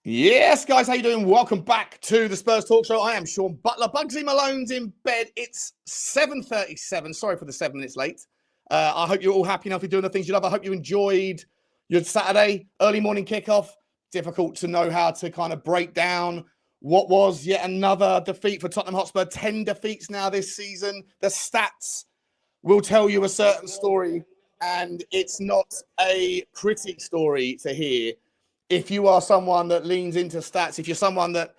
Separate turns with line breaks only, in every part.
Yes, guys, how you doing? Welcome back to the Spurs Talk Show. I am Sean Butler. Bugsy Malone's in bed. It's 7:37. Sorry for the 7 minutes late. I hope you're all happy enough to doing the things you love. I hope you enjoyed your Saturday early morning kickoff. Difficult to know how to kind of break down what was yet another defeat for Tottenham Hotspur. 10 defeats now this season. The stats will tell you a certain story, and it's not a pretty story to hear. If you are someone that leans into stats, if you're someone that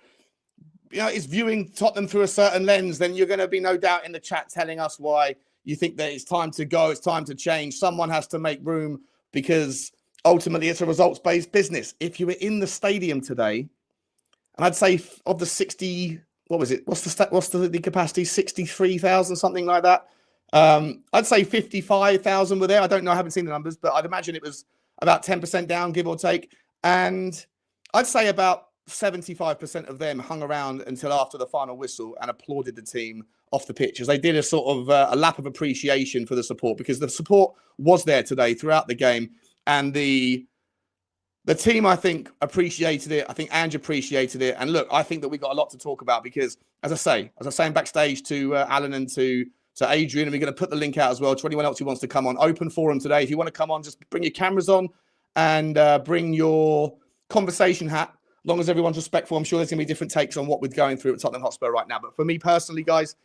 is viewing Tottenham through a certain lens, then you're going to be no doubt in the chat telling us why you think that it's time to go, it's time to change. Someone has to make room because ultimately it's a results-based business. If you were in the stadium today, and I'd say of the 60, what was it? What's the capacity? 63,000, something like that. I'd say 55,000 were there. I don't know. I haven't seen the numbers, but I'd imagine it was about 10% down, give or take. And I'd say about 75% of them hung around until after the final whistle and applauded the team off the pitch as they did a sort of a lap of appreciation for the support, because the support was there today throughout the game. And the team, I think, appreciated it. I think Ange appreciated it. And look, I think that we got a lot to talk about because, as I was saying backstage to Alan and to Adrian, and we're going to put the link out as well to anyone else who wants to come on. Open forum today. If you want to come on, just bring your cameras on and bring your conversation hat. As long as everyone's respectful, I'm sure there's going to be different takes on what we're going through at Tottenham Hotspur right now. But for me personally, guys,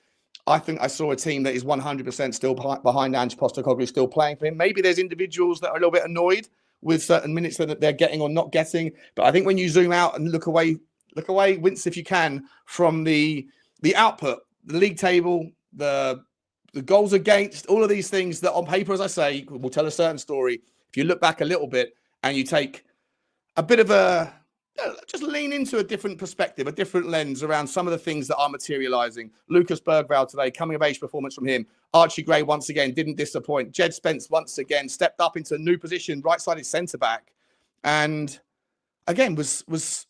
I think I saw a team that is 100% still behind Ange Postecoglou, still playing for him. Maybe there's individuals that are a little bit annoyed with certain minutes that they're getting or not getting. But I think when you zoom out and look away, wince if you can, from the output, the league table, the goals against, all of these things that on paper, as I say, will tell a certain story. If you look back a little bit and you take a bit of just lean into a different perspective, a different lens around some of the things that are materialising. Lucas Bergvall today, coming of age performance from him. Archie Gray once again didn't disappoint. Jed Spence once again stepped up into a new position, right-sided centre-back. And again, was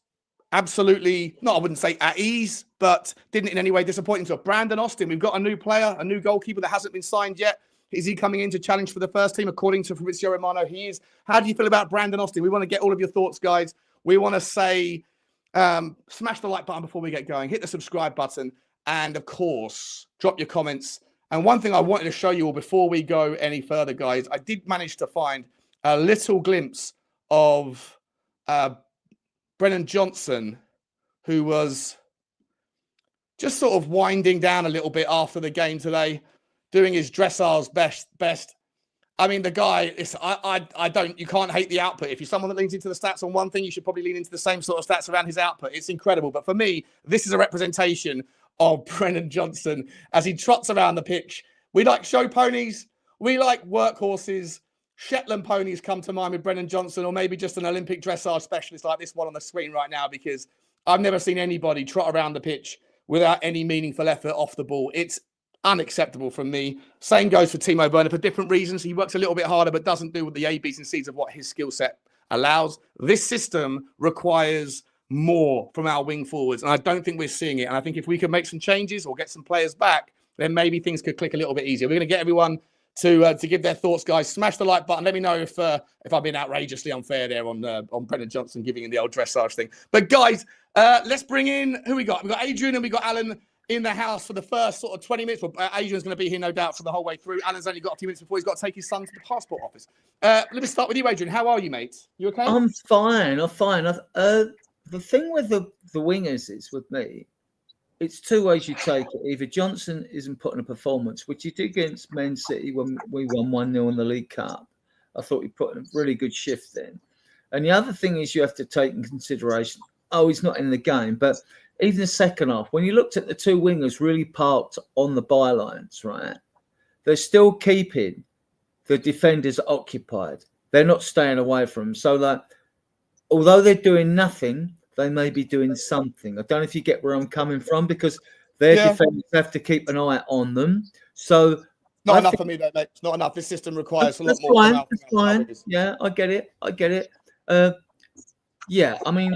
absolutely, I wouldn't say at ease, but didn't in any way disappoint himself. Brandon Austin, we've got a new player, a new goalkeeper that hasn't been signed yet. Is he coming in to challenge for the first team? According to Fabrizio Romano, he is. How do you feel about Brandon Austin? We want to get all of your thoughts, guys. We want to say, smash the like button before we get going. Hit the subscribe button. And, of course, drop your comments. And one thing I wanted to show you all before we go any further, guys, I did manage to find a little glimpse of Brennan Johnson, who was just sort of winding down a little bit after the game today, doing his dressage best. I mean, the guy is, you can't hate the output. If you're someone that leans into the stats on one thing, you should probably lean into the same sort of stats around his output. It's incredible. But for me, this is a representation of Brennan Johnson as he trots around the pitch. We like show ponies. We like workhorses. Shetland ponies come to mind with Brennan Johnson, or maybe just an Olympic dressage specialist like this one on the screen right now, because I've never seen anybody trot around the pitch without any meaningful effort off the ball. It's unacceptable from me. Same goes for Timo Werner for different reasons. He works a little bit harder, but doesn't do with the A, B's and C's of what his skill set allows. This system requires more from our wing forwards, and I don't think we're seeing it. And I think if we can make some changes or get some players back, then maybe things could click a little bit easier. We're going to get everyone to give their thoughts, guys. Smash the like button. Let me know if I've been outrageously unfair there on Brennan Johnson giving him the old dressage thing. But guys, let's bring in who we got. We've got Adrian and we got Alan in the house for the first sort of 20 minutes. Well, Adrian's going to be here, no doubt, for the whole way through. Alan's only got a few minutes before he's got to take his son to the passport office. Let me start with you, Adrian. How are you, mate? You okay?
I'm fine. The thing with the wingers is, with me, it's two ways you take it. Either Johnson isn't putting a performance, which he did against Man City when we won 1-0 in the League Cup. I thought he put in a really good shift then. And the other thing is you have to take in consideration, he's not in the game, but even the second half, when you looked at the two wingers really parked on the bylines, right, they're still keeping the defenders occupied. They're not staying away from them. So, although they're doing nothing, they may be doing something. I don't know if you get where I'm coming from, because their defenders have to keep an eye on them. So
not enough for me, though, mate. It's not enough. This system requires a lot more.
That's fine. Yeah, I get it. Yeah, I mean,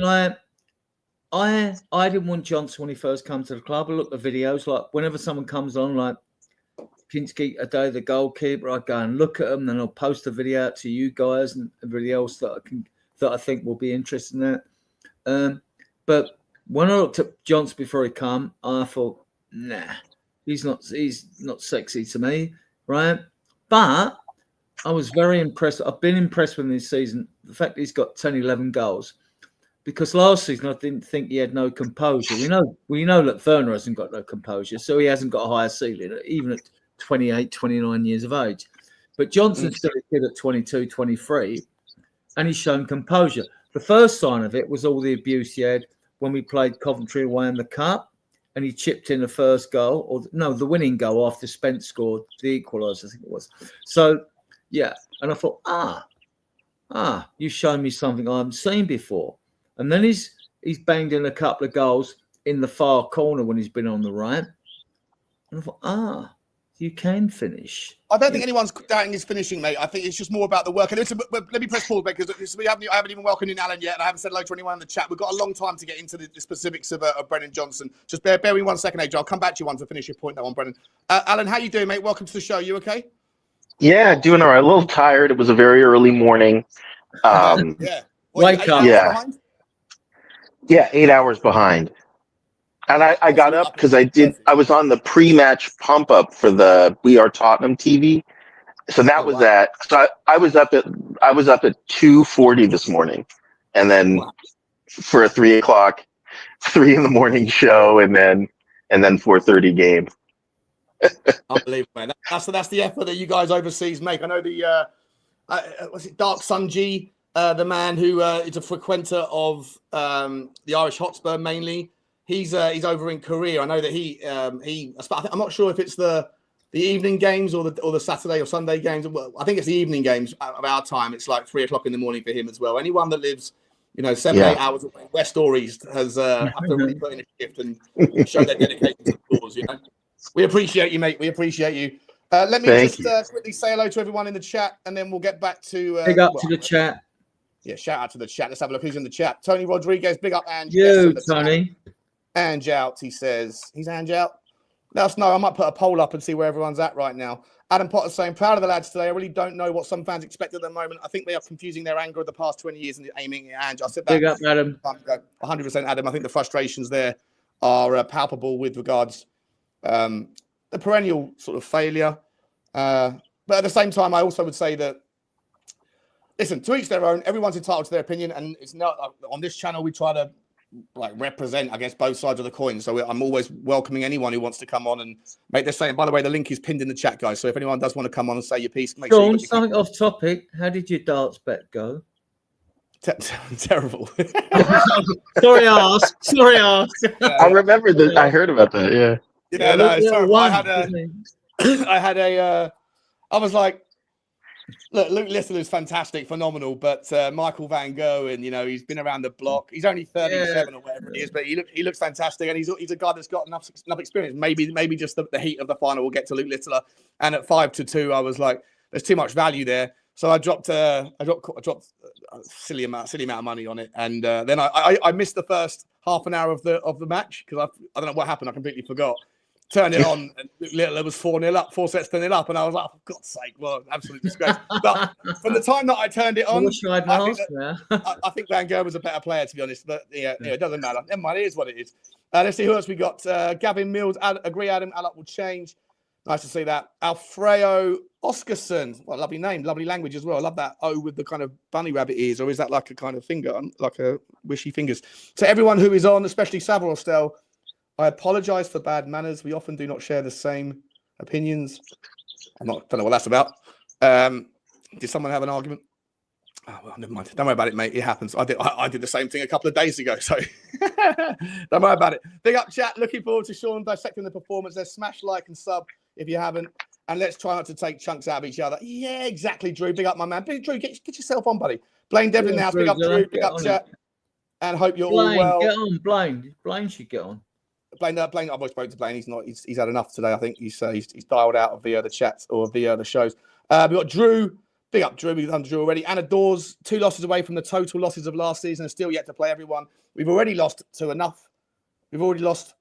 I didn't want Johnson when he first came to the club. I looked at the videos. Like, whenever someone comes on, like Kinski, Udogie, the goalkeeper, I go and look at them, then I'll post a video out to you guys and everybody else that I think will be interested in that. But when I looked at Johnson before he came, I thought, nah, he's not sexy to me, right? But I was very impressed. I've been impressed with him this season. The fact that he's got 10, 11 goals. Because last season I didn't think he had no composure. We know that Werner hasn't got no composure, so he hasn't got a higher ceiling, even at 28, 29 years of age. But Johnson's still a kid at 22, 23, and he's shown composure. The first sign of it was all the abuse he had when we played Coventry away in the Cup, and he chipped in the first goal, the winning goal after Spence scored the equaliser, I think it was. So, yeah, and I thought, you've shown me something I haven't seen before. And then he's banged in a couple of goals in the far corner when he's been on the right. And I thought, you can finish.
I don't think anyone's doubting his finishing, mate. I think it's just more about the work. And let me press pause, because I haven't even welcomed in Alan yet, and I haven't said hello to anyone in the chat. We've got a long time to get into the specifics of Brennan Johnson. Just bear with me 1 second, AJ. I'll come back to you once I finish your point there on Brennan. Alan, how you doing, mate? Welcome to the show. You okay?
Yeah, doing all right. A little tired. It was a very early morning.
Yeah.
Wake up.
Yeah, 8 hours behind. And I got up because I was on the pre-match pump up for the We Are Tottenham TV. So that was that. So I was up at 2:40 this morning, and then for a 3 in the morning show, and then 4:30 game.
Unbelievable, man. That's the effort that you guys overseas make. I know the what's it, Dark Sunji, the man who is a frequenter of the Irish Hotspur mainly. He's over in Korea. I know that I'm not sure if it's the evening games or the Saturday or Sunday games. Well, I think it's the evening games of our time. It's like 3 o'clock in the morning for him as well. Anyone that lives, 7, 8 hours away, west or east, has have to really put in a shift and show their dedication to the cause. We appreciate you, mate. We appreciate you. Let me quickly say hello to everyone in the chat, and then we'll get back to
big up to the chat.
Yeah, shout out to the chat. Let's have a look who's in the chat. Tony Rodriguez, big up, Ange.
You, Tony.
Ange out, he says. He's Ange out. Let us know. I might put a poll up and see where everyone's at right now. Adam Potter's saying, proud of the lads today. I really don't know what some fans expect at the moment. I think they are confusing their anger of the past 20 years and aiming at Ange. I said that.
Big up, Adam.
100% Adam. I think the frustrations there are palpable with regards the perennial sort of failure. But at the same time, I also would say that, listen, to each their own. Everyone's entitled to their opinion, and it's not on this channel. We try to represent, I guess, both sides of the coin. So I'm always welcoming anyone who wants to come on and make their say. And by the way, the link is pinned in the chat, guys. So if anyone does want to come on and say your piece, make sure.
Something off topic. How did your darts bet go?
Terrible.
Sorry, ask.
I remember that. I heard about that. Yeah.
Yeah, no, it's terrible. I was like, look, Luke Littler is fantastic, phenomenal, but Michael Van Gogh, and he's been around the block. He's only 37 or whatever it is, but he looks fantastic, and he's a guy that's got enough experience. Maybe just the heat of the final will get to Luke Littler. And at 5-2, I was like, there's too much value there, so I dropped a silly amount of money on it, and then I missed the first half an hour of the match because I don't know what happened. I completely forgot. Turned it on, and Littler was 4-0 up, 4 sets to 0 up, and I was like, for God's sake, well, absolute disgrace. But from the time that I turned it on, I think Van Gogh was a better player, to be honest. But it doesn't matter. Never mind, it is what it is. Let's see who else we got. Gavin Mills, agree, Adam. Alok will change. Nice to see that. Alfredo Oscarson. What a lovely name, lovely language as well. I love that O with the kind of bunny rabbit ears, or is that like a kind of finger, like a wishy fingers? So everyone who is on, especially Savile Ostel, I apologise for bad manners. We often do not share the same opinions. Don't know what that's about. Did someone have an argument? Oh, well, never mind. Don't worry about it, mate. It happens. I did the same thing a couple of days ago, so don't worry about it. Big up, chat. Looking forward to Sean dissecting the performance. There's smash, like, and sub if you haven't. And let's try not to take chunks out of each other. Yeah, exactly, Drew. Big up, my man. Big Drew, get yourself on, buddy. Blaine Devlin now. Big up, Drew. Big up, chat. And hope you're all well.
Get on, Blaine. Blaine should get on.
Blaine, I've always spoken to Blaine. He's had enough today. I think he's dialed out via the chats or via the shows. We've got Drew. Big up, Drew. We've done Drew already. Anna Dawes, 2 losses away from the total losses of last season and still yet to play everyone. We've already lost to enough. We've already lost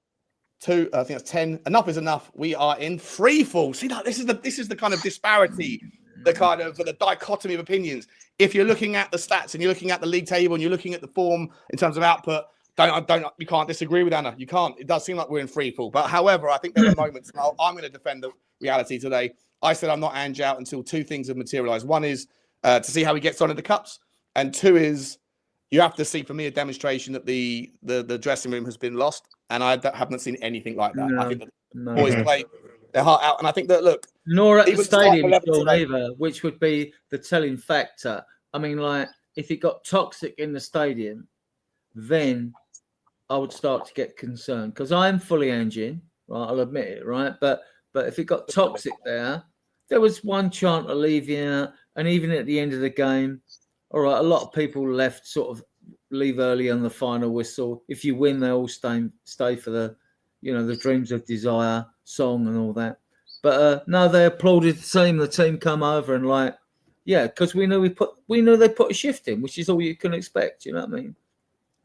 to, I think that's 10. Enough is enough. We are in free fall. See, this is the kind of disparity the dichotomy of opinions. If you're looking at the stats and you're looking at the league table and you're looking at the form in terms of output, you can't disagree with Anna. You can't. It does seem like we're in free fall. But however, I think there are moments. And I'm going to defend the reality today. I said I'm not Ange out until two things have materialised. One is to see how he gets on in the cups, and two is you have to see, for me, a demonstration that the dressing room has been lost. And I haven't seen anything like that. I think that the boys play their heart out, and I think that
nor at the stadium either, which would be the telling factor. I mean, like if it got toxic in the stadium, then I would start to get concerned because I'm fully Ange In, right? I'll admit it, right? But if it got toxic there was one chant of leaving, and even at the end of the game, all right, a lot of people left, sort of leave early on the final whistle. If you win, they all stay for the, the Dreams of Desire song and all that. But no, they applauded the team come over and because we knew they put a shift in, which is all you can expect. You know what I mean?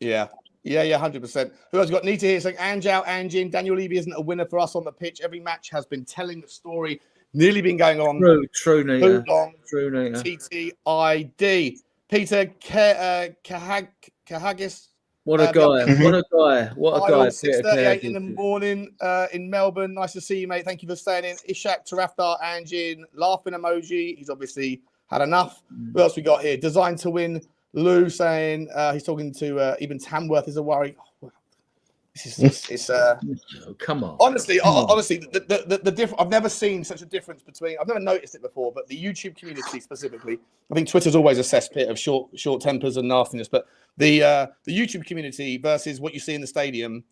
Yeah, 100%. Who else got? Need to hear saying Ange out, Ange in. Daniel Levy isn't a winner for us on the pitch. Every match has been telling the story. Nearly been going on.
True,
too long.
True,
TTID. Peter Kahagis.
What a guy! What a guy! What a guy!
6:38 in the morning in Melbourne. Nice to see you, mate. Thank you for staying in. Ishak Taraftar, Ange In, laughing emoji. He's obviously had enough. What else we got here? Designed to win. Lou saying he's talking to even Tamworth is a worry. Oh, this is
come on.
Honestly, the difference. I've never seen such a difference between. I've never noticed it before, but the YouTube community specifically. I think Twitter's always a cesspit of short tempers and nastiness, but the YouTube community versus what you see in the stadium,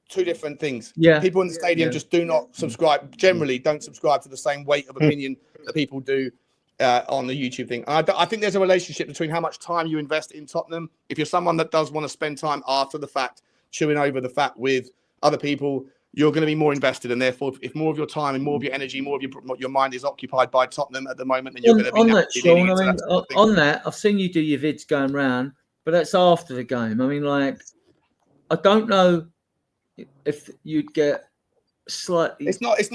two different things.
Yeah,
people in the stadium just do not subscribe. Generally, don't subscribe to the same weight of opinion that people do. On the YouTube thing. I think there's a relationship between how much time you invest in Tottenham. If you're someone that does want to spend time after the fact, chewing over the fat with other people, you're going to be more invested. And therefore, if more of your time and more of your energy, more of your mind is occupied by Tottenham at the moment, then you're going to be
on that, Sean. I mean, on that, I've seen you do your vids going round, but that's after the game. I mean, I don't know if you'd get slightly.
It's not just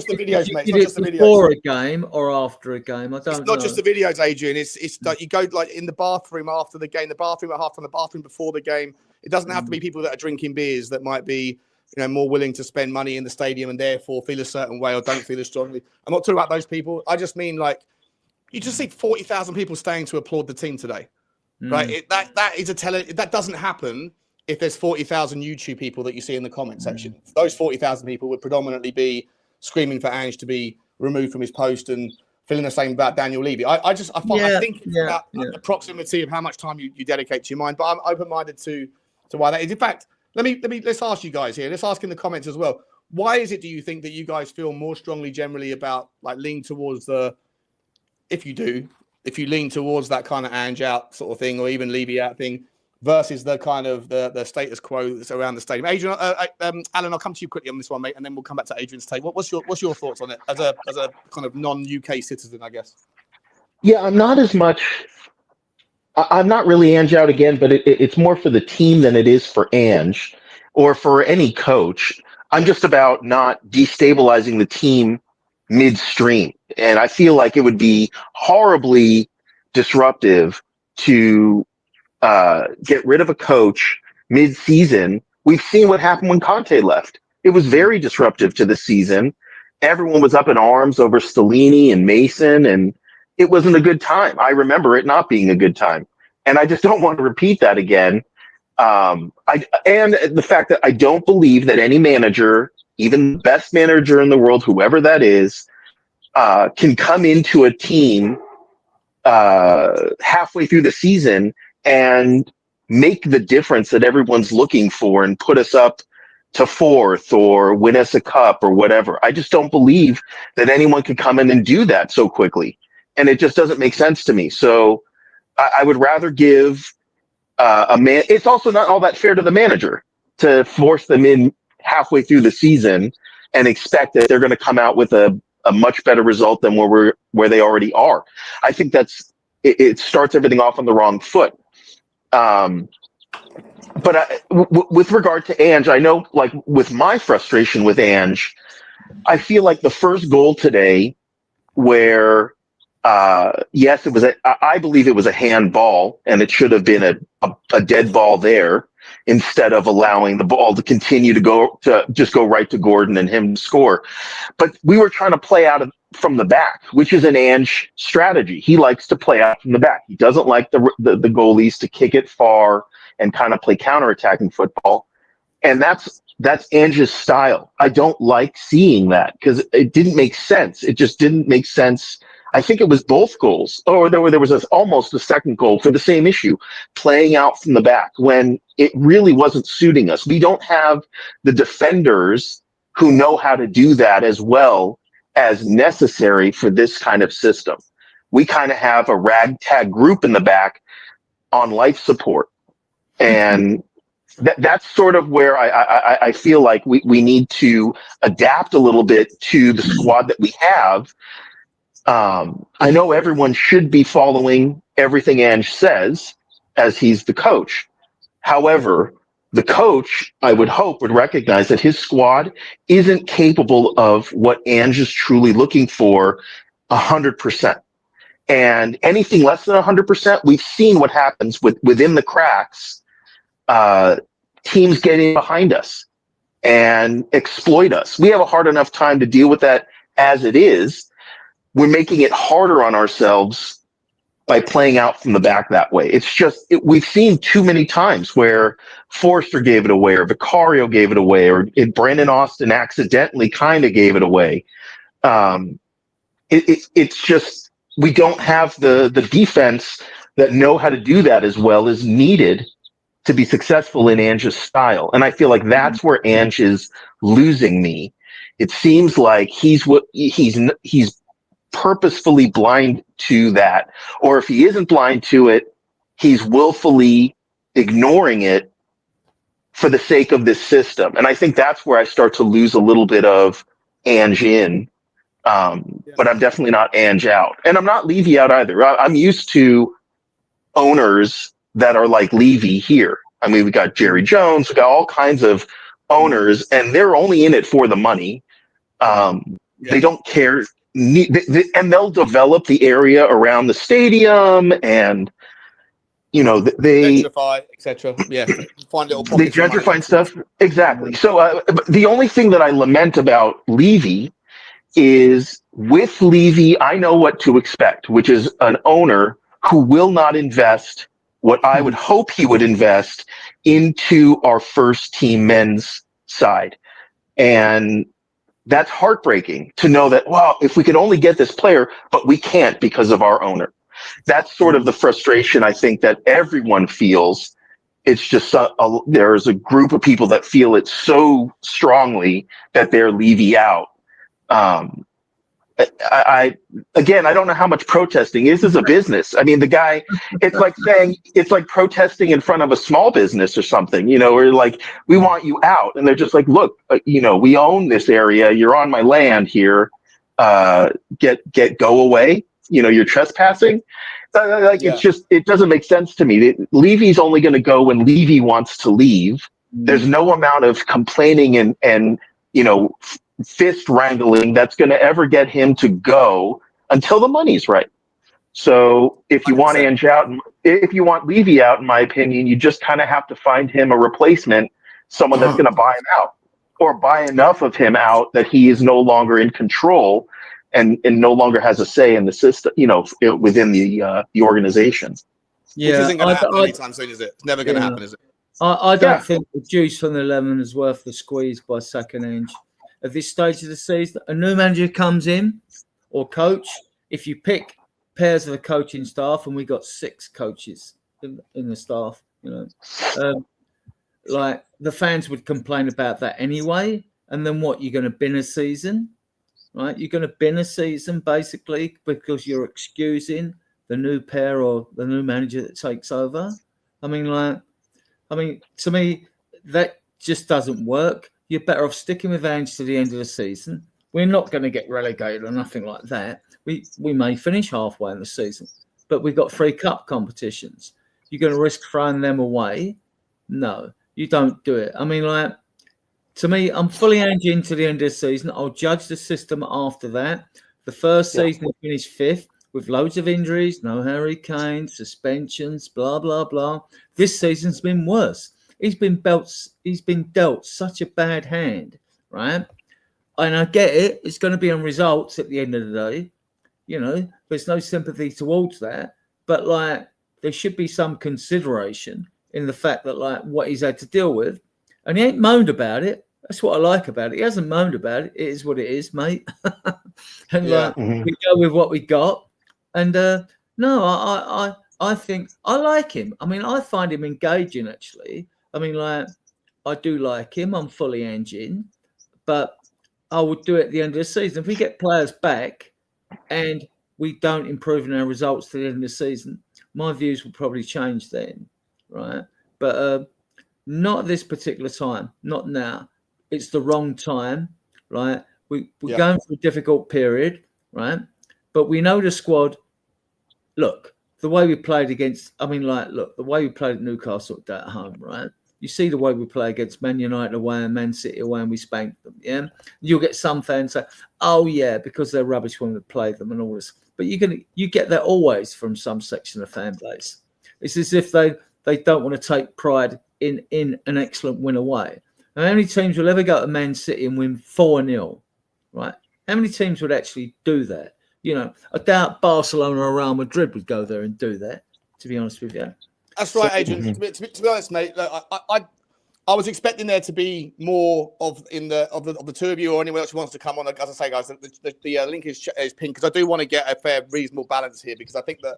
the videos, mate. It's not just the videos.
Before a game or after a game, I don't know.
It's not just the videos, Adrian. It's like you go in the bathroom after the game, the bathroom at halftime, the bathroom before the game. It doesn't have to be people that are drinking beers that might be, more willing to spend money in the stadium and therefore feel a certain way or don't feel as strongly. I'm not talking about those people. I just mean you just see 40,000 people staying to applaud the team today, right? That is that doesn't happen. If there's 40,000 YouTube people that you see in the comment section, those 40,000 people would predominantly be screaming for Ange to be removed from his post and feeling the same about Daniel Levy. I think it's about the proximity of how much time you dedicate to your mind. But I'm open-minded to why that is. In fact, let's ask you guys here. Let's ask in the comments as well. Why is it, do you think, that you guys feel more strongly generally about lean towards if you lean towards that kind of Ange out sort of thing, or even Levy out thing, versus the kind of the status quo that's around the stadium? Adrian, Alan, I'll come to you quickly on this one, mate, and then we'll come back to Adrian's take. What's your thoughts on it as a kind of non-UK citizen, I guess?
Yeah, I'm not as much. I'm not really Ange out again, but it's more for the team than it is for Ange or for any coach. I'm just about not destabilizing the team midstream, and I feel like it would be horribly disruptive to get rid of a coach mid-season. We've seen what happened when Conte left. It was very disruptive to the season. Everyone was up in arms over Stellini and Mason, and it wasn't a good time. I remember it not being a good time, and I just don't want to repeat that again. And the fact that I don't believe that any manager, even the best manager in the world, whoever that is, can come into a team halfway through the season and make the difference that everyone's looking for and put us up to fourth or win us a cup or whatever. I just don't believe that anyone could come in and do that so quickly. And it just doesn't make sense to me. So I would rather give a man. It's also not all that fair to the manager to force them in halfway through the season and expect that they're going to come out with a much better result than where they already are. I think it starts everything off on the wrong foot. But with regard to Ange, I know, with my frustration with Ange, I feel like the first goal today, where Yes, I believe it was a handball, and it should have been a dead ball there instead of allowing the ball to continue to just go right to Gordon and him score. But we were trying to play from the back, which is an Ange strategy. He likes to play out from the back. He doesn't like the goalies to kick it far and kind of play counterattacking football. And that's Ange's style. I don't like seeing that because it didn't make sense. It just didn't make sense. I think it was both goals, or there was almost a second goal for the same issue, playing out from the back when it really wasn't suiting us. We don't have the defenders who know how to do that as well as necessary for this kind of system. We kind of have a ragtag group in the back on life support. And that's sort of where I feel like we need to adapt a little bit to the squad that we have. I know everyone should be following everything Ange says as he's the coach. However, the coach, I would hope, would recognize that his squad isn't capable of what Ange is truly looking for 100%. And anything less than 100%, we've seen what happens within the cracks. Teams get in behind us and exploit us. We have a hard enough time to deal with that as it is. We're making it harder on ourselves by playing out from the back that way. It's just, we've seen too many times where Forster gave it away, or Vicario gave it away, or Brandon Austin accidentally kind of gave it away. It's just, we don't have the defense that know how to do that as well as needed to be successful in Ange's style. And I feel like that's where Ange is losing me. It seems like he's purposefully blind to that, or if he isn't blind to it, he's willfully ignoring it for the sake of this system. And I think that's where I start to lose a little bit of Ange in, but I'm definitely not Ange out, and I'm not Levy out either. I'm used to owners that are like Levy here. I mean, we got Jerry Jones, we got all kinds of owners, and they're only in it for the money. They don't care. And they'll develop the area around the stadium, and they
gentrify, etc. Yeah, find little
they
pockets of money.
gentrify stuff. Exactly. So the only thing that I lament about Levy is, with Levy, I know what to expect, which is an owner who will not invest what I would hope he would invest into our first team men's side. And that's heartbreaking to know that, wow, if we could only get this player, but we can't because of our owner. That's sort of the frustration I think that everyone feels. It's just there's a group of people that feel it so strongly that they're Levy out. I don't know how much protesting is a business. I mean, the guy, it's like protesting in front of a small business or something, or like, we want you out. And they're just like, look, we own this area. You're on my land here. Go away. You're trespassing. It's just, it doesn't make sense to me. Levy's only going to go when Levy wants to leave. There's no amount of complaining and fist wrangling that's going to ever get him to go until the money's right. So if you want Ange out, if you want Levy out, in my opinion, you just kind of have to find him a replacement, someone that's going to buy him out, or buy enough of him out that he is no longer in control and no longer has a say in the system, within the organization.
Yeah, which isn't going to happen anytime soon, is it? It's never going to happen, is it?
I don't think the juice from the lemon is worth the squeeze by sacking Ange. At this stage of the season, a new manager comes in, or coach. If you pick pairs of the coaching staff, and we got 6 coaches in the staff, like, the fans would complain about that anyway. And then what? You're going to bin a season, right? You're going to bin a season basically because you're excusing the new pair or the new manager that takes over. I mean, to me, that just doesn't work. You're better off sticking with Ange to the end of the season. We're not going to get relegated or nothing like that. We may finish halfway in the season, but we've got 3 cup competitions. You're going to risk throwing them away? No, you don't do it. I mean, to me, I'm fully Ange into the end of the season. I'll judge the system after that. The first season, we finished 5th. with loads of injuries, no Harry Kane, suspensions, blah, blah, blah. This season's been worse. He's been dealt such a bad hand, right? And I get it. It's going to be on results at the end of the day. You know, there's no sympathy towards that. But, like, there should be some consideration in the fact that, like, what he's had to deal with. And he ain't moaned about it. That's what I like about it. He hasn't moaned about it. It is what it is, mate. And, we go with what we got. And, no, I think I like him. I mean, I find him engaging, actually. I mean, like, I do like him. I'm fully Ange In. But I would do it at the end of the season. If we get players back and we don't improve in our results to the end of the season, my views will probably change then, right? But not at this particular time, not now. It's the wrong time, right? We're going through a difficult period, right? But we know the squad. Look, the way we played against, the way we played at Newcastle at home, right? You see the way we play against Man United away and Man City away and we spanked them, yeah? You'll get some fans say, oh, yeah, because they're rubbish when we play them and all this. But you get that always from some section of fan base. It's as if they don't want to take pride in an excellent win away. Now, how many teams will ever go to Man City and win 4-0, right? How many teams would actually do that? You know, I doubt Barcelona or Real Madrid would go there and do that, to be honest with you.
That's right, Adrian. To be honest, mate, I was expecting there to be more of the two of you or anyone else who wants to come on. As I say, guys, the link is pinned because I do want to get a fair, reasonable balance here because I think that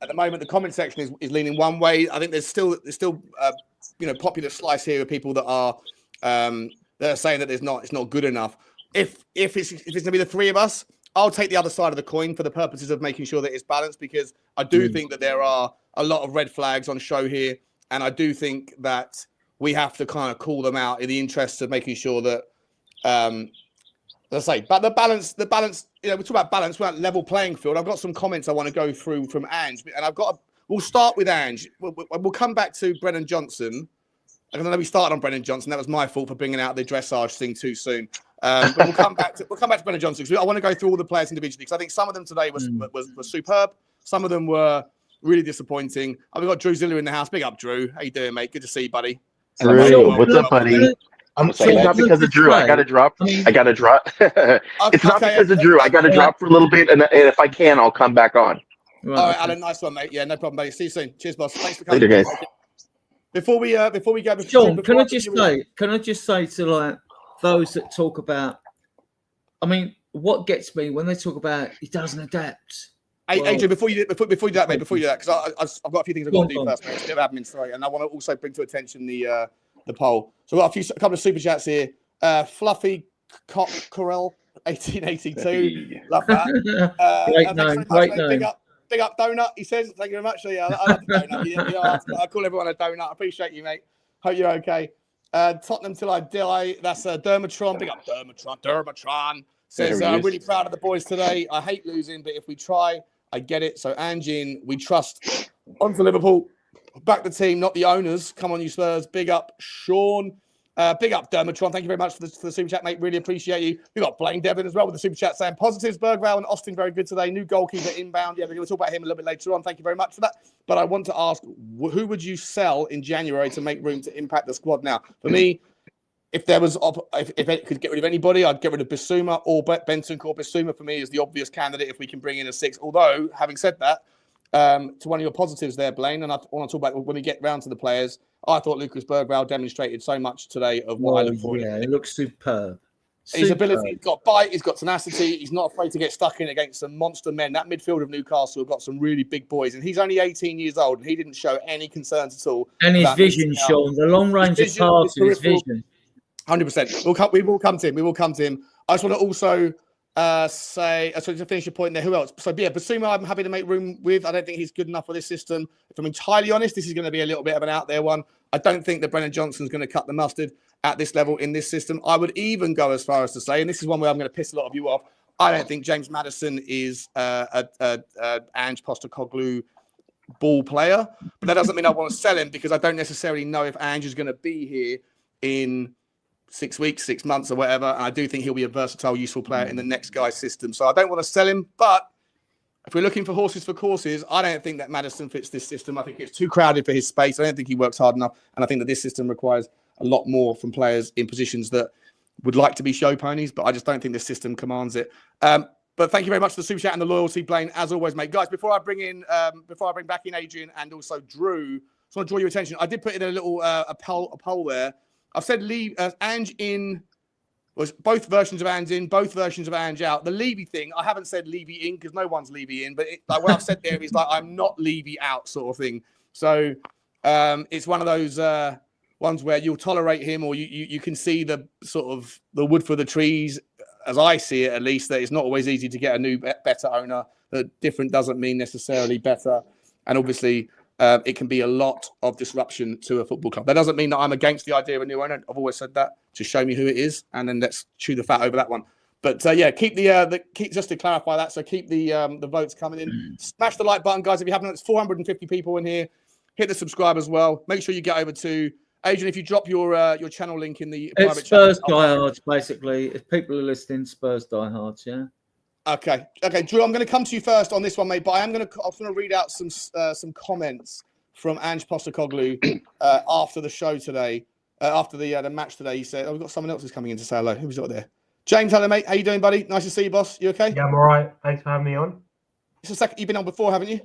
at the moment the comment section is leaning one way. I think there's still popular slice here of people that are saying that it's not good enough. If it's going to be the three of us, I'll take the other side of the coin for the purposes of making sure that it's balanced because I do think that there are a lot of red flags on show here, and I do think that we have to kind of call them out in the interest of making sure that, let's say, but the balance, we talk about balance, we're at level playing field. I've got some comments I want to go through from Ange, and we'll start with Ange. We'll come back to Brennan Johnson. I know we started on Brennan Johnson. That was my fault for bringing out the dressage thing too soon. But we'll come back to Brennan Johnson because I want to go through all the players individually because I think some of them today were superb. Some of them were really disappointing. We've got Drew Ziller in the house. Big up, Drew. How you doing, mate? Good to see you, buddy.
Drew, what's up, buddy? It's not because of Drew. I got to drop. It's not because of Drew. I got to drop for a little bit, and if I can, I'll come back on.
Right, all right, Alan. Nice one, mate. Yeah, no problem, mate. See you soon. Cheers, boss. Thanks for coming.
Later, guys.
Before we go,
Sean, can I just say to like those that talk about, I mean, what gets me when they talk about he doesn't adapt.
Adrian, before you do that, mate, because I've got a few things I've got to do first, mate. It's a bit of admin, sorry, and I want to also bring to attention the poll. So we've got a couple of super chats here. Fluffy Corell, 1882, love that.
Great name.
Big up Donut, he says. Thank you very much. So, yeah, I love the Donut. I call everyone a Donut. I appreciate you, mate. Hope you're okay. Tottenham till I die. That's Dermatron. Big up Dermatron. Says, I'm really proud of the boys today. I hate losing, but if we try, I get it. So Ange In, we trust. On to Liverpool. Back the team, not the owners. Come on, you Spurs. Big up Sean. Big up Dermatron. Thank you very much for the super chat, mate. Really appreciate you. We got Blaine Devlin as well with the super chat saying positives. Bergvall and Austin very good today. New goalkeeper inbound. Yeah, we're going to talk about him a little bit later on. Thank you very much for that. But I want to ask, who would you sell in January to make room to impact the squad? Now, for me, if it could get rid of anybody, I'd get rid of Bissouma or Bentancur. Bissouma for me is the obvious candidate if we can bring in a six. Although, having said that, to one of your positives there, Blaine, and I want to talk about when we get round to the players. I thought Lucas Bergvall demonstrated so much today of what I look for.
Yeah, it looks superb.
His ability, he's got bite, he's got tenacity, he's not afraid to get stuck in against some monster men. That midfield of Newcastle have got some really big boys, and he's only 18 years old, and he didn't show any concerns at all.
And his vision, Sean, the long range of passes, his vision.
100%. We will come to him. I just want to also say, so to finish your point there, who else? So yeah, Bissouma, I'm happy to make room with. I don't think he's good enough for this system. If I'm entirely honest, this is going to be a little bit of an out there one. I don't think that Brennan Johnson's going to cut the mustard at this level in this system. I would even go as far as to say, and this is one where I'm going to piss a lot of you off, I don't think James Maddison is a Ange Postecoglou ball player. But that doesn't mean I want to sell him because I don't necessarily know if Ange is going to be here in 6 weeks, 6 months or whatever. And I do think he'll be a versatile, useful player in the next guy's system. So I don't want to sell him, but if we're looking for horses for courses, I don't think that Maddison fits this system. I think it's too crowded for his space. I don't think he works hard enough. And I think that this system requires a lot more from players in positions that would like to be show ponies, but I just don't think the system commands it. But thank you very much for the super chat and the loyalty, Blaine, as always, mate. Guys, before I bring back in Adrian and also Drew, I just want to draw your attention. I did put in a little a poll there. I've said leave Ange in was both versions of Ange in, both versions of Ange out. The Levy thing, I haven't said Levy in because no one's Levy in, but like what I've said there is like I'm not Levy out sort of thing. So it's one of those ones where you'll tolerate him, or you can see the sort of the wood for the trees, as I see it at least, that it's not always easy to get a new, better owner. That different doesn't mean necessarily better. And obviously, it can be a lot of disruption to a football club. That doesn't mean that I'm against the idea of a new owner. I've always said that. Just show me who it is, and then let's chew the fat over that one. But yeah, keep keep just to clarify that. So keep the votes coming in. Smash the like button, guys. If you haven't, it's 450 people in here. Hit the subscribe as well. Make sure you get over to Adrian. If you drop your channel link in the private
Spurs
channel,
diehards, basically. If people are listening, Spurs diehards, yeah.
Okay, Drew. I'm going to come to you first on this one, mate. But I'm going to read out some comments from Ange Postecoglou after the show today, after the match today. He said, "Oh, we've got someone else who's coming in to say hello. Who's got there? James, hello, mate. How you doing, buddy? Nice to see you, boss. You okay?
Yeah, I'm all right. Thanks for having me on.
It's the second you've been on before, haven't you?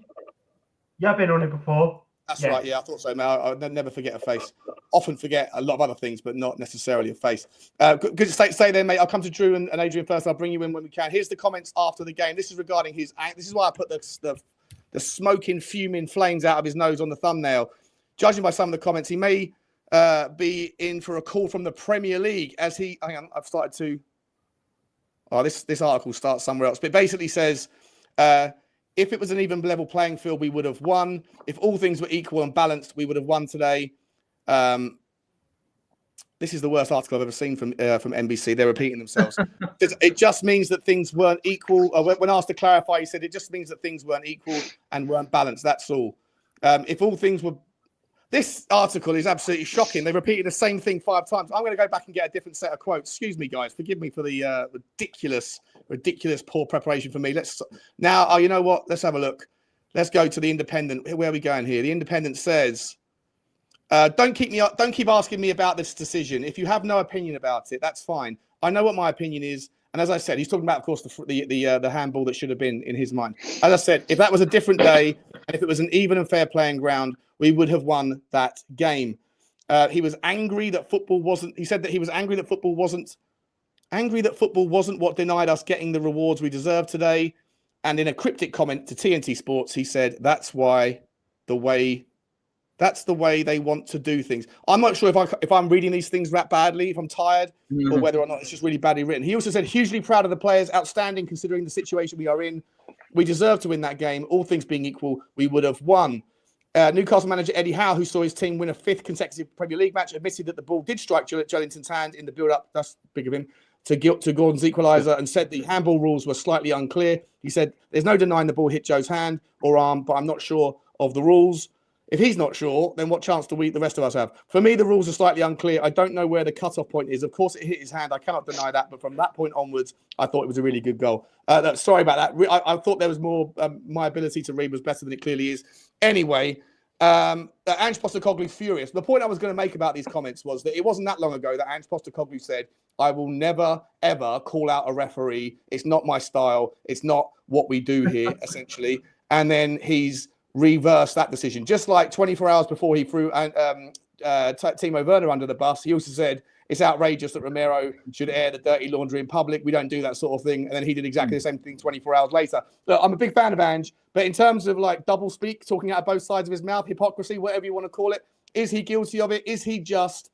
Yeah, I've been on it before.
That's right. Yeah, I thought so, mate. I never forget a face. Often forget a lot of other things, but not necessarily a face. Good to stay there, mate. I'll come to Drew and Adrian first. I'll bring you in when we can. Here's the comments after the game. This is regarding his. This is why I put the smoking, fuming flames out of his nose on the thumbnail. Judging by some of the comments, he may be in for a call from the Premier League as he. Hang on, I've started to. Oh, this article starts somewhere else, but it basically says. If it was an even level playing field, we would have won. If all things were equal and balanced, we would have won today. This is the worst article I've ever seen from NBC. They're repeating themselves. It just means that things weren't equal. When asked to clarify, he said it just means that things weren't equal and weren't balanced. That's all. If all things were... This article is absolutely shocking. They've repeated the same thing 5 times. I'm going to go back and get a different set of quotes. Excuse me, guys. Forgive me for the ridiculous poor preparation for me. Now, you know what? Let's have a look. Let's go to the Independent. Where are we going here? The Independent says, don't keep asking me about this decision. If you have no opinion about it, that's fine. I know what my opinion is. And as I said, he's talking about, of course, the handball that should have been in his mind. As I said, if that was a different day, and if it was an even and fair playing ground, we would have won that game. He was angry that football wasn't. He said that he was angry that football wasn't what denied us getting the rewards we deserved today. And in a cryptic comment to TNT Sports, he said, that's the way they want to do things. I'm not sure if I'm reading these things that badly, if I'm tired, or whether or not it's just really badly written. He also said, hugely proud of the players, outstanding considering the situation we are in. We deserve to win that game. All things being equal, we would have won. Newcastle manager Eddie Howe, who saw his team win a 5th consecutive Premier League match, admitted that the ball did strike Joelinton's hand in the build-up. That's big of him. To Gordon's equaliser, and said the handball rules were slightly unclear. He said, there's no denying the ball hit Joe's hand or arm, but I'm not sure of the rules. If he's not sure, then what chance do the rest of us have? For me, the rules are slightly unclear. I don't know where the cut-off point is. Of course, it hit his hand. I cannot deny that. But from that point onwards, I thought it was a really good goal. Sorry about that. I thought there was more. My ability to read was better than it clearly is. Anyway, Ange Postecoglou furious. The point I was going to make about these comments was that it wasn't that long ago that Ange Postecoglou said, I will never, ever call out a referee. It's not my style. It's not what we do here, essentially. And then he's reversed that decision. Just like 24 hours before he threw Timo Werner under the bus, he also said, it's outrageous that Romero should air the dirty laundry in public. We don't do that sort of thing. And then he did exactly the same thing 24 hours later. Look, I'm a big fan of Ange, but in terms of like double speak, talking out of both sides of his mouth, hypocrisy, whatever you want to call it, is he guilty of it? Is he just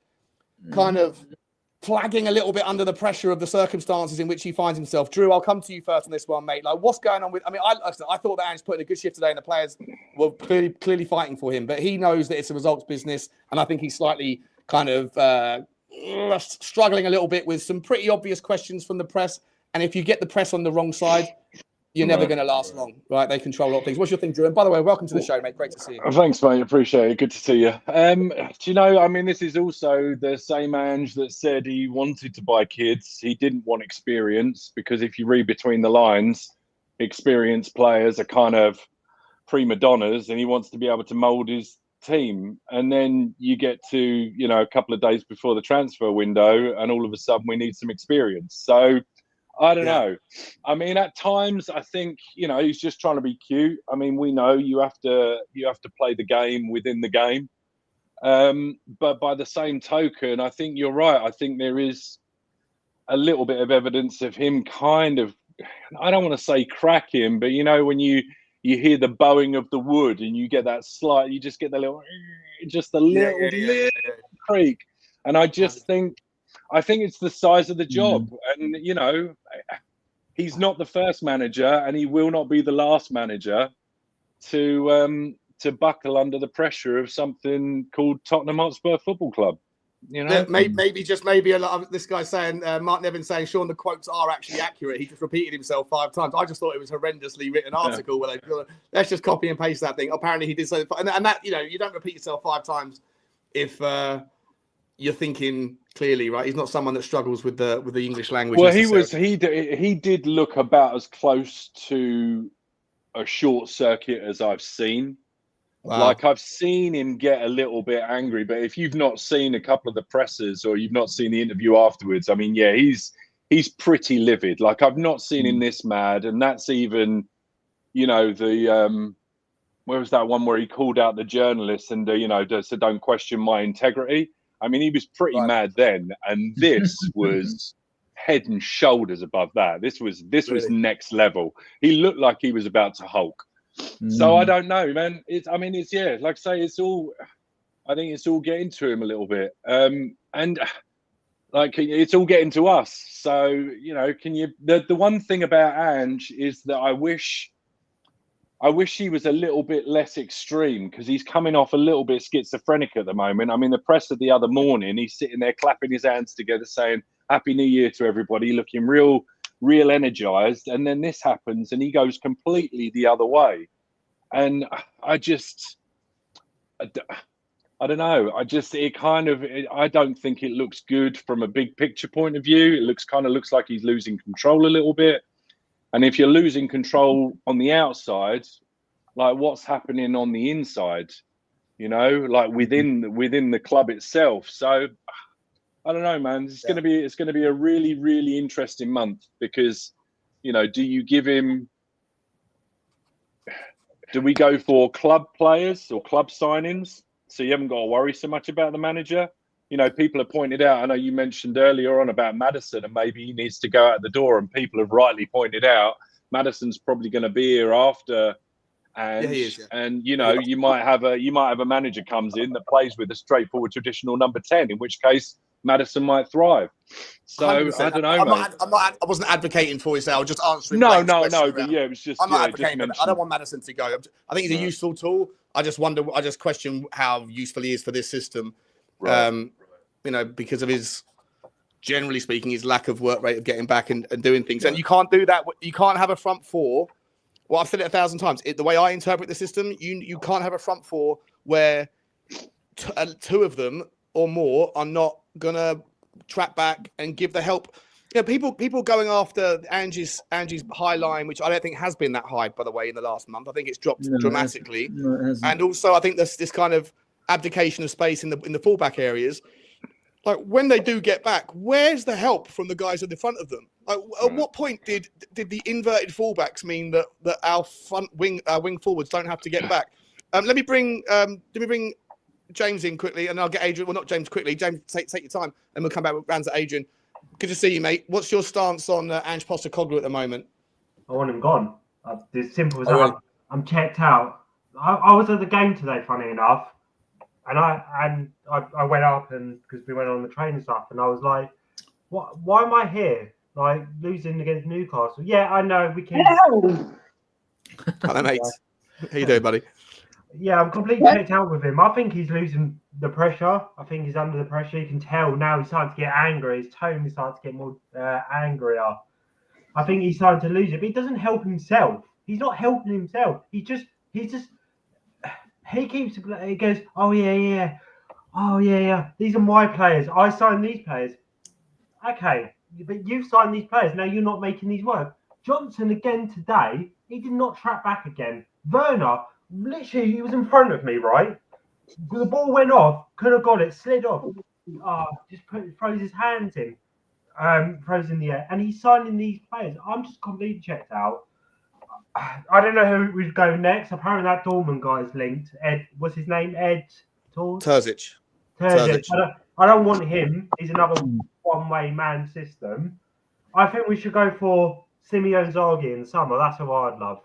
kind of flagging a little bit under the pressure of the circumstances in which he finds himself? Drew, I'll come to you first on this one, mate. Like, what's going on with... I thought that Ange put in a good shift today and the players were clearly fighting for him, but he knows that it's a results business, and I think he's slightly kind of... struggling a little bit with some pretty obvious questions from the press. And if you get the press on the wrong side, you're never going to last long, right? They control a lot of things. What's your thing, Drew? And by the way, welcome to the show, mate. Great to see you.
Thanks, mate. Appreciate it. Good to see you. Do you know, I mean, this is also the same Ange that said he wanted to buy kids. He didn't want experience because if you read between the lines, experienced players are kind of prima donnas, and he wants to be able to mould his team. And then you get to, a couple of days before the transfer window, and all of a sudden we need some experience. So I don't know. I mean, at times I think, he's just trying to be cute. I mean, we know you have to play the game within the game. But by the same token, I think you're right. I think there is a little bit of evidence of him kind of, I don't want to say cracking, but when you hear the bowing of the wood and you get that slight, you just get the little creak. And I just think it's the size of the job. And, he's not the first manager, and he will not be the last manager to buckle under the pressure of something called Tottenham Hotspur Football Club.
Maybe a lot of this guy saying, Mark Nevin saying, Sean, the quotes are actually accurate. He just repeated himself 5 times. I just thought it was a horrendously written article where let's just copy and paste that thing. Apparently he did so. And that, you don't repeat yourself 5 times if you're thinking clearly, right? He's not someone that struggles with the English language.
Well, he did look about as close to a short circuit as I've seen. Wow. Like, I've seen him get a little bit angry, but if you've not seen a couple of the pressers or you've not seen the interview afterwards, I mean, he's pretty livid. Like, I've not seen him this mad, and that's even, where was that one where he called out the journalists and said, "Don't question my integrity." I mean, he was pretty mad then, and this was head and shoulders above that. This was next level. He looked like he was about to Hulk. So I don't know, man. Like I say, I think it's all getting to him a little bit. And like, it's all getting to us. So, the one thing about Ange is that I wish he was a little bit less extreme, because he's coming off a little bit schizophrenic at the moment. I mean, the presser the other morning, he's sitting there clapping his hands together saying, "Happy New Year to everybody," looking real energized, and then this happens and he goes completely the other way. And I don't know. I don't think it looks good from a big picture point of view. It looks like he's losing control a little bit. And if you're losing control on the outside, like, what's happening on the inside, like within the club itself. So I don't know, man. It's going to be a really, really interesting month, because, do you give him? Do we go for club players or club signings, so you haven't got to worry so much about the manager? People have pointed out. I know you mentioned earlier on about Maddison, and maybe he needs to go out the door. And people have rightly pointed out Maddison's probably going to be here after. And
he is,
and you might have a manager comes in that plays with a straightforward traditional number 10, in which case Maddison might thrive. So 100%. I don't know,
I wasn't advocating for his. I was just answering.
No. But it was just.
I'm not advocating for that. I don't want Maddison to go. I think he's a useful tool. I just question how useful he is for this system. Right. Because of his, generally speaking, his lack of work rate of getting back and doing things. And you can't do that. You can't have a front four. Well, I've said it 1,000 times. The way I interpret the system, you can't have a front four where 2 of them or more are not gonna track back and give the help. People going after Ange's high line, which I don't think has been that high, by the way, in the last month. I think it's dropped dramatically. And also, I think there's this kind of abdication of space in the fullback areas. Like, when they do get back, where's the help from the guys at the front of them? Like, at what point did the inverted fullbacks mean that our front wing forwards don't have to get back? Let me bring James in quickly, and I'll get Adrian. Well, not James quickly. James, take your time, and we'll come back with rounds at Adrian. Good to see you, mate. What's your stance on Ange Postecoglou at the moment?
I want him gone. It's simple as that. I'm checked out. I was at the game today, funny enough, and I went up, and because we went on the train and stuff, and I was like, "What? Why am I here? Like, losing against Newcastle? Yeah, I know we can."
Hello, mate. How you doing, buddy?
Yeah, I'm completely checked out with him. I think he's losing the pressure. I think he's under the pressure. You can tell now he's starting to get angry. His tone is starting to get more angrier. I think he's starting to lose it, but he doesn't help himself. He's not helping himself. He keeps, he goes, "Oh, yeah. Oh, yeah. These are my players. I signed these players." Okay, but you've signed these players. Now you're not making these work. Johnson again today, he did not track back again. Werner, literally, he was in front of me, right? The ball went off, could have got it, slid off. Throws his hands in, throws in the air, and he's signing these players. I'm just completely checked out. I don't know who would go next. Apparently, that Dortmund guy's linked. Ed, what's his name? Ed
Terzic.
I don't want him. He's another one-way man system. I think we should go for Simone Inzaghi in the summer. That's who I'd love.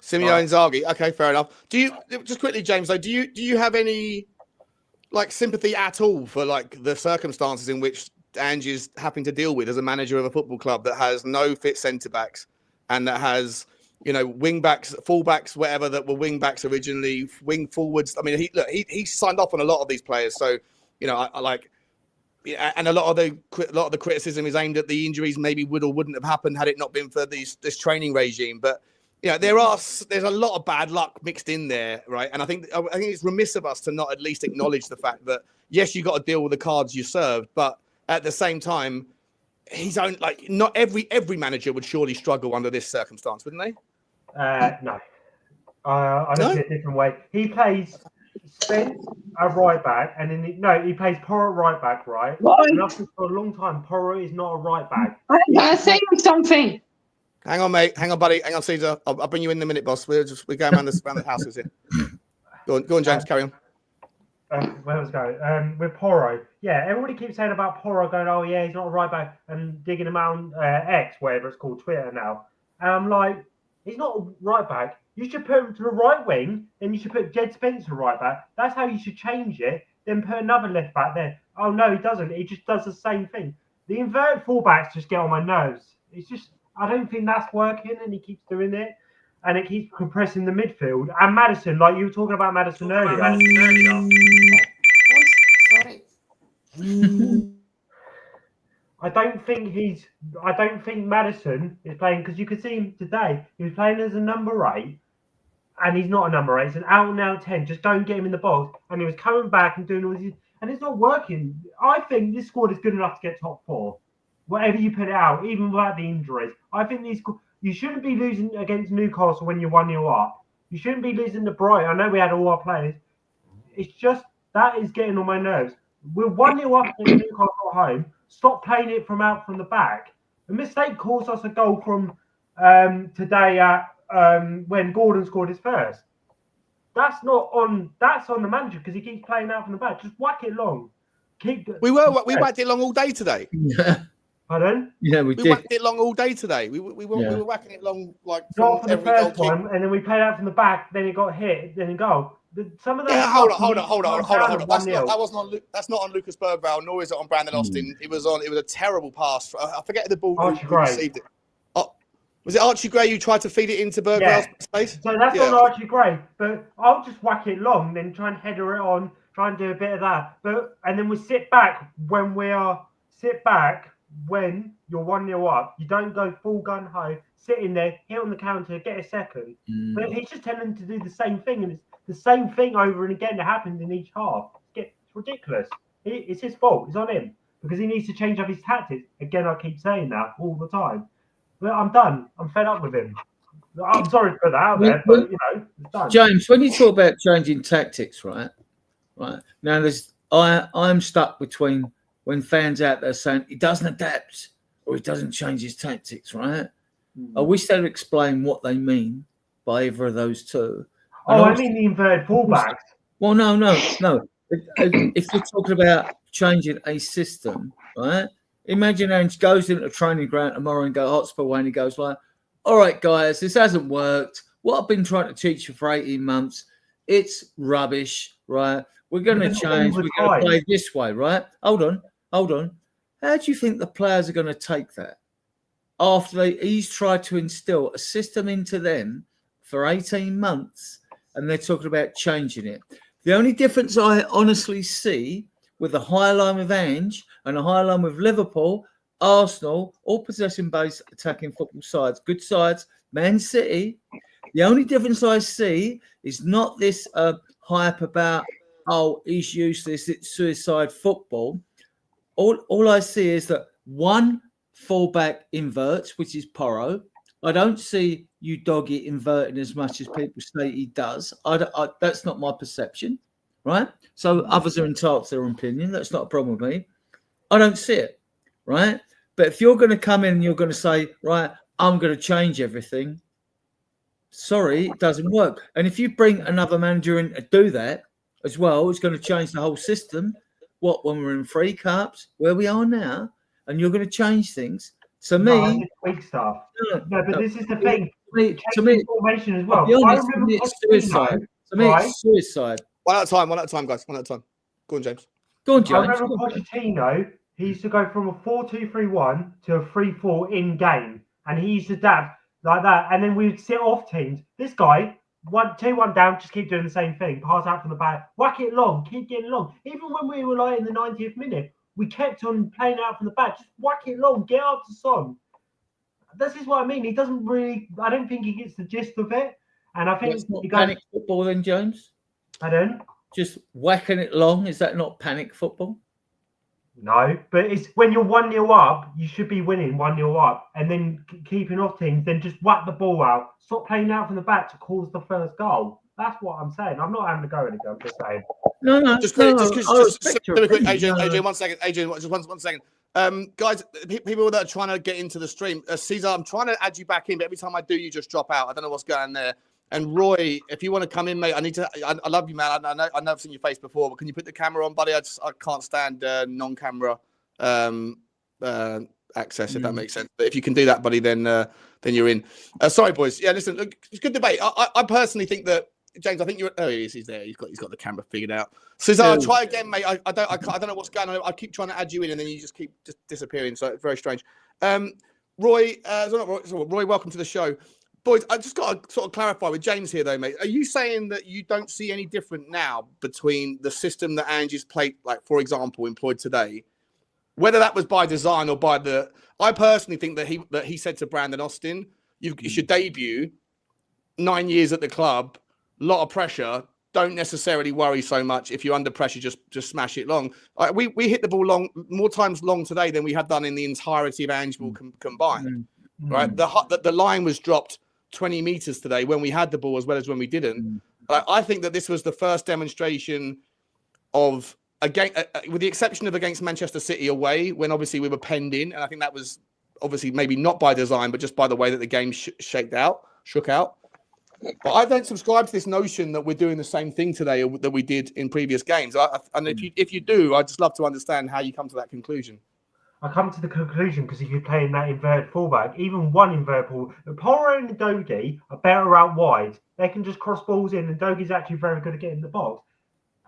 Simone Inzaghi. Okay, fair enough. Do you just quickly, James? Though, do you have any like sympathy at all for like the circumstances in which Ange is having to deal with as a manager of a football club that has no fit centre backs and that has, you know, wing backs, full backs, whatever that were wing backs originally, wing forwards? I mean, he signed off on a lot of these players, so you know, I like. And a lot of the criticism is aimed at the injuries maybe would or wouldn't have happened had it not been for this training regime. But you know, there's a lot of bad luck mixed in there, right? And I think it's remiss of us to not at least acknowledge the fact that yes, you got to deal with the cards you served, but at the same time, not every manager would surely struggle under this circumstance, wouldn't they?
No. I look at it a different way. He plays Spence at right back, and then he plays Porro at right back, right? And I've said for a long time, Porro is not a right back.
I'm saying something.
Hang on, mate. Hang on, buddy. Hang on, Caesar. I'll bring you in a minute, boss. We're going around the houses here. Go on, James. Carry on.
Where was going? With Porro, yeah. Everybody keeps saying about Porro going, oh yeah, he's not a right back, and digging him out on X, whatever it's called, Twitter now. And I'm like, he's not a right back. You should put him to the right wing, then you should put Jed Spencer right back. That's how you should change it. Then put another left back there. Oh no, he doesn't. He just does the same thing. The inverted fullbacks just get on my nerves. It's just, I don't think that's working, and he keeps doing it, and it keeps compressing the midfield. And Maddison, like you were talking about Maddison earlier.
Sorry.
I don't think Maddison is playing, because you could see him today. He was playing as a number 8, and he's not a number 8. It's an out and out 10. Just don't get him in the box. And he was coming back and doing all this, and it's not working. I think this squad is good enough to get top 4, whatever you put it out, even without the injuries. I think you shouldn't be losing against Newcastle when you're 1-0 up. You shouldn't be losing to Brighton. I know we had all our players. It's just that is getting on my nerves. We're 1-0 up in Newcastle at home. Stop playing it from the back. The mistake caused us a goal from today at when Gordon scored his first. That's on the manager, because he keeps playing out from the back. Just whack it long.
We whacked it long all day today.
Pardon?
Yeah, we did.
Whacked it long all day today. We were whacking it long like
not for the first one, and then we played out from the back. Then it got hit. Then it goal. Some of those.
Yeah, hold on. That's not on Lucas Bergvall, nor is it on Brandon Austin. It was a terrible pass. I forget the ball who received it. Was it Archie Gray who tried to feed it into Bergvall's space?
So that's on Archie Gray. But I'll just whack it long, then try and header it on, try and do a bit of that. And then we sit back when you're 1-0 up. You don't go full gun ho, sit in there, hit on the counter, get a second. But he's just telling them to do the same thing, and it's the same thing over and again that happens in each half. It's ridiculous. It's his fault. It's on him, because he needs to change up his tactics. Again, I keep saying that all the time. But I'm done. I'm fed up with him. I'm sorry to put that out there, but it's done.
James, when you talk about changing tactics, right now, I'm stuck between when fans out there saying he doesn't adapt or he doesn't change his tactics, right? I wish they'd explain what they mean by either of those two.
I mean the inverted fullbacks.
Well, no. If you're talking about changing a system, right? Imagine Ange goes into the training ground tomorrow and go Hotspur way, and he goes like, all right, guys, this hasn't worked. What I've been trying to teach you for 18 months, it's rubbish, right? We're going to change. We're going to play this way, right? Hold on. How do you think the players are going to take that after he's tried to instill a system into them for 18 months and they're talking about changing it? The only difference I honestly see with the high line with Ange and the high line with Liverpool, Arsenal, all possession-based attacking football sides, good sides, Man City, the only difference I see is not this hype about, oh, he's useless, it's suicide football. All I see is that one fullback inverts, which is Porro. I don't see Udogie inverting as much as people say he does. That's not my perception, right? So others are entitled to their opinion. That's not a problem with me. I don't see it, right? But if you're going to come in and you're going to say, right, I'm going to change everything, sorry, it doesn't work. And if you bring another manager in to do that as well, it's going to change the whole system. What, when we're in 3 cups, where we are now, and you're going to change things? To me,
weak stuff. No, but this is the thing.
To me,
formation as well.
I'll be honest, to me, it's suicide. To me, it's suicide.
One at a time, guys. One at a time. Go on, James.
Go on, James.
I remember Pochettino, he used to go from a 4-2-3-1 to a 3-4 in game, and he used to adapt like that. And then we would sit off teams. This guy, 2-1 down, just keep doing the same thing. Pass out from the back, whack it long, keep getting long. Even when we were like in the 90th minute, we kept on playing out from the back. Just whack it long, get up to Son. This is what I mean. He doesn't really. I don't think he gets the gist of it. And I think
it's not panic football, then, James.
I don't.
Just whacking it long. Is that not panic football?
No, but it's when you're 1-0 up, you should be winning 1-0 up, and then keeping off teams. Then just whack the ball out. Stop playing out from the back to cause the first goal. That's what I'm saying. I'm not having to go anything. I'm just saying.
No.
Just quick, Adrian, 1 second. Adrian, just one second. Guys, people that are trying to get into the stream, Caesar, I'm trying to add you back in, but every time I do, you just drop out. I don't know what's going on there. And Roy, if you want to come in, mate, I love you, man. I know I've seen your face before, but can you put the camera on, buddy? I can't stand non-camera access, if that makes sense. But if you can do that, buddy, then you're in. Sorry, boys. Yeah, listen, look, it's good debate. I personally think that James, I think you're. Oh, he is. He's there. He's got the camera figured out. Cesar, try again, mate. I don't know what's going on. I keep trying to add you in, and then you just keep disappearing. So it's very strange. Roy, welcome to the show, boys. I just got to sort of clarify with James here, though, mate. Are you saying that you don't see any different now between the system that Ange's played, like for example, employed today, whether that was by design or by the? I personally think that he said to Brandon Austin, "It's your debut, 9 years at the club." Lot of pressure. Don't necessarily worry so much. If you're under pressure, just smash it long. We hit the ball long more times long today than we have done in the entirety of Ange ball combined. Right, the line was dropped 20 meters today when we had the ball as well as when we didn't. I think that this was the first demonstration of with the exception of against Manchester City away, when obviously we were penned in, and I think that was obviously maybe not by design, but just by the way that the game shook out. But I don't subscribe to this notion that we're doing the same thing today that we did in previous games. And if you do, I'd just love to understand how you come to that conclusion.
I come to the conclusion because if you're playing that inverted fullback, even one inverted fullback, Porro and Udogie are better out wide. They can just cross balls in, and Udogie's actually very good at getting the box.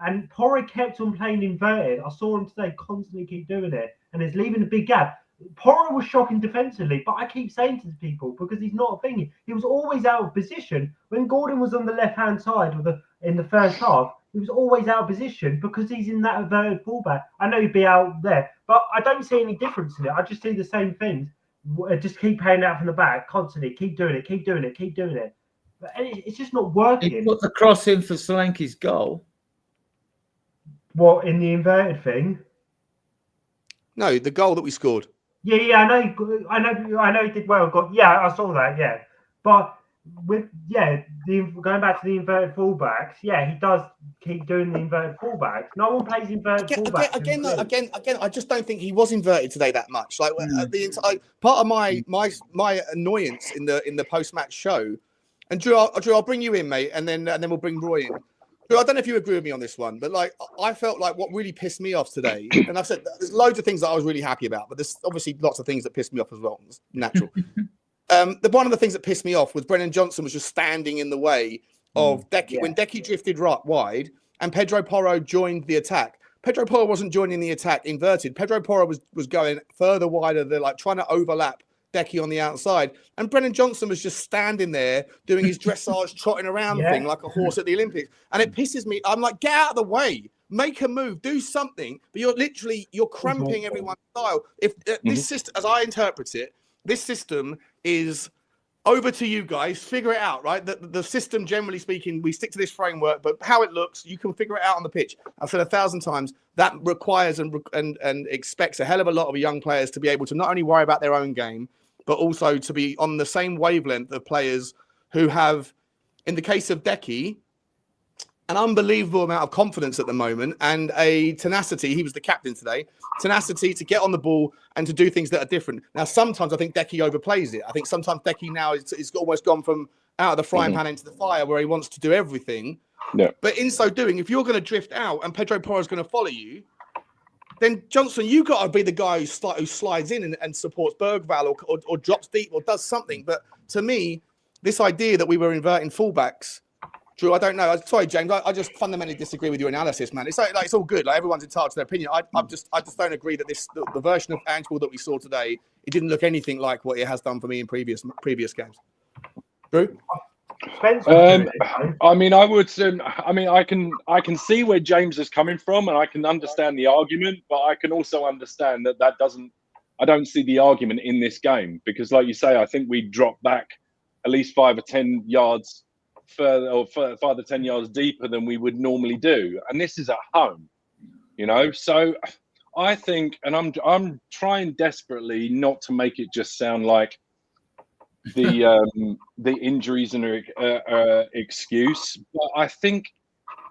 And Porro kept on playing inverted. I saw him today constantly keep doing it, and it's leaving a big gap. Porro was shocking defensively, but I keep saying to people, because he's not a thing, he was always out of position. When Gordon was on the left-hand side in the first half, he was always out of position because he's in that inverted fullback. I know he'd be out there, but I don't see any difference in it. I just see the same things. Just keep playing out from the back constantly. Keep doing it. But it's just not working.
He put the cross in for Solanke's goal.
What, in the inverted thing?
No, the goal that we scored.
Yeah, I know he did well. I saw that. Yeah, but going back to the inverted fullbacks, he does keep doing the inverted fullbacks. No one plays inverted fullbacks.
Again, I just don't think he was inverted today that much. Like part of my annoyance in the post-match show, and Drew, I'll bring you in, mate, and then we'll bring Roy in. Drew, I don't know if you agree with me on this one, but like I felt like what really pissed me off today, and I've said there's loads of things that I was really happy about, but there's obviously lots of things that pissed me off as well. It's natural. One of the things that pissed me off was Brennan Johnson was just standing in the way of Decky when Decky drifted right wide and Pedro Porro joined the attack. Pedro Porro wasn't joining the attack inverted. Pedro Porro was going further wider. They're like trying to overlap Decky on the outside, and Brennan Johnson was just standing there doing his dressage, trotting around thing like a horse at the Olympics, and it pisses me. I'm like, get out of the way, make a move, do something. But you're cramping everyone's style. If this system, as I interpret it, this system is over to you guys. Figure it out, right? The system, generally speaking, we stick to this framework, but how it looks, you can figure it out on the pitch. I've said 1,000 times that requires and expects a hell of a lot of young players to be able to not only worry about their own game, but also to be on the same wavelength of players who have, in the case of Decky, an unbelievable amount of confidence at the moment and a tenacity. He was the captain today. Tenacity to get on the ball and to do things that are different. Now, sometimes I think Decky overplays it. I think sometimes Decky now is almost gone from out of the frying pan into the fire where he wants to do everything.
Yeah.
But in so doing, if you're going to drift out and Pedro Porro is going to follow you, then Johnson, you got to be the guy who slides in and supports Bergvall or drops deep or does something. But to me, this idea that we were inverting fullbacks, Drew, I don't know. Sorry, James. I just fundamentally disagree with your analysis, man. It's like it's all good. Like everyone's entitled to their opinion. I just don't agree that the version of Ange that we saw today, it didn't look anything like what it has done for me in previous games. Drew?
I mean, I can see where James is coming from, and I can understand the argument, but I can also understand that doesn't. I don't see the argument in this game because, like you say, I think we dropped back at least 5 or 10 yards further, or 5 or 10 yards deeper than we would normally do, and this is at home, you know. So I think, and I'm trying desperately not to make it just sound like the injuries and excuse, but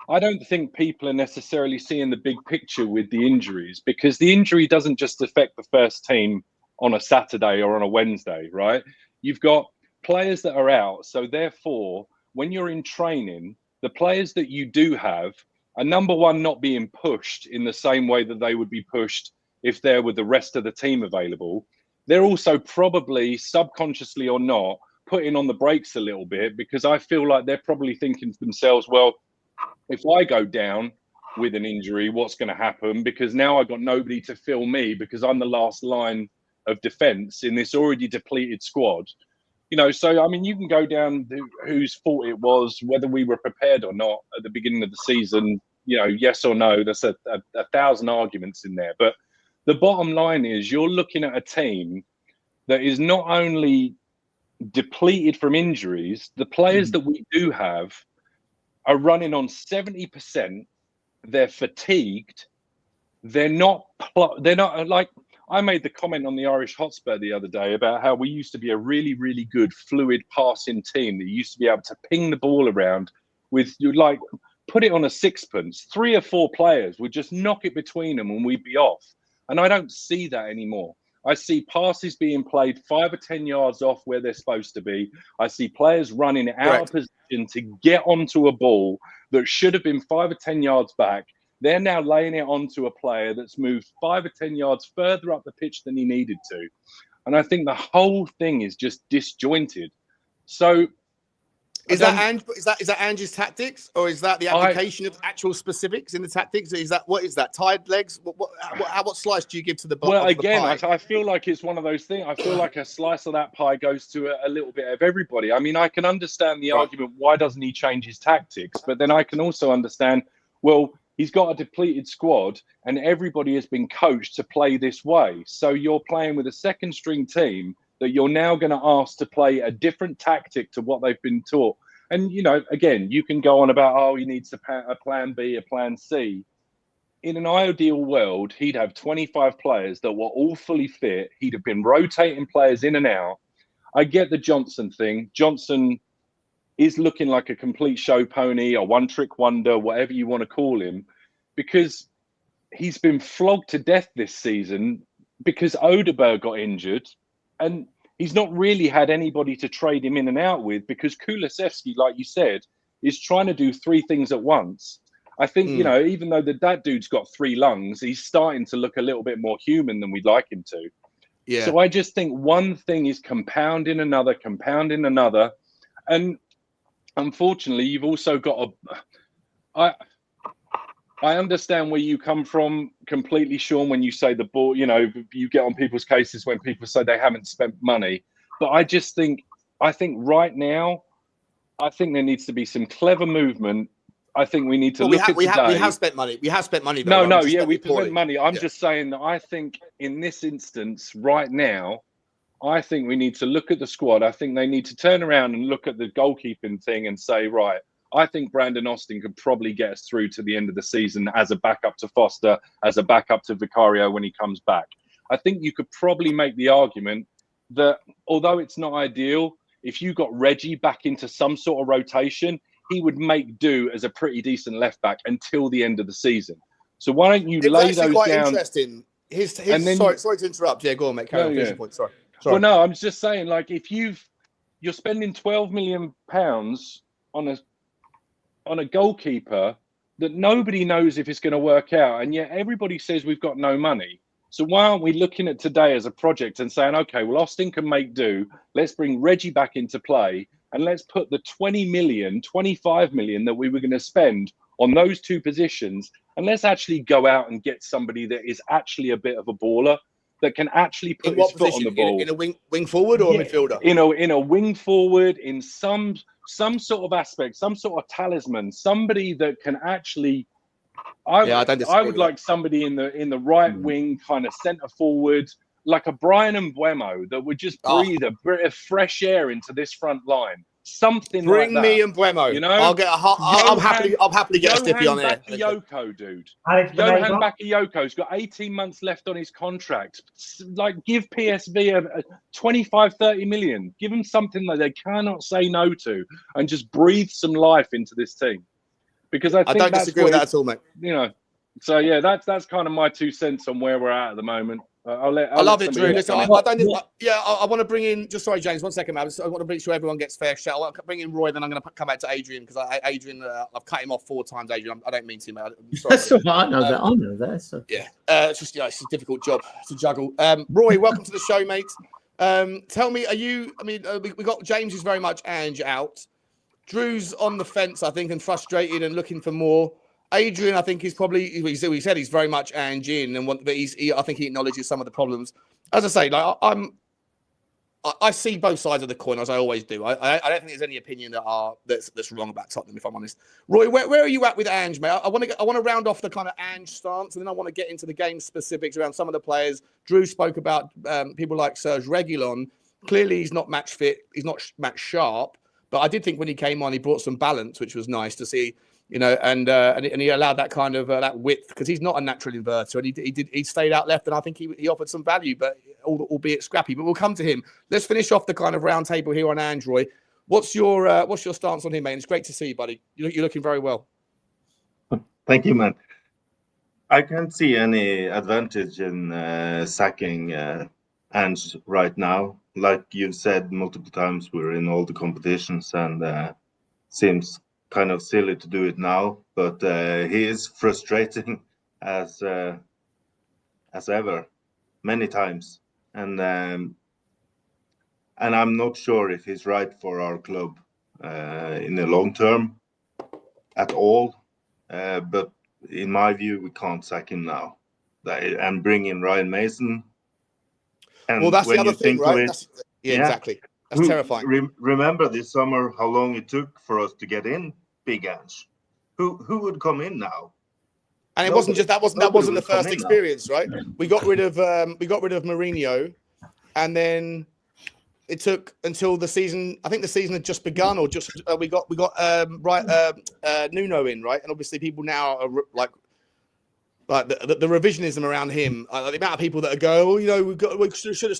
I don't think people are necessarily seeing the big picture with the injuries, because the injury doesn't just affect the first team on a Saturday or on a Wednesday, right? You've got players that are out, so therefore when you're in training, the players that you do have are, number one, not being pushed in the same way that they would be pushed if there were the rest of the team available. They're also probably, subconsciously or not, putting on the brakes a little bit, because I feel like they're probably thinking to themselves, well, if I go down with an injury, what's going to happen? Because now I've got nobody to fill me, because I'm the last line of defence in this already depleted squad. You know, so, I mean, you can go down to whose fault it was, whether we were prepared or not at the beginning of the season, you know, yes or no. There's a thousand arguments in there. But the bottom line is you're looking at a team that is not only depleted from injuries, the players that we do have are running on 70%. They're fatigued. They're not like, I made the comment on the Irish Hotspur the other day about how we used to be a really, really good fluid passing team that used to be able to ping the ball around with, like, put it on a sixpence. 3 or 4 players would just knock it between them and we'd be off. And I don't see that anymore. I see passes being played 5 or 10 yards off where they're supposed to be. I see players running out of position to get onto a ball that should have been 5 or 10 yards back. They're now laying it onto a player that's moved 5 or 10 yards further up the pitch than he needed to. And I think the whole thing is just disjointed. So
is that Ange's tactics, or is that the application of actual specifics in the tactics? What is that? Tied legs? What slice do you give to the bottom?
Well, again, I feel like it's one of those things. I feel like a slice of that pie goes to a little bit of everybody. I mean, I can understand the argument, why doesn't he change his tactics? But then I can also understand, well, he's got a depleted squad and everybody has been coached to play this way. So you're playing with a second string team that you're now going to ask to play a different tactic to what they've been taught. And, you know, again, you can go on about, oh, he needs a plan B, a plan C. In an ideal world, he'd have 25 players that were all fully fit. He'd have been rotating players in and out. I get the Johnson thing. Johnson is looking like a complete show pony, a one-trick wonder, whatever you want to call him, because he's been flogged to death this season because Odeberg got injured, and he's not really had anybody to trade him in and out with, because Kulusevski, like you said, is trying to do 3 things at once. I think, you know, even though that dude's got 3 lungs, he's starting to look a little bit more human than we'd like him to. Yeah. So I just think one thing is compounding another. And unfortunately, you've also got I understand where you come from completely, Sean, when you say the ball, you know, you get on people's cases when people say they haven't spent money. But I think right now, I think there needs to be some clever movement. I think we need to look at today.
We have spent money. We have spent money. Though,
we've spent money. I'm just saying that I think in this instance right now, I think we need to look at the squad. I think they need to turn around and look at the goalkeeping thing and say, right, I think Brandon Austin could probably get us through to the end of the season as a backup to Foster, as a backup to Vicario when he comes back. I think you could probably make the argument that although it's not ideal, if you got Reggie back into some sort of rotation, he would make do as a pretty decent left back until the end of the season. So why don't you lay those
quite
down?
Interesting. Sorry to interrupt. Yeah, go on, mate. Carry on. Finish your point. Sorry.
Well, no, I'm just saying, like, if you're spending £12 million on a goalkeeper that nobody knows if it's going to work out, and yet everybody says we've got no money. So why aren't we looking at today as a project and saying, okay, well, Austin can make do. Let's bring Reggie back into play, and let's put the 20 million, 25 million that we were going to spend on those two positions, and let's actually go out and get somebody that is actually a bit of a baller, that can actually put his foot on the ball.
In a wing forward or a midfielder?
In a wing forward, in some sort of aspect, some sort of talisman, somebody that can actually. I would like somebody in the right wing, kind of centre forward, like a Brian Mbeumo, that would just breathe a bit of fresh air into this front line. Something
Bring
like that.
me and Mbeumo.
You know,
I'll happily get a stiffy on there.
Bakayoko, dude.
Alex
Johan Bakayoko's got 18 months left on his contract. Like, give PSV a 25, 30 million. Give them something that they cannot say no to, and just breathe some life into this team. Because I think
don't disagree with that at all, mate.
You know, so yeah, that's kind of my 2 cents on where we're at the moment. I
love it, Drew. Listen, I want to bring in. Just sorry, James. 1 second, man. I want to make sure everyone gets fair shout. I want to bring in Roy, then I'm going to come back to Adrian because Adrian, I've cut him off 4 times. Adrian, I don't mean to, mate.
That's all right. I know that. So.
Yeah, it's just it's a difficult job to juggle. Roy, welcome to the show, mate. Tell me, are you? I mean, we got James is very much Ange out. Drew's on the fence, I think, and frustrated and looking for more. Adrian, I think, is probably, he said he's very much Ange In, but I think he acknowledges some of the problems. As I say, like I see both sides of the coin, as I always do. I don't think there's any opinion that's wrong about Tottenham, if I'm honest. Roy, where are you at with Ange, mate? I want to round off the kind of Ange stance, and then I want to get into the game specifics around some of the players. Drew spoke about people like Serge Reguilon. Clearly, he's not match fit. He's not match sharp. But I did think when he came on, he brought some balance, which was nice to see. You know, and he allowed that kind of that width because he's not a natural inverter, and he stayed out left, and I think he offered some value, but albeit scrappy. But we'll come to him. Let's finish off the kind of round table here on Android. What's your stance on him, mate? It's great to see you, buddy. You're looking very well.
Thank you, man. I can't see any advantage in sacking Ange right now. Like you've said multiple times, we're in all the competitions, and seems kind of silly to do it now, but he is frustrating as ever, many times, and I'm not sure if he's right for our club in the long term at all. But in my view, we can't sack him now and bring in Ryan Mason. And
well, that's the other thing, right? Exactly. That's terrifying.
Remember this summer how long it took for us to get in Big Ange. Who would come in now?
And it wasn't just that wasn't the first experience, right? We got rid of Mourinho, and then it took until the season. I think the season had just begun, or just we got Nuno in, right? And obviously people now are like the revisionism around him, the amount of people that are going, oh, you know, we should have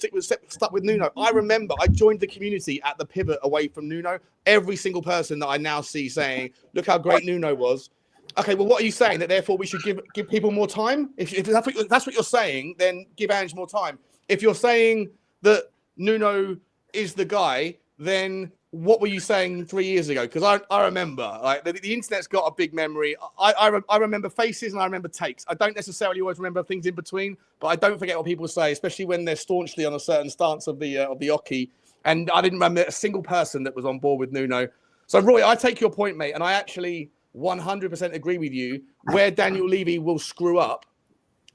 stuck with Nuno. I remember I joined the community at the pivot away from Nuno. Every single person that I now see saying, look how great Nuno was. Okay, well, what are you saying? That therefore we should give people more time? If that's what you're saying, then give Ange more time. If you're saying that Nuno is the guy, then what were you saying 3 years ago? Because I remember, like the internet's got a big memory. I remember faces and I remember takes. I don't necessarily always remember things in between, but I don't forget what people say, especially when they're staunchly on a certain stance of the Oki. And I didn't remember a single person that was on board with Nuno. So Roy, I take your point, mate, and I actually 100% agree with you. Where Daniel Levy will screw up,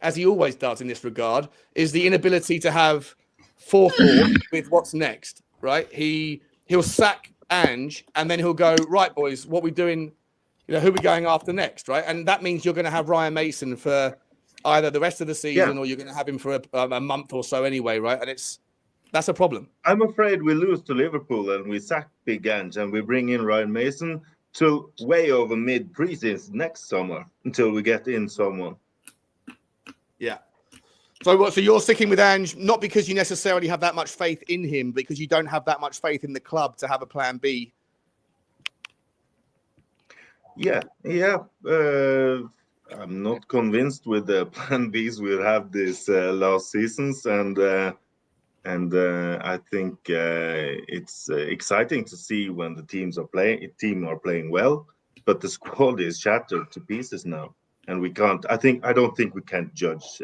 as he always does in this regard, is the inability to have forethought with what's next. Right? He'll sack Ange, and then he'll go, right, boys, what we doing? You know, who are we going after next, right? And that means you're going to have Ryan Mason for either the rest of the season or you're going to have him for a month or so anyway, right? And That's a problem.
I'm afraid we lose to Liverpool and we sack Big Ange and we bring in Ryan Mason till way over mid preseason next summer until we get in someone.
Yeah. So what? So you're sticking with Ange not because you necessarily have that much faith in him, because you don't have that much faith in the club to have a plan B.
Yeah. I'm not convinced with the plan Bs we'll have this last seasons, and I think it's exciting to see when the team are playing well, but the squad is shattered to pieces now, and we can't. I don't think we can judge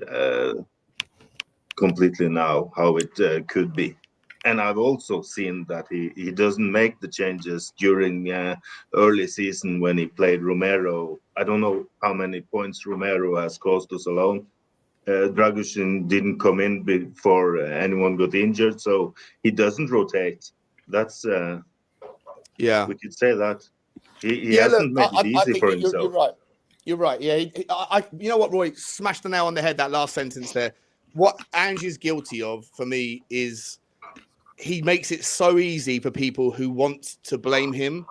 completely now how it could be. And I've also seen that he doesn't make the changes during early season when he played Romero. I don't know how many points Romero has cost us alone. Dragoshin didn't come in before anyone got injured, so he doesn't rotate. That's we could say that he hasn't made it easy for himself.
You're right. You're right. Yeah, you know what, Roy, smashed the nail on the head. That last sentence there. What Ange is guilty of for me is he makes it so easy for people who want to blame him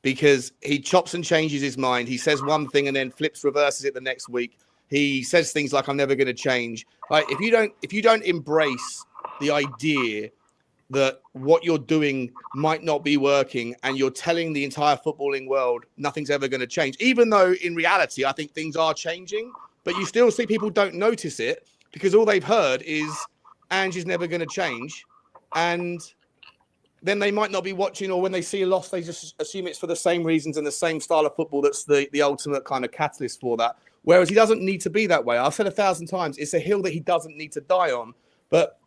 because he chops and changes his mind. He says one thing and then reverses it the next week. He says things like, "I'm never going to change." Like if you don't embrace the idea that what you're doing might not be working, and you're telling the entire footballing world nothing's ever going to change, even though in reality I think things are changing, but you still see people don't notice it because all they've heard is Ange is never going to change, and then they might not be watching, or when they see a loss, they just assume it's for the same reasons and the same style of football that's the ultimate kind of catalyst for that. Whereas he doesn't need to be that way. I've said 1,000 times, it's a hill that he doesn't need to die on. But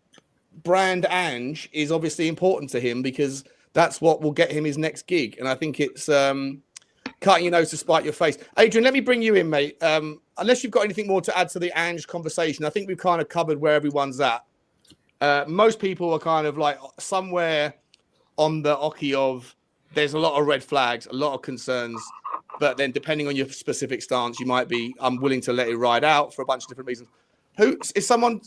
brand Ange is obviously important to him because that's what will get him his next gig. And I think it's cutting your nose to spite your face. Adrian, let me bring you in, mate. Unless you've got anything more to add to the Ange conversation, I think we've kind of covered where everyone's at. Most people are kind of like somewhere on the oche of there's a lot of red flags, a lot of concerns, but then depending on your specific stance, you might be unwilling to let it ride out for a bunch of different reasons. If someone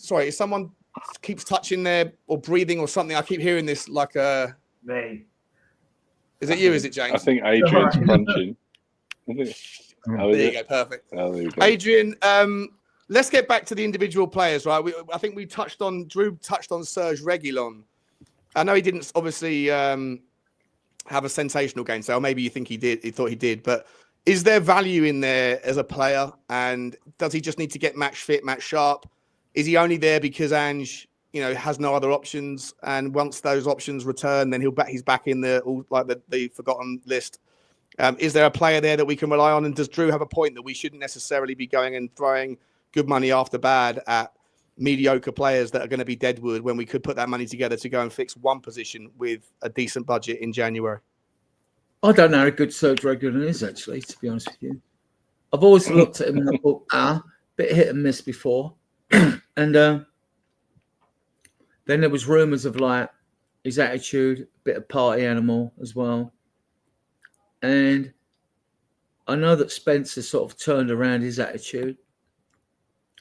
keeps touching there or breathing or something, I keep hearing this like a...
Me.
Is it you? Is it James?
I think Adrian's crunching.
There you go, perfect.
Oh, there you go.
Adrian, let's get back to the individual players, right? I think Drew touched on Serge Reguilon. I know he didn't obviously have a sensational game, so maybe you think he thought he did, but is there value in there as a player? And does he just need to get match fit, match sharp? Is he only there because Ange, has no other options? And once those options return, then he's back in the forgotten list. Is there a player there that we can rely on? And does Drew have a point that we shouldn't necessarily be going and throwing good money after bad at mediocre players that are going to be deadwood when we could put that money together to go and fix one position with a decent budget in January?
I don't know how good Serge Reguilon is, actually, to be honest with you. I've always looked at him and thought, bit hit and miss before. And then there was rumours of like his attitude, a bit of party animal as well. And I know that Spencer sort of turned around his attitude.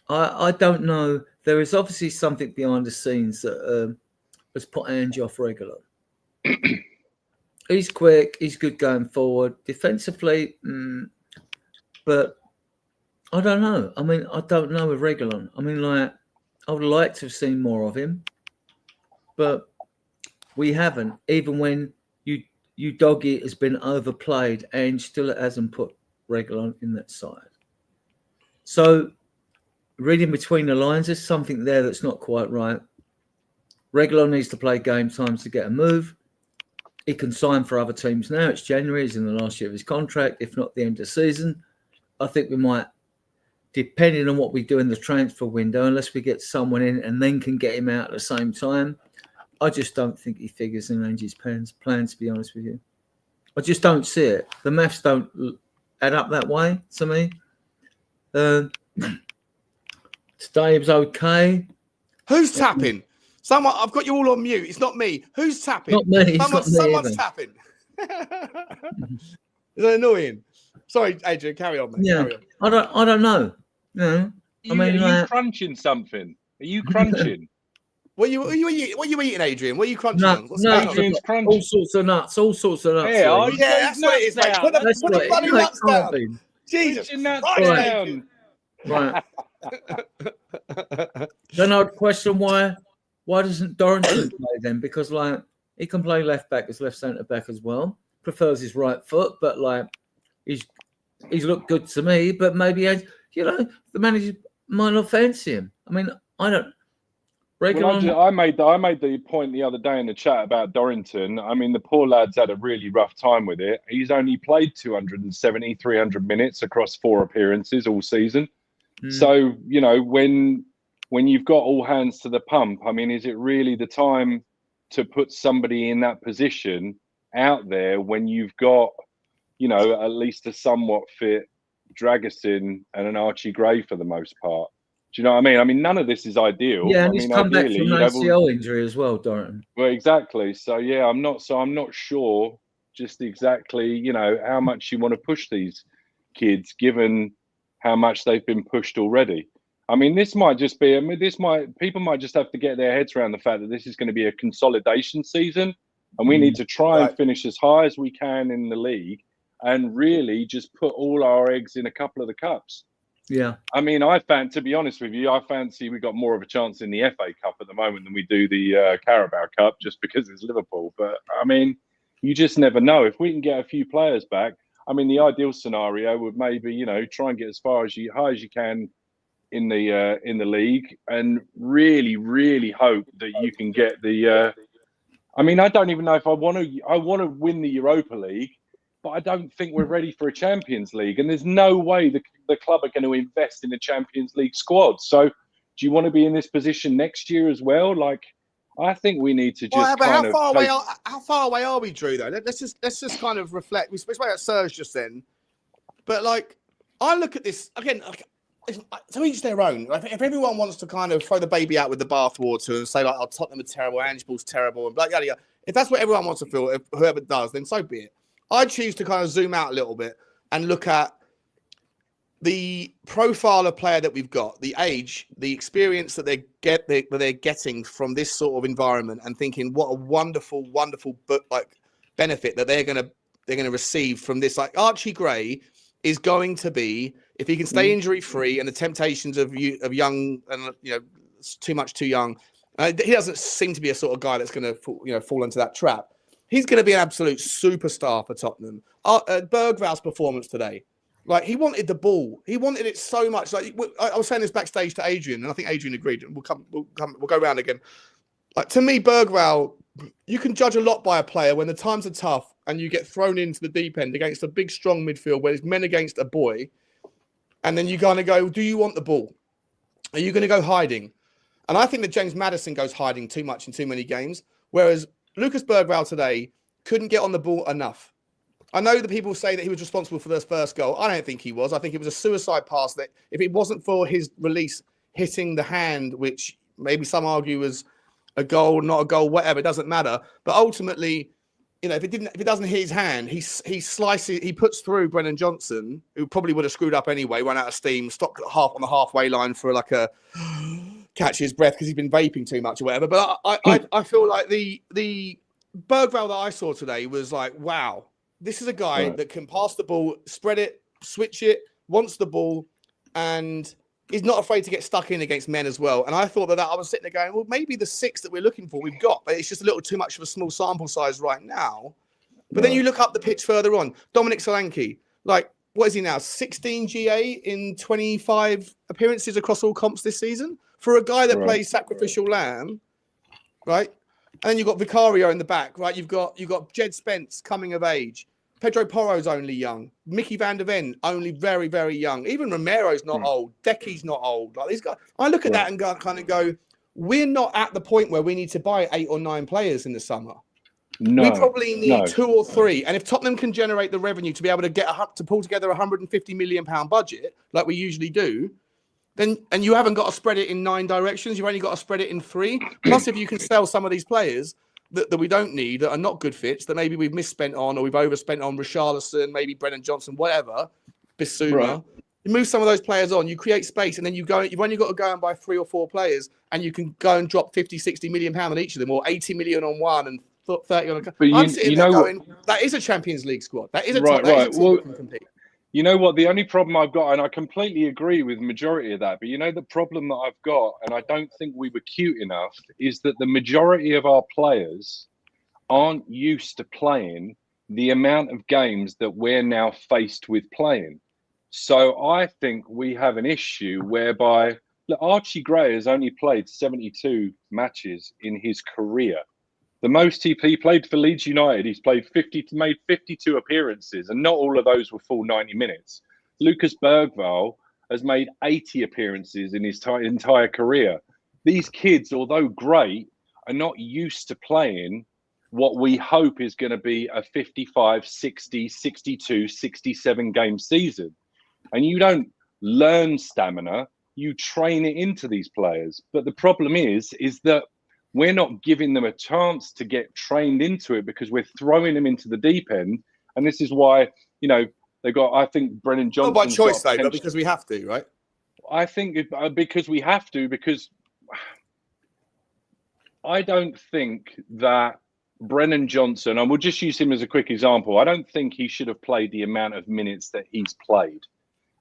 I don't know. There is obviously something behind the scenes that has put Ange off Reguilon. He's quick. He's good going forward. Defensively, but I don't know. I mean, I don't know with Reguilon. I mean, like, I would like to have seen more of him, but we haven't. Even when Udogie has been overplayed, and still hasn't put Reguilon in that side. So, reading between the lines, there's something there that's not quite right. Reguilon needs to play game times to get a move. He can sign for other teams now. It's January. He's in the last year of his contract, if not the end of the season. I think we might, depending on what we do in the transfer window, unless we get someone in and then can get him out at the same time, I just don't think he figures in Ange's plan, to be honest with you. I just don't see it. The maths don't add up that way to me. Today it was okay.
Who's tapping? Someone, I've got you all on mute. It's not me. Who's tapping?
Not me.
Someone's tapping. Is that annoying? Sorry, Adrian, carry on, mate.
Yeah,
carry on.
I don't know. No,
Are you crunching something? Are you crunching?
What are you eating, Adrian? What are you crunching
Nuts,
on? What's
nuts,
going on?
Adrian's crunch.
all sorts of nuts, all sorts of nuts.
Yeah,
Lee.
Yeah, that's what it is, mate. Put
That's
the
what it
bloody
is.
nuts
No, it
down.
can't be.
Jesus
Put your nuts
Christ,
down.
Right. Then I'd question why doesn't Dorrington play then? Because like he can play left back as left centre back as well. Prefers his right foot, but like he's looked good to me. But maybe the manager might not fancy him. I mean, I don't.
I made the point the other day in the chat about Dorrington. I mean, the poor lad's had a really rough time with it. He's only played 300 minutes across 4 appearances all season. So, when you've got all hands to the pump, I mean, is it really the time to put somebody in that position out there when you've got, at least a somewhat fit Dragusin and an Archie Gray for the most part? Do you know what I mean? I mean, none of this is ideal.
Yeah, and
I
he's
mean,
come back
ideally,
from an ACL injury as well, Dorrington.
Well, exactly. So yeah, I'm not sure just exactly, how much you want to push these kids, given how much they've been pushed already. I mean, this might just be. People might just have to get their heads around the fact that this is going to be a consolidation season, and we need to try and finish as high as we can in the league, and really just put all our eggs in a couple of the cups.
Yeah.
I mean, to be honest with you, I fancy we got more of a chance in the FA Cup at the moment than we do the Carabao Cup, just because it's Liverpool. But I mean, you just never know. If we can get a few players back, I mean, the ideal scenario would maybe, try and get as high as you can in the league, and really, really hope that you can get the. I mean, I don't even know if I want to win the Europa League, but I don't think we're ready for a Champions League, and there's no way the club are going to invest in a Champions League squad. So, do you want to be in this position next year as well? Like, I think we need to just
how far away are we, Drew? Though, let's just kind of reflect. We spoke about Serge just then, but like, I look at this again. To each their own. If everyone wants to kind of throw the baby out with the bathwater and say like, "Oh, Tottenham are terrible, Ange Ball's terrible," and blah yada yada. If that's what everyone wants to feel, if whoever does, then so be it. I choose to kind of zoom out a little bit and look at the profile of player that we've got, the age, the experience that they're getting from this sort of environment, and thinking what a wonderful benefit that they're going to receive from this. Like Archie Gray is going to be, if he can stay injury free, and the temptations of young and too young, he doesn't seem to be a sort of guy that's going to fall into that trap. He's going to be an absolute superstar for Tottenham. Bergval's performance today, like he wanted the ball, he wanted it so much. Like I was saying this backstage to Adrian, and I think Adrian agreed. We'll go around again. Like to me, Bergval, you can judge a lot by a player when the times are tough and you get thrown into the deep end against a big, strong midfield where it's men against a boy, and then you kind of go, do you want the ball? Are you going to go hiding? And I think that James Maddison goes hiding too much in too many games, whereas Lucas Bergval today couldn't get on the ball enough. I know that people say that he was responsible for this first goal. I don't think he was. I think it was a suicide pass that if it wasn't for his release hitting the hand, which maybe some argue was a goal, not a goal, whatever, it doesn't matter. But ultimately, if it doesn't hit his hand, he slices, he puts through Brennan Johnson, who probably would have screwed up anyway, run out of steam, stopped on the halfway line for like a catch his breath because he's been vaping too much or whatever. But I feel like the Bergval that I saw today was like, wow, this is a guy that can pass the ball, spread it, switch it, wants the ball, and is not afraid to get stuck in against men as well. And I thought that I was sitting there going, well, maybe the 6 that we're looking for we've got, but it's just a little too much of a small sample size right now. But then you look up the pitch further on, Dominic Solanke, like, what is he now? 16 GA in 25 appearances across all comps this season for a guy that plays sacrificial lamb, right? And then you've got Vicario in the back, right? You've got Jed Spence coming of age. Pedro Porro's only young. Micky Van De Ven, only very, very young. Even Romero's not old. Decky's not old. Like these guys, I look at that and go, we're not at the point where we need to buy 8 or 9 players in the summer.
No,
we probably need 2 or 3. And if Tottenham can generate the revenue to be able to pull together £150 million budget, like we usually do, then, and you haven't got to spread it in 9 directions, you've only got to spread it in 3. Plus, if you can sell some of these players that we don't need, that are not good fits, that maybe we've misspent on or we've overspent on, Richalison, maybe Brennan Johnson, whatever, Bissouma, You move some of those players on, you create space, and then you've only got to go and buy 3 or 4 players, and you can go and drop 50, 60 million pounds on each of them, or 80 million on one and 30 on a.
But
I'm sitting there
know
going, that is a Champions League squad. That is a
right.
that is a team that can compete.
You know what? The only problem I've got, and I completely agree with the majority of that, but you know the problem that I've got, and I don't think we were cute enough, is that the majority of our players aren't used to playing the amount of games that we're now faced with playing. So I think we have an issue whereby look, Archie Gray has only played 72 matches in his career. The most he played for Leeds United, he's made 52 appearances, and not all of those were full 90 minutes. Lucas Bergvall has made 80 appearances in his entire career. These kids, although great, are not used to playing what we hope is going to be a 55, 60, 62, 67 game season. And you don't learn stamina, you train it into these players. But the problem is that we're not giving them a chance to get trained into it because we're throwing them into the deep end. And this is why, you know, they got, I think Brennan Johnson.
Not by choice, though, but because we have to, right?
I think because we have to, because I don't think that Brennan Johnson, and we'll just use him as a quick example, I don't think he should have played the amount of minutes that he's played.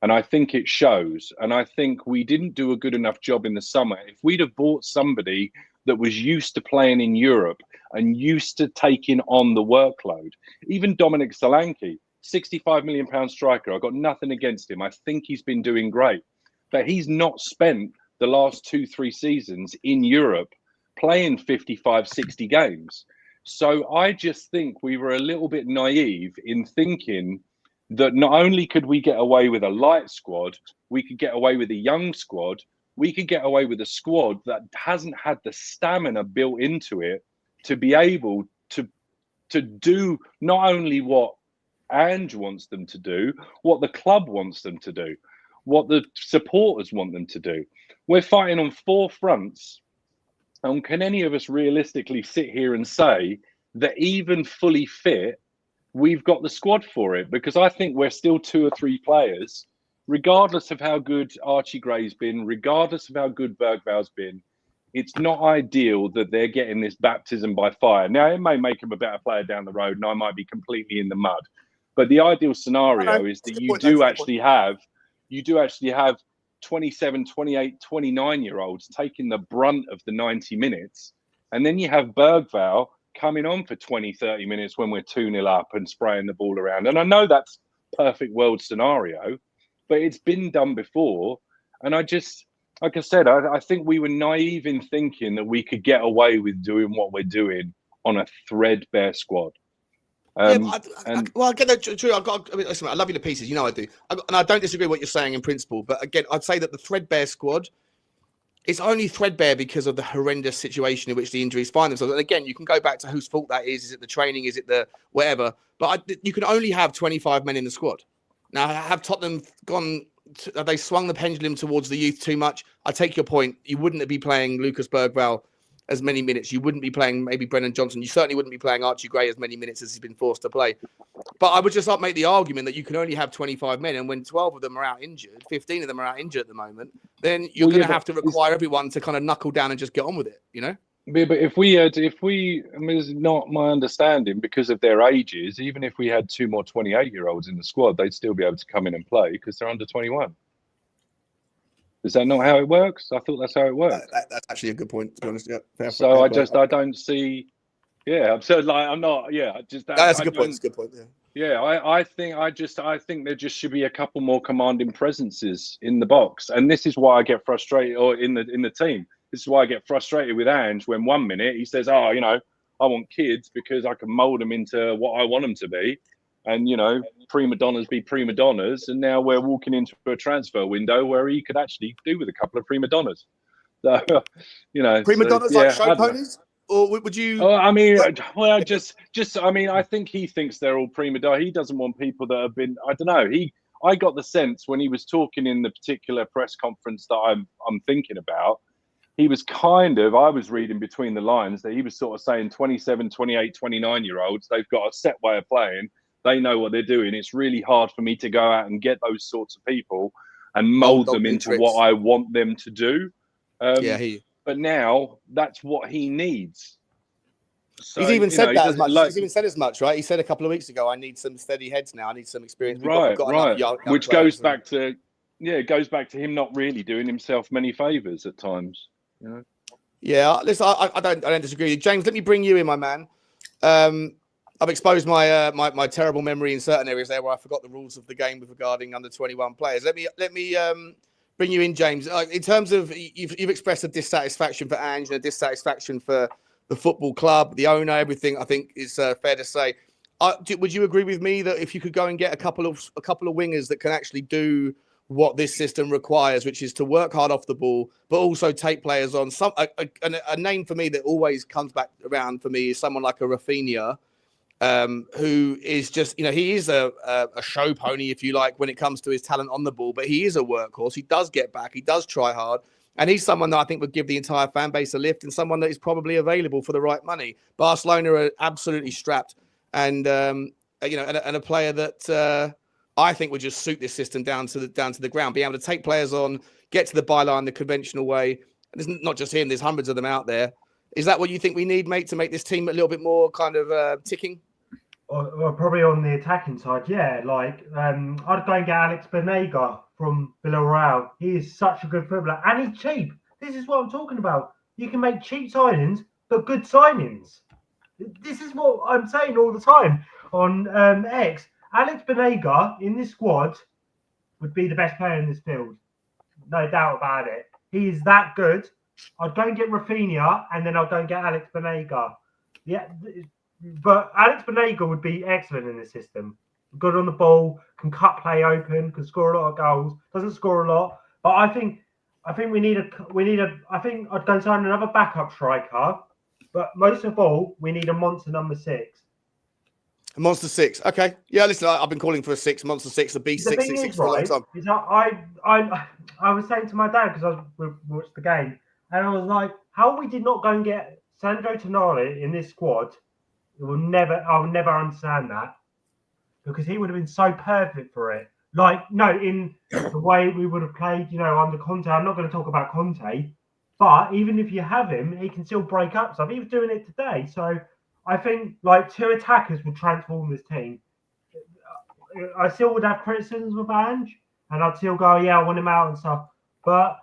And I think it shows. And I think we didn't do a good enough job in the summer. If we'd have bought somebody that was used to playing in Europe and used to taking on the workload, even Dominic Solanke, £65 million striker, I've got nothing against him. I think he's been doing great. But he's not spent the last 2-3 seasons in Europe playing 55, 60 games. So I just think we were a little bit naive in thinking that not only could we get away with a light squad, we could get away with a young squad, we could get away with a squad that hasn't had the stamina built into it to be able to do not only what Ange wants them to do, what the club wants them to do, what the supporters want them to do. We're fighting on 4 fronts. And can any of us realistically sit here and say that even fully fit, we've got the squad for it? Because I think we're still 2 or 3 players, regardless of how good Archie Gray's been, regardless of how good Bergvall's been. It's not ideal that they're getting this baptism by fire. Now, it may make him a better player down the road, and I might be completely in the mud. But the ideal scenario is that you do actually have 27, 28, 29-year-olds taking the brunt of the 90 minutes. And then you have Bergvall coming on for 20, 30 minutes when we're 2-0 up and spraying the ball around. And I know that's perfect world scenario, but it's been done before. And I just, like I said, I think we were naive in thinking that we could get away with doing what we're doing on a threadbare squad.
I get that. True. Listen, I love you to pieces. You know I do. And I don't disagree with what you're saying in principle. But again, I'd say that the threadbare squad, it's only threadbare because of the horrendous situation in which the injuries find themselves. And again, you can go back to whose fault that is. Is it the training? Is it the whatever? But you can only have 25 men in the squad. Now, have Tottenham have they swung the pendulum towards the youth too much? I take your point. You wouldn't be playing Lucas Bergvall as many minutes. You wouldn't be playing maybe Brennan Johnson. You certainly wouldn't be playing Archie Gray as many minutes as he's been forced to play. But I would just make the argument that you can only have 25 men, and when 12 of them are out injured, 15 of them are out injured at the moment, then you're going to have to require everyone to kind of knuckle down and just get on with it, you know?
But if we, I mean, it's not my understanding because of their ages, even if we had 2 more 28-year-olds in the squad, they'd still be able to come in and play because they're under 21. Is that not how it works? I thought that's how it works.
That's actually a good point, to be honest. Yeah,
so I don't see. Yeah, I'm so like I'm not. Yeah,
that's a good point. That's a good point.
Yeah, I think there just should be a couple more commanding presences in the box, and this is why I get frustrated, or in the team. This is why I get frustrated with Ange when 1 minute he says, "Oh, you know, I want kids because I can mould them into what I want them to be." And, you know, prima donnas be prima donnas. And now we're walking into a transfer window where he could actually do with a couple of prima donnas. So, you know.
Prima donnas like show ponies? Or would you?
Oh, I mean, well, I mean, I think he thinks they're all prima donna. He doesn't want people that have been, I don't know. I got the sense when he was talking in the particular press conference that I'm thinking about, he was I was reading between the lines that he was sort of saying 27, 28, 29-year-olds, they've got a set way of playing. They know what they're doing. It's really hard for me to go out and get those sorts of people and mold them into what I want them to do. But now that's what he needs. So,
he's even said that as much.
Like,
he's even said as much, right? He said a couple of weeks ago, "I need some steady heads now. I need some experience." We've got enough young
which
players,
goes back to it goes back to him not really doing himself many favors at times. You know.
Yeah, listen, I don't disagree with you, James. Let me bring you in, my man. I've exposed my my terrible memory in certain areas there where I forgot the rules of the game regarding under 21 players. Let me bring you in, James. In terms of you've expressed a dissatisfaction for Ange and a dissatisfaction for the football club, the owner, everything. I think is fair to say. Would you agree with me that if you could go and get a couple of wingers that can actually do what this system requires, which is to work hard off the ball, but also take players on? A name for me that always comes back around for me is someone like a Rafinha, who is just, he is a show pony, if you like, when it comes to his talent on the ball, but he is a workhorse. He does get back. He does try hard. And he's someone that I think would give the entire fan base a lift, and someone that is probably available for the right money. Barcelona are absolutely strapped, and and a player that I think would just suit this system down to the ground, be able to take players on, get to the byline the conventional way. There's not just him; there's hundreds of them out there. Is that what you think we need, mate, to make this team a little bit more kind of ticking?
Or probably on the attacking side, yeah. Like I'd go and get Alex Benega from Villarreal. He is such a good footballer, and he's cheap. This is what I'm talking about. You can make cheap signings, but good signings. This is what I'm saying all the time on X. Alex Benega in this squad would be the best player in this field. No doubt about it. He is that good. I'd go and get Rafinha, and then I'll go and get Alex Benega. Yeah, but Alex Benega would be excellent in this system. Good on the ball, can cut play open, can score a lot of goals. Doesn't score a lot, but I think we need a. I think I'd go and sign another backup striker, but most of all, we need a monster number 6.
A monster 6. Okay. Yeah, listen, I've been calling for a 6, monster 6, a B666 for a long time.
Is I was saying to my dad, because we watched the game, and I was like, how we did not go and get Sandro Tonali in this squad, I will never understand that, because he would have been so perfect for it. Like, no, in the way we would have played, under Conte. I'm not going to talk about Conte, but even if you have him, he can still break up stuff. He was doing it today. So I think, like, 2 attackers would transform this team. I still would have criticisms with Ange, and I'd still go, yeah, I want him out and stuff. But